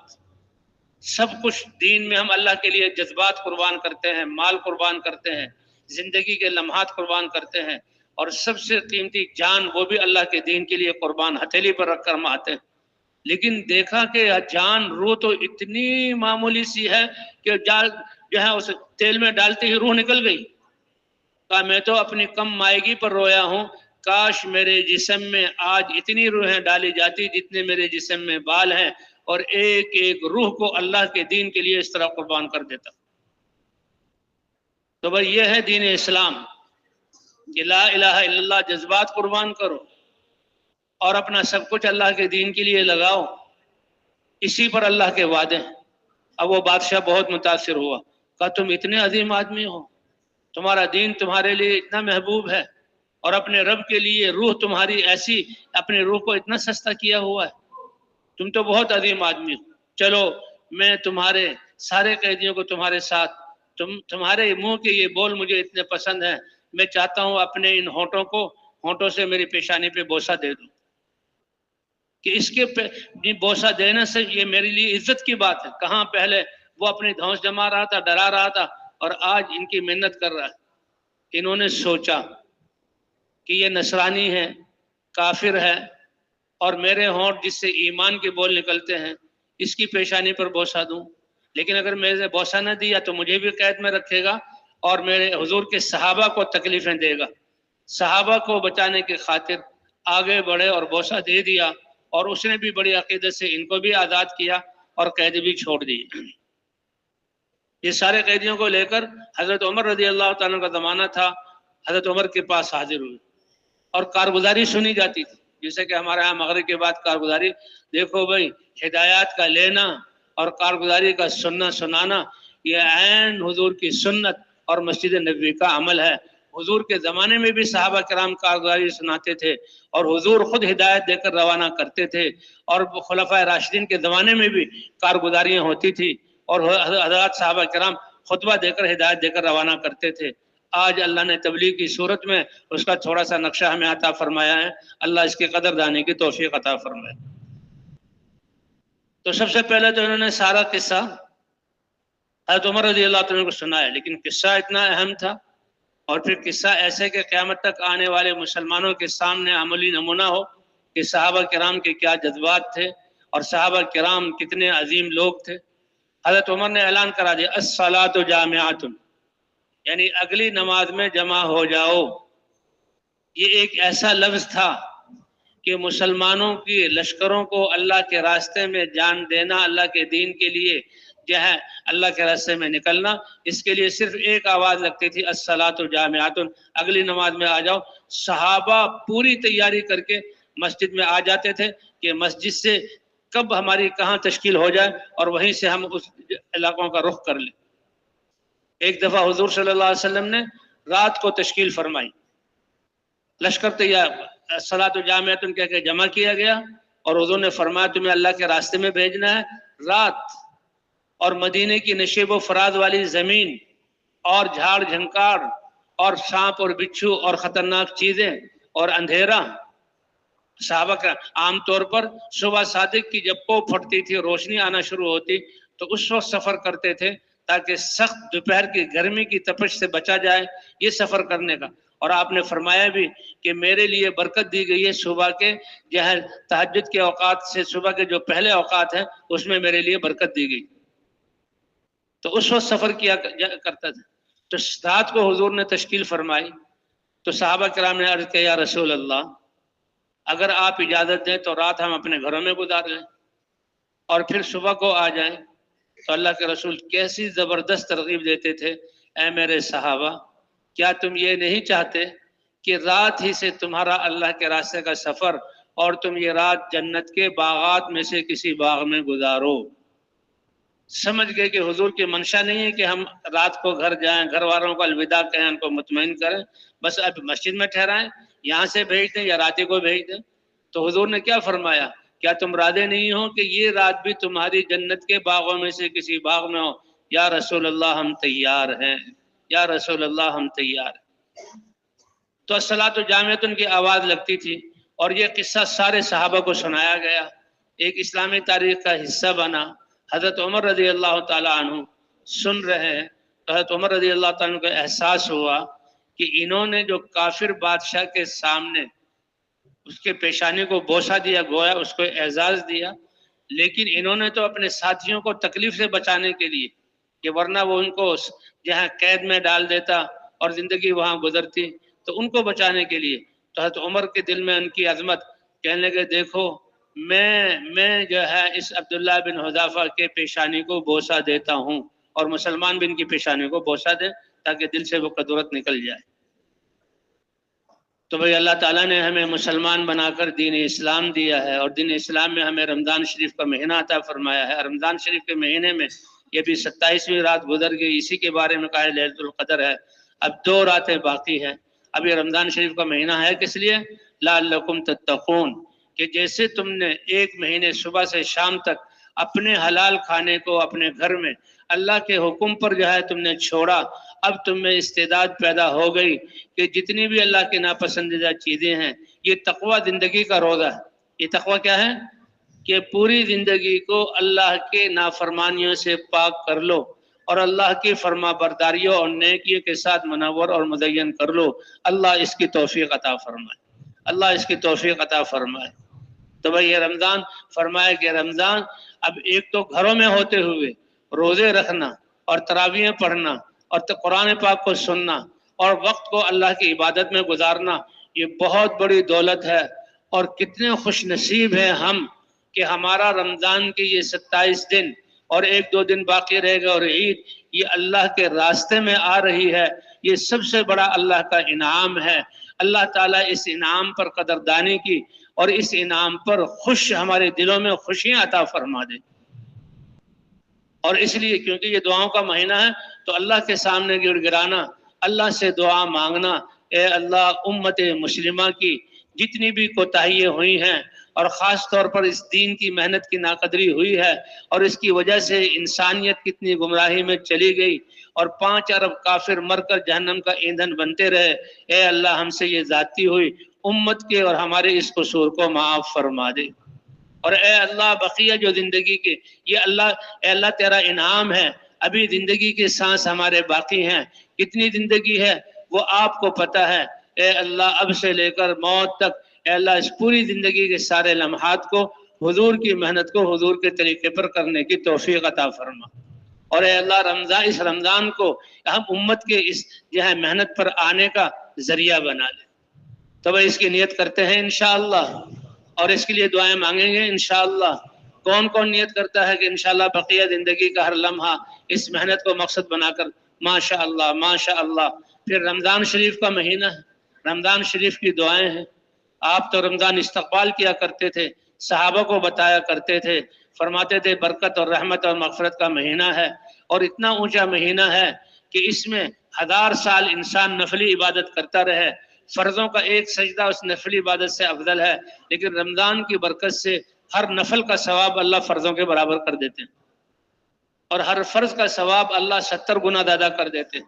سب کچھ دین میں ہم اللہ کے لیے جذبات قربان کرتے ہیں، مال قربان کرتے ہیں، زندگی کے لمحات قربان کرتے ہیں، اور سب سے قیمتی جان وہ بھی اللہ کے دین کے لیے قربان ہتھیلی پر رکھ کر ہم آتے ہیں۔ لیکن دیکھا کہ جان، روح تو اتنی معمولی سی ہے کہ جو ہے اسے تیل میں ڈالتے ہی روح نکل گئی۔ کہا میں تو اپنی کم مائگی پر رویا ہوں، کاش میرے جسم میں آج اتنی روحیں ڈالی جاتی جتنے میرے جسم میں بال ہیں، اور ایک ایک روح کو اللہ کے دین کے لیے اس طرح قربان کر دیتا۔ تو بھائی یہ ہے دین اسلام کہ لا الہ الا اللہ، جذبات قربان کرو اور اپنا سب کچھ اللہ کے دین کے لیے لگاؤ، اسی پر اللہ کے وعدے ہیں۔ اب وہ بادشاہ بہت متاثر ہوا، کہا تم اتنے عظیم آدمی ہو، تمہارا دین تمہارے لیے اتنا محبوب ہے، اور اپنے رب کے لیے روح تمہاری ایسی، اپنے روح کو اتنا سستا کیا ہوا ہے، تم تو بہت عظیم آدمی ہو۔ چلو میں تمہارے سارے قیدیوں کو تمہارے ساتھ، تمہارے منہ کے یہ بول مجھے اتنے پسند ہیں، میں چاہتا ہوں اپنے ان ہونٹوں سے میری پیشانی پہ بوسہ دے دو، کہ اس کے بوسہ دینے سے یہ میرے لیے عزت کی بات ہے۔ کہاں پہلے وہ اپنی دھونس جما رہا تھا، ڈرا رہا تھا، اور آج ان کی محنت کر رہا ہے۔ انہوں نے سوچا کہ یہ نصرانی ہے، کافر ہے، اور میرے ہونٹ جس سے ایمان کے بول نکلتے ہیں اس کی پیشانی پر بوسہ دوں، لیکن اگر میں نے بوسہ نہ دیا تو مجھے بھی قید میں رکھے گا اور میرے حضور کے صحابہ کو تکلیفیں دے گا۔ صحابہ کو بچانے کی خاطر آگے بڑھے اور بوسہ دے دیا، اور اس نے بھی بڑی عقیدت سے ان کو بھی آزاد کیا اور قید بھی چھوڑ دی۔ یہ سارے قیدیوں کو لے کر حضرت عمر رضی اللہ تعالیٰ کا زمانہ تھا، حضرت عمر کے پاس حاضر ہوئے اور کارگزاری سنی جاتی تھی، جیسے کہ ہمارے یہاں مغرب کے بعد کارگزاری، دیکھو بھائی ہدایات کا لینا اور کارگزاری کا سننا سنانا، یہ عین حضور کی سنت اور مسجد نبوی کا عمل ہے۔ حضور کے زمانے میں بھی صحابہ کرام کارگزاری سناتے تھے اور حضور خود ہدایت دے کر روانہ کرتے تھے، اور خلفائے راشدین کے زمانے میں بھی کارگزاریاں ہوتی تھی اور حضرات صحابہ کرام خطبہ دے کر ہدایت دے کر روانہ کرتے تھے۔ آج اللہ نے تبلیغ کی صورت میں اس کا تھوڑا سا نقشہ ہمیں عطا فرمایا ہے، اللہ اس کی قدر دانی کی توفیق عطا فرمائے۔ تو سب سے پہلے تو انہوں نے سارا قصہ حضرت عمر رضی اللہ عنہ کو سنایا، لیکن قصہ اتنا اہم تھا اور پھر قصہ ایسے کہ قیامت تک آنے والے مسلمانوں کے سامنے عملی نمونہ ہو کہ صحابہ کرام کے کیا جذبات تھے اور صحابہ کرام کتنے عظیم لوگ تھے۔ حضرت عمر نے اعلان کرا دیا الصلاۃ جامعۃ، یعنی اگلی نماز میں جمع ہو جاؤ۔ یہ ایک ایسا لفظ تھا کہ مسلمانوں کی لشکروں کو اللہ کے راستے میں جان دینا، اللہ کے دین کے لیے جو ہے اللہ کے راستے میں نکلنا، اس کے لیے صرف ایک آواز لگتی تھی الصلاۃ جامعۃ، اگلی نماز میں آ جاؤ۔ صحابہ پوری تیاری کر کے مسجد میں آ جاتے تھے کہ مسجد سے کب ہماری کہاں تشکیل ہو جائے اور وہیں سے ہم اس علاقوں کا رخ کر لیں۔ ایک دفعہ حضور صلی اللہ علیہ وسلم نے رات کو تشکیل فرمائی، لشکر تیار، الصلاۃ جامعۃ کہہ کے جمع کیا گیا، اور حضور نے فرمایا تمہیں اللہ کے راستے میں بھیجنا ہے۔ رات اور مدینے کی نشیب و فراز والی زمین اور جھاڑ جھنکار اور سانپ اور بچھو اور خطرناک چیزیں اور اندھیرا، صحابہ کا عام طور پر صبح صادق کی جب کو پھٹتی تھی، روشنی آنا شروع ہوتی تو اس وقت سفر کرتے تھے تاکہ سخت دوپہر کی گرمی کی تپش سے بچا جائے، یہ سفر کرنے کا۔ اور آپ نے فرمایا بھی کہ میرے لیے برکت دی گئی ہے صبح کے جو ہے تہجد کے اوقات سے، صبح کے جو پہلے اوقات ہیں اس میں میرے لیے برکت دی گئی، تو اس وقت سفر کیا کرتا تھا۔ تو رات کو حضور نے تشکیل فرمائی تو صحابہ کرام نے عرض کیا یا رسول اللہ، اگر آپ اجازت دیں تو رات ہم اپنے گھروں میں گزار لیں اور پھر صبح کو آ جائیں۔ تو اللہ کے رسول کیسی زبردست ترغیب دیتے تھے، اے میرے صحابہ، کیا تم یہ نہیں چاہتے کہ رات ہی سے تمہارا اللہ کے راستے کا سفر اور تم یہ رات جنت کے باغات میں سے کسی باغ میں گزارو؟ سمجھ گئے کہ حضور کی منشا نہیں ہے کہ ہم رات کو گھر جائیں، گھر والوں کو الوداع کہیں، ان کو مطمئن کریں، بس اب مسجد میں ٹھہرائیں، یہاں سے بھیج دیں یا راتے کو بھیج دیں۔ تو حضور نے کیا فرمایا، کیا تم راضی نہیں ہو کہ یہ رات بھی تمہاری جنت کے باغوں میں سے کسی باغ میں ہو؟ یا رسول اللہ ہم تیار ہیں، یا رسول اللہ ہم تیار ہیں۔ تو الصلاۃ جامعۃ کی آواز لگتی تھی اور یہ قصہ سارے صحابہ کو سنایا گیا، ایک اسلامی تاریخ کا حصہ بنا۔ حضرت عمر رضی اللہ تعالیٰ عنہ سن رہے ہیں تو حضرت عمر رضی اللہ تعالیٰ عنہ کو احساس ہوا کہ انہوں نے جو کافر بادشاہ کے سامنے اس کے پیشانی کو بوسہ دیا، گویا اس کو اعزاز دیا، لیکن انہوں نے تو اپنے ساتھیوں کو تکلیف سے بچانے کے لیے، کہ ورنہ وہ ان کو جہاں قید میں ڈال دیتا اور زندگی وہاں گزرتی، تو ان کو بچانے کے لیے تو حضرت عمر کے دل میں ان کی عظمت، کہنے لگے دیکھو میں جو ہے اس عبداللہ بن حذافہ کے پیشانی کو بوسہ دیتا ہوں، اور مسلمان بھی ان کی پیشانی کو بوسہ دیں تاکہ دل سے وہ قدرت نکل جائے۔ تو بھئی اللہ تعالیٰ نے ہمیں مسلمان بنا کر دین اسلام دیا ہے، اور دین اسلام میں ہمیں رمضان شریف کا مہینہ عطا فرمایا ہے۔ رمضان شریف کے مہینے میں یہ بھی 27ویں رات گزر گئی، اسی کے بارے میں کہا لیلۃ القدر ہے، اب 2 راتیں باقی ہیں۔ اب یہ رمضان شریف کا مہینہ ہے کس لیے؟ لعلکم تتقون، کہ جیسے تم نے ایک مہینے صبح سے شام تک اپنے حلال کھانے کو اپنے گھر میں اللہ کے حکم پر جو ہے تم نے چھوڑا، اب تم میں استعداد پیدا ہو گئی کہ جتنی بھی اللہ کی ناپسندیدہ چیزیں ہیں، یہ تقوی زندگی کا روزہ ہے۔ یہ تقوی کیا ہے؟ کہ پوری زندگی کو اللہ کے نافرمانیوں سے پاک کر لو اور اللہ کی فرما برداریوں اور نیکیوں کے ساتھ منور اور مزین کر لو۔ اللہ اس کی توفیق عطا فرمائے، اللہ اس کی توفیق عطا فرمائے۔ تو بھئی یہ رمضان، فرمائے کہ رمضان اب ایک تو گھروں میں ہوتے ہوئے روزے رکھنا اور تراویحیں پڑھنا اور قرآن پاک کو سننا اور وقت کو اللہ کی عبادت میں گزارنا، یہ بہت بڑی دولت ہے۔ اور کتنے خوش نصیب ہیں ہم کہ ہمارا رمضان کے یہ 27 دن اور 1-2 دن باقی رہے گا اور عید، یہ اللہ کے راستے میں آ رہی ہے۔ یہ سب سے بڑا اللہ کا انعام ہے۔ اللہ تعالیٰ اس انعام پر قدردانی کی اور اس انعام پر خوش، ہمارے دلوں میں خوشیاں عطا فرما دے۔ اور اس لیے کیونکہ یہ دعاؤں کا مہینہ ہے تو اللہ کے سامنے گڑ گڑانا، اللہ سے دعا مانگنا، اے اللہ امت مسلمہ کی جتنی بھی کوتاہیاں ہوئی ہیں اور خاص طور پر اس دین کی محنت کی ناقدری ہوئی ہے اور اس کی وجہ سے انسانیت کتنی گمراہی میں چلی گئی اور 5 ارب کافر مر کر جہنم کا ایندھن بنتے رہے، اے اللہ ہم سے یہ زیادتی ہوئی، امت کے اور ہمارے اس قصور کو معاف فرما دے۔ اور اے اللہ بقیہ جو زندگی کے یہ اللہ، اے اللہ تیرا انعام ہے، ابھی زندگی کے سانس ہمارے باقی ہیں، کتنی زندگی ہے وہ آپ کو پتہ ہے، اے اللہ اب سے لے کر موت تک اے اللہ اس پوری زندگی کے سارے لمحات کو حضور کی محنت کو حضور کے طریقے پر کرنے کی توفیق عطا فرما۔ اور اے اللہ اس رمضان کو ہم امت کے اس جو ہے محنت پر آنے کا ذریعہ بنا لے۔ تو بھائی اس کی نیت کرتے ہیں انشاءاللہ اور اس کے لیے دعائیں مانگیں گے انشاءاللہ۔ کون کون نیت کرتا ہے کہ انشاءاللہ بقیہ زندگی کا ہر لمحہ اس محنت کو مقصد بنا کر ماشاءاللہ ماشاءاللہ۔ پھر رمضان شریف کا مہینہ ہے، رمضان شریف کی دعائیں ہیں۔ آپ تو رمضان استقبال کیا کرتے تھے، صحابہ کو بتایا کرتے تھے، فرماتے تھے برکت اور رحمت اور مغفرت کا مہینہ ہے اور اتنا اونچا مہینہ ہے کہ اس میں 1000 سال انسان نفلی عبادت کرتا رہے، فرضوں کا ایک سجدہ اس نفلی عبادت سے افضل ہے، لیکن رمضان کی برکت سے ہر نفل کا ثواب اللہ فرضوں کے برابر کر دیتے ہیں اور ہر فرض کا ثواب اللہ 70 گنا زیادہ کر دیتے ہیں۔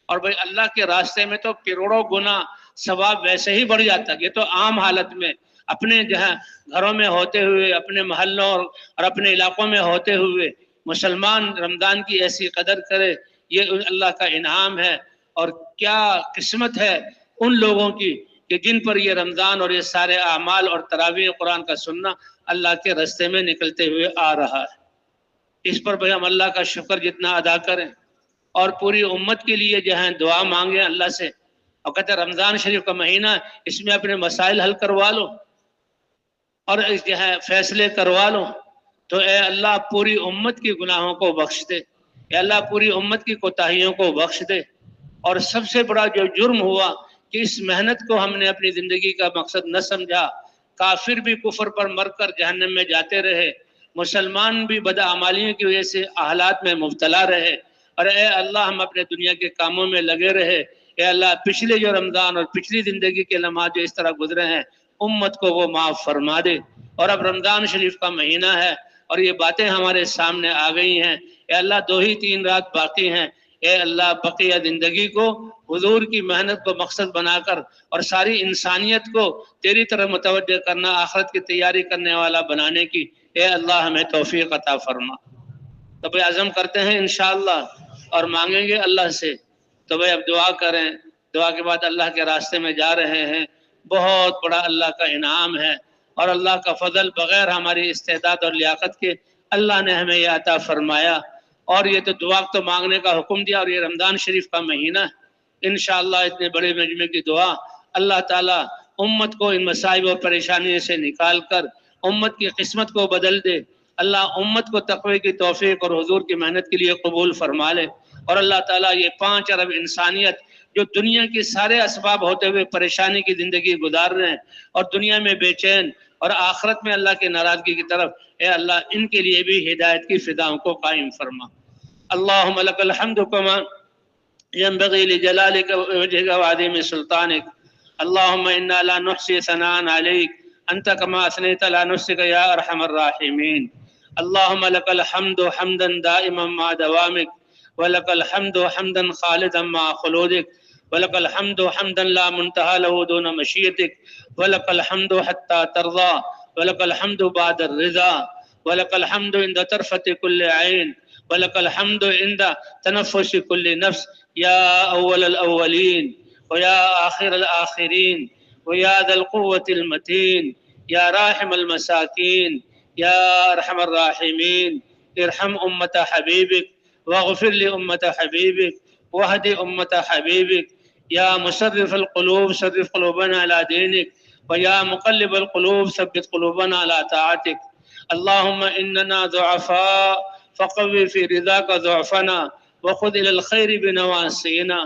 اور بھائی اللہ کے راستے میں تو کروڑوں گنا ثواب ویسے ہی بڑھ جاتا ہے۔ یہ تو عام حالت میں اپنے جہاں گھروں میں ہوتے ہوئے، اپنے محلوں اور اپنے علاقوں میں ہوتے ہوئے مسلمان رمضان کی ایسی قدر کرے، یہ اللہ کا انعام ہے۔ اور کیا قسمت ہے ان لوگوں کی کہ جن پر یہ رمضان اور یہ سارے اعمال اور تراویح قرآن کا سننا اللہ کے راستے میں نکلتے ہوئے آ رہا ہے۔ اس پر بھئی ہم اللہ کا شکر جتنا ادا کریں اور پوری امت کے لیے جو ہے دعا مانگیں اللہ سے، اور کہتے ہیں رمضان شریف کا مہینہ اس میں اپنے مسائل حل کروا لو اور جو ہے فیصلے کروا لو، تو اے اللہ پوری امت کی گناہوں کو بخش دے، اے اللہ پوری امت کی کوتاہیوں کو بخش دے۔ اور سب سے بڑا جو جرم ہوا کہ اس محنت کو ہم نے اپنی زندگی کا مقصد نہ سمجھا، کافر بھی کفر پر مر کر جہنم میں جاتے رہے، مسلمان بھی بدعمالیوں کی وجہ سے حالات میں مبتلا رہے، اور اے اللہ ہم اپنے دنیا کے کاموں میں لگے رہے، اے اللہ پچھلے جو رمضان اور پچھلی زندگی کے لمحات جو اس طرح گزرے ہیں امت کو وہ معاف فرما دے۔ اور اب رمضان شریف کا مہینہ ہے اور یہ باتیں ہمارے سامنے آ گئی ہیں، اے اللہ 2 ہی 3 رات باقی ہیں، اے اللہ بقیہ زندگی کو حضور کی محنت کو مقصد بنا کر اور ساری انسانیت کو تیری طرف متوجہ کرنا، آخرت کی تیاری کرنے والا بنانے کی اے اللہ ہمیں توفیق عطا فرما۔ تو بھئی عزم کرتے ہیں انشاءاللہ اور مانگیں گے اللہ سے۔ تو بھئی اب دعا کریں، دعا کے بعد اللہ کے راستے میں جا رہے ہیں، بہت بڑا اللہ کا انعام ہے اور اللہ کا فضل بغیر ہماری استعداد اور لیاقت کے اللہ نے ہمیں یہ عطا فرمایا۔ اور یہ تو دعا تو مانگنے کا حکم دیا، اور یہ رمضان شریف کا مہینہ ہے، انشاءاللہ اتنے بڑے مجمع کی دعا اللہ تعالیٰ امت کو ان مصائب اور پریشانی سے نکال کر امت کی قسمت کو بدل دے، اللہ امت کو تقوی کی توفیق اور حضور کی محنت کے لیے قبول فرما لے، اور اللہ تعالیٰ یہ 5 ارب انسانیت جو دنیا کے سارے اسباب ہوتے ہوئے پریشانی کی زندگی گزار رہے ہیں اور دنیا میں بے چین اور آخرت میں اللہ کے ناراضگی کی طرف، اے اللہ ان کے لیے بھی ہدایت کی فضاؤں کو قائم فرما۔ اللہم لک الحمد کما ينبغي لجلالك ووجهك وعظيم سلطانك اللهم إنا لا نحصي ثناء عليك أنت كما أثنيت على نفسك يا أرحم الراحمين اللهم لك الحمد حمدا دائما مع دوامك ولك الحمد حمدا خالدا مع خلودك ولك الحمد حمدا لا منتهى له دون مشيتك ولك الحمد حتى ترضى ولك الحمد بعد الرضا ولك الحمد عند طرفة كل عين ولك الحمد عند تنفس كل نفس يا أول الأولين ويا آخر الآخرين ويا ذا القوة المتين يا راحم المساكين يا أرحم الراحمين ارحم أمة حبيبك واغفر لأمة حبيبك واهد أمة حبيبك يا مصرف القلوب صرف قلوبنا على دينك ويا مقلب القلوب ثبت قلوبنا على طاعتك اللهم إننا ضعفاء فقوي في رضاك ضعفنا وخذ إلى الخير بنواصينا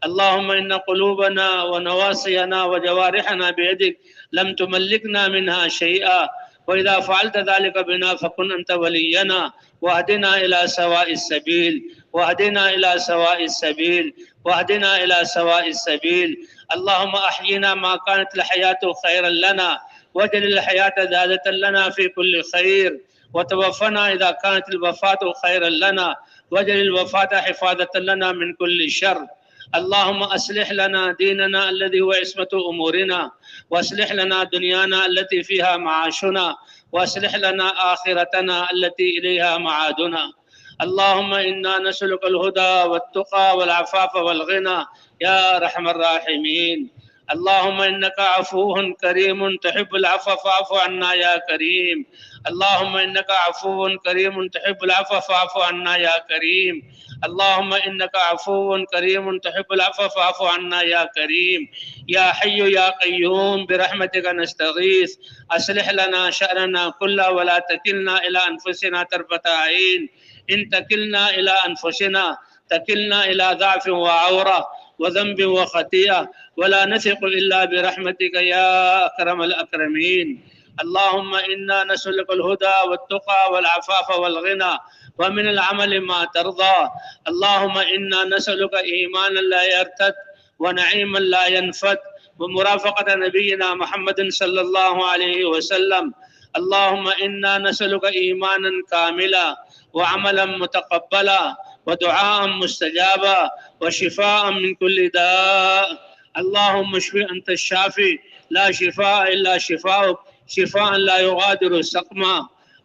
اللهم إن قلوبنا ونواصينا وجوارحنا بيدك لم تملكنا منها شيئا وإذا فعلت ذلك بنا فكن أنت ولينا واهدنا إلى سواء السبيل واهدنا إلى سواء السبيل واهدنا إلى سواء السبيل. اللهم أحينا ما كانت الحياة خيرا لنا واجعل الحياة زادة لنا في كل خير، وتوفنا إذا كانت الوفاة خيرا لنا واجعل الوفاة حفاظة لنا من كل شر. اللهم أصلح لنا ديننا الذي هو عصمة أمورنا، وأصلح لنا دنيانا التي فيها معاشنا، وأصلح لنا آخرتنا التي إليها معادنا. اللهم إنا نسألك الهدى والتقى والعفاف والغنى يا أرحم الراحمين. اللهم إنك عفو كريم تحب العفو فاعف عنا يا كريم. اللهم إنك عفو كريم تحب العفو فاعف عنا يا كريم. اللهم إنك عفو كريم تحب العفو فاعف عنا يا كريم. يا حي يا قيوم برحمتك نستغيث، أصلح لنا شأننا كله ولا تكلنا إلى أنفسنا طرفة عين. إن تكلنا إلى أنفسنا تكلنا إلى ضعف وعورة وذنب وخطيئة، ولا نثق إلا برحمتك يا أكرم الأكرمين. اللهم إنا نسألك الهدى والتقى والعفاف والغنى ومن العمل ما ترضى. اللهم إنا نسألك إيمانا لا يرتد ونعيما لا ينفد ومرافقة نبينا محمد صلى الله عليه وسلم. اللهم إنا نسألك إيمانا كاملا وعملا متقبلا ودعاء مستجابا وشفاء من كل داء. اللهم اشف أنت الشافي لا شفاء إلا شفاؤك شفاء لا يغادر سقما.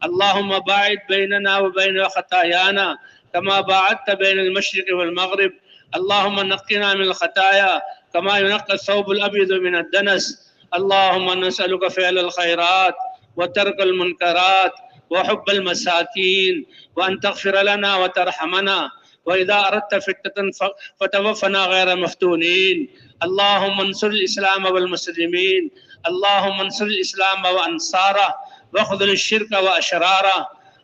اللهم باعد بيننا وبين خطايانا كما باعدت بين المشرق والمغرب. اللهم نقنا من الخطايا كما ينقى الثوب الأبيض من الدنس. اللهم نسألك فعل الخيرات وترك المنكرات وحب المساكين، وأن تغفر لنا وترحمنا، وإذا أردت فتنة فتوفنا غير مفتونين. اللهم انصر الإسلام والمسلمين. اللهم انصر الإسلام وأنصاره واخذل الشرك وأشراره.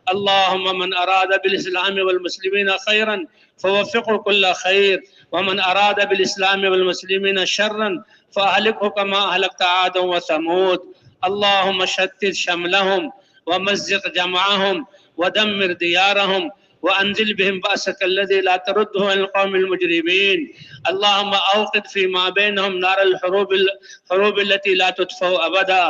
اللهم من أراد بالإسلام والمسلمين خيرا فوفقه كل خير، ومن أراد بالإسلام والمسلمين شرا فأهلكه كما أهلكت عادا وثمود. اللهم شتت شملهم ومزق جمعهم ودمر ديارهم وأنزل بهم بأسك الذي لا ترده عن القوم المجرمين. اللهم أوقد فيما بينهم نار الحروب التي لا تطفأ أبدا.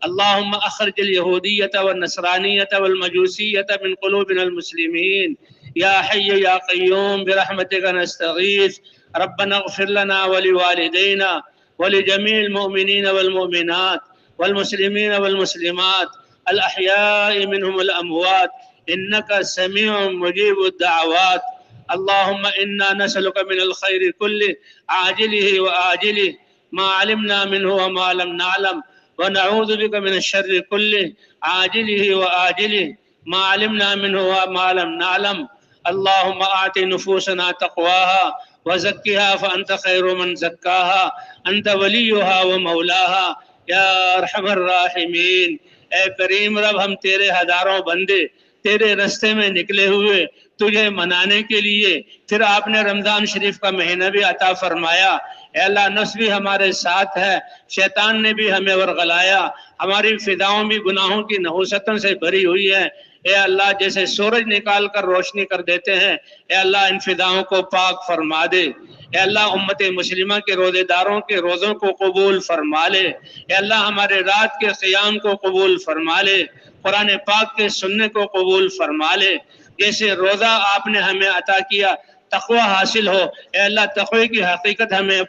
اللهم أخرج اليهودية والنصرانية والمجوسية من قلوبنا المسلمين. يا حي يا قيوم برحمتك نستغيث. ربنا اغفر لنا ولوالدينا ولجميع المؤمنين والمؤمنات والمسلمين والمسلمات الأحياء منهم الأموات إنك سميع مجيب الدعوات. اللهم إنا نسألك من الخير كله عاجله وآجله ما علمنا منه وما لم نعلم، ونعوذ بك من الشر كله عاجله وآجله ما علمنا منه وما لم نعلم. اللهم أعط نفوسنا تقواها وزكها فأنت خير من زكاها أنت وليها ومولاها یا ارحم الراحمین۔ اے کریم رب، ہم تیرے ہزاروں بندے تیرے رستے میں نکلے ہوئے تجھے منانے کے لیے، پھر آپ نے رمضان شریف کا مہینہ بھی عطا فرمایا۔ اے اللہ، نفس بھی ہمارے ساتھ ہے، شیطان نے بھی ہمیں ورغلایا، ہماری فضاؤں بھی گناہوں کی نحوستوں سے بھری ہوئی ہیں۔ اے اللہ، جیسے سورج نکال کر روشنی کر دیتے ہیں، اے اللہ ان فضاؤں کو پاک فرما دے۔ اے اللہ، امت مسلمہ کے روزے داروں کے روزوں کو قبول فرما لے۔ اے اللہ، ہمارے رات کے قیام کو قبول فرما لے، قرآن پاک کے سننے کو قبول فرما لے۔ جیسے روزہ آپ نے ہمیں عطا کیا تقوی حاصل ہو، اے اللہ تقوی کی حقیقت ہمیں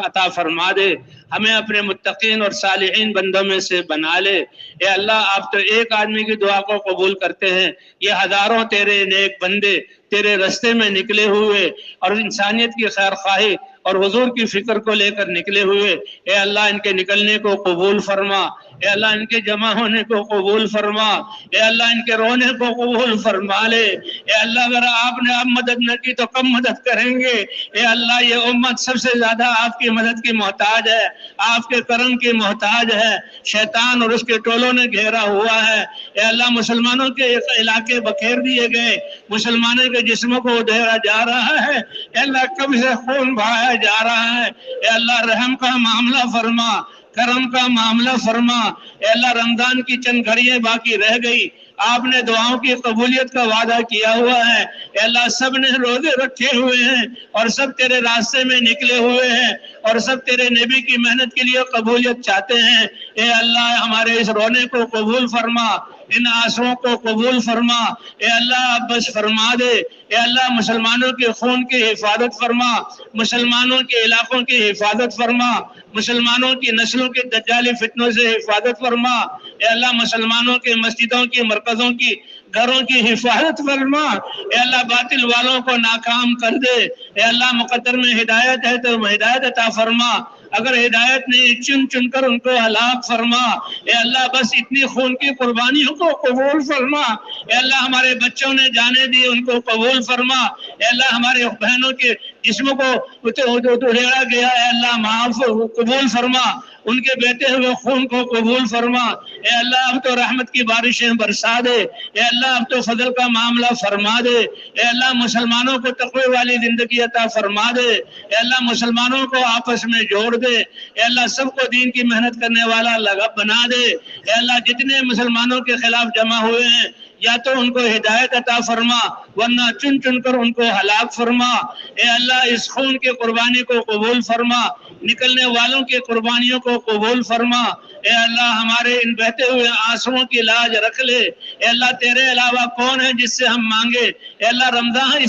عطا فرما دے، ہمیں اپنے متقین اور صالحین بندوں میں سے بنا لے۔ اے اللہ، آپ تو ایک آدمی کی دعا کو قبول کرتے ہیں، یہ ہزاروں تیرے نیک بندے تیرے رستے میں نکلے ہوئے اور انسانیت کی خیر خواہی اور حضور کی فکر کو لے کر نکلے ہوئے، اے اللہ ان کے نکلنے کو قبول فرما، اے اللہ ان کے جمع ہونے کو قبول فرما، اے اللہ ان کے رونے کو قبول فرما لے۔ اے اللہ، اگر آپ نے اب مدد نہ کی تو کم مدد کریں گے۔ اے اللہ، یہ امت سب سے زیادہ آپ کی مدد کی محتاج ہے، آپ کے کرم کی محتاج ہے۔ شیطان اور اس کے ٹولوں نے گھیرا ہوا ہے۔ اے اللہ، مسلمانوں کے علاقے بکھیر دیے گئے، مسلمانوں کے جسموں کو ادھیرا جا رہا ہے۔ اے اللہ، کب سے خون بہایا جا رہا ہے۔ اے اللہ، رحم کا معاملہ فرما، کرم کا معاملہ فرما۔ اے اللہ رمضان کی چند گھڑیاں باقی رہ گئی، آپ نے دعاؤں کی قبولیت کا وعدہ کیا ہوا ہے۔ اے اللہ سب نے روزے رکھے ہوئے ہیں اور سب تیرے راستے میں نکلے ہوئے ہیں اور سب تیرے نبی کی محنت کے لیے قبولیت چاہتے ہیں۔ اے اللہ ہمارے اس رونے کو قبول فرما، ان آنسوؤں کو قبول فرما۔ اے اللہ بس فرما دے۔ اے اللہ مسلمانوں کے خون کی حفاظت فرما، مسلمانوں کے علاقوں کی حفاظت فرما، مسلمانوں کی نسلوں کے دجالی فتنوں سے حفاظت فرما۔ اے اللہ مسلمانوں کے مسجدوں کی، مرکزوں کی، گھروں کی حفاظت فرما۔ اے اللہ باطل والوں کو ناکام کر دے۔ اے اللہ مقدر میں ہدایت ہے تو ہدایت عطا فرما، اگر ہدایت نہیں چن چن کر ان کو ہلاک فرما۔ اے اللہ بس اتنی خون کی قربانیوں کو قبول فرما۔ اے اللہ ہمارے بچوں نے جانے دی ان کو قبول فرما۔ اے اللہ ہمارے بہنوں کے جسموں کو اڑیڑا گیا اے اللہ معاف قبول فرما، ان کے بہتے ہوئے خون کو قبول فرما۔ اے اللہ اب تو رحمت کی بارشیں برسا دے۔ اے اللہ اب تو فضل کا معاملہ فرما دے۔ اے اللہ مسلمانوں کو تقوی والی زندگی عطا فرما دے۔ اے اللہ مسلمانوں کو آپس میں جوڑ دے۔ اے اللہ سب کو دین کی محنت کرنے والا بنا دے۔ اے اللہ جتنے مسلمانوں کے خلاف جمع ہوئے ہیں یا تو ان کو ہدایت عطا فرما ورنہ چن چن کر ان کو ہلاک فرما۔ اے اللہ اس خون کی قربانی کو قبول فرما، نکلنے والوں کی قربانیوں کو قبول فرما۔ اے اللہ ہمارے ان بہتے ہوئے آنسوؤں کی لاج رکھ لے۔ اے اللہ تیرے علاوہ کون ہے جس سے ہم مانگے؟ اے اللہ رمضان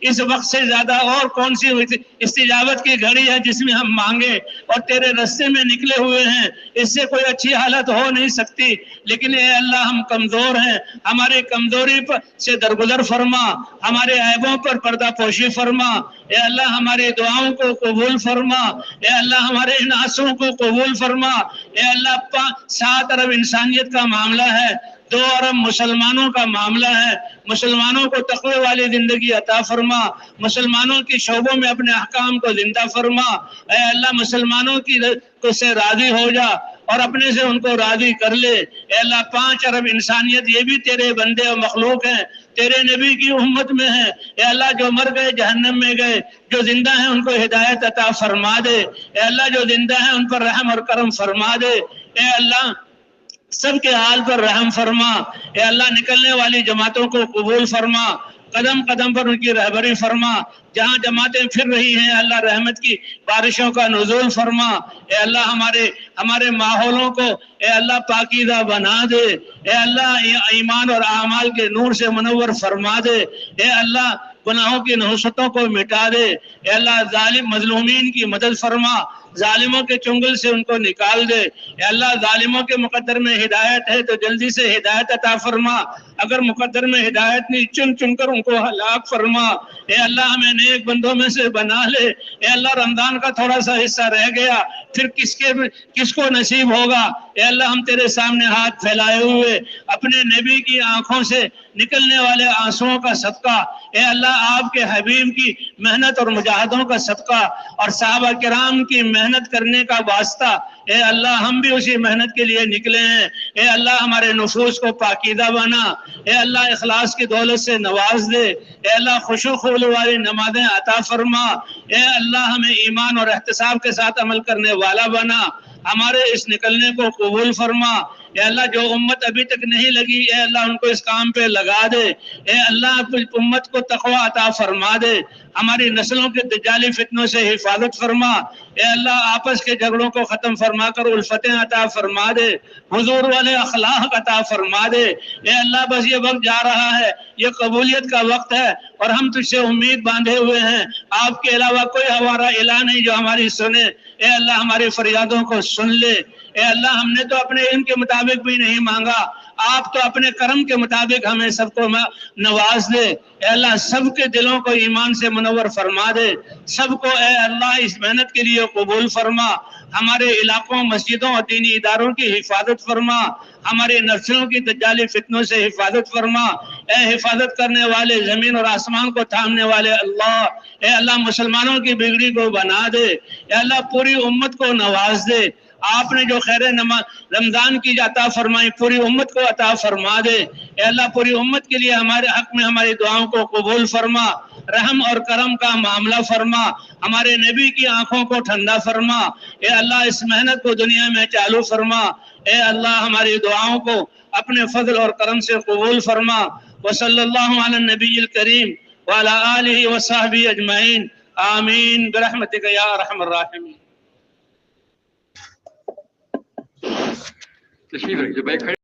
اس وقت سے زیادہ اور کون سی استجابت کی گھڑی ہے جس میں ہم مانگے اور تیرے رستے میں نکلے ہوئے ہیں، اس سے کوئی اچھی حالت ہو نہیں سکتی، لیکن اے اللہ ہم کمزور ہیں، ہماری کمزوری سے درگزر فرما، ہمارے عیبوں پر پردہ پوشی فرما۔ اے اللہ ہماری دعاؤں کو قبول فرما۔ اے اللہ ہمارے ان آنسوؤں کو قبول فرما۔ اے اللہ 7 ارب انسانیت کا معاملہ ہے، 2 ارب مسلمانوں کا معاملہ ہے، مسلمانوں کو تقوی والی زندگی عطا فرما، مسلمانوں کی شعبوں میں اپنے احکام کو زندہ فرما۔ اے اللہ مسلمانوں کی سے راضی ہو جا اور اپنے سے ان کو راضی کر لے۔ اے اللہ 5 ارب انسانیت یہ بھی تیرے بندے اور مخلوق ہیں، تیرے نبی کی امت میں ہیں۔ اے اللہ جو مر گئے جہنم میں گئے، جو زندہ ہیں ان کو ہدایت عطا فرما دے۔ اے اللہ جو زندہ ہیں ان پر رحم اور کرم فرما دے۔ اے اللہ سب کے حال پر رحم فرما۔ اے اللہ نکلنے والی جماعتوں کو قبول فرما، قدم قدم پر ان کی رہبری فرما، جہاں جماعتیں پھر رہی ہیں اللہ رحمت کی بارشوں کا نزول فرما۔ اے اللہ ہمارے ماحولوں کو اے اللہ پاکیزہ بنا دے۔ اے اللہ ایمان اور اعمال کے نور سے منور فرما دے۔ اے اللہ گناہوں کی نحوستوں کو مٹا دے۔ اے اللہ ظالم مظلومین کی مدد فرما، ظالموں کے چنگل سے ان کو نکال دے۔ اے اللہ ظالموں کے مقدر میں ہدایت ہے تو جلدی سے ہدایت عطا فرما، اگر مقدر میں ہدایت نہیں چن چن کر ان کو ہلاک فرما۔ اے اللہ ہمیں نیک بندوں میں سے بنا لے۔ اے اللہ رمضان کا تھوڑا سا حصہ رہ گیا، پھر کس کو نصیب ہوگا؟ اے اللہ ہم تیرے سامنے ہاتھ پھیلائے ہوئے اپنے نبی کی آنکھوں سے نکلنے والے آنسوؤں کا صدقہ، اے اللہ آپ کے حبیب کی محنت اور مجاہدوں کا صدقہ اور صحابہ کرام کی محنت کرنے کا واسطہ، اے اللہ ہم بھی اسی محنت کے لیے نکلے ہیں۔ اے اللہ ہمارے نفوس کو پاکیزہ بنا۔ اے اللہ اخلاص کی دولت سے نواز دے۔ اے اللہ خشوع خضوع والی نمازیں عطا فرما۔ اے اللہ ہمیں ایمان اور احتساب کے ساتھ عمل کرنے والا بنا، ہمارے اس نکلنے کو قبول فرما۔ اے اللہ جو امت ابھی تک نہیں لگی اے اللہ ان کو اس کام پہ لگا دے۔ اے اللہ امت کو تقوی عطا فرما دے، ہماری نسلوں کے دجالی فتنوں سے حفاظت فرما۔ اے اللہ آپس کے جھگڑوں کو ختم فرما کر الفتیں عطا فرما دے، حضور والے اخلاق عطا فرما دے۔ اے اللہ بس یہ وقت جا رہا ہے، یہ قبولیت کا وقت ہے اور ہم تجھ سے امید باندھے ہوئے ہیں، آپ کے علاوہ کوئی ہمارا الہ نہیں جو ہماری سنے۔ اے اللہ ہماری فریادوں کو سن لے۔ اے اللہ ہم نے تو اپنے علم کے مطابق بھی نہیں مانگا، آپ تو اپنے کرم کے مطابق ہمیں سب کو نواز دے۔ اے اللہ سب کے دلوں کو ایمان سے منور فرما دے، سب کو اے اللہ اس محنت کے لیے قبول فرما، ہمارے علاقوں مسجدوں اور دینی اداروں کی حفاظت فرما، ہمارے نسلوں کی دجالی فتنوں سے حفاظت فرما۔ اے حفاظت کرنے والے زمین اور آسمان کو تھامنے والے اللہ، اے اللہ مسلمانوں کی بگڑی کو بنا دے۔ اے اللہ پوری امت کو نواز دے، آپ نے جو خیر رمضان کی عطا فرمائی پوری امت کو عطا فرما دے۔ اے اللہ پوری امت کے لیے ہمارے حق میں ہماری دعاؤں کو قبول فرما، رحم اور کرم کا معاملہ فرما، ہمارے نبی کی آنکھوں کو ٹھنڈا فرما، اے اللہ اس محنت کو دنیا میں چالو فرما، اے اللہ ہماری دعاؤں کو اپنے فضل اور کرم سے قبول فرما۔ وصلی اللہ علی النبی الکریم وعلی آلہ وصحبہ اجمعین، آمین برحمتک یا ارحم الراحمین۔ تشریف رکھیے بھائی۔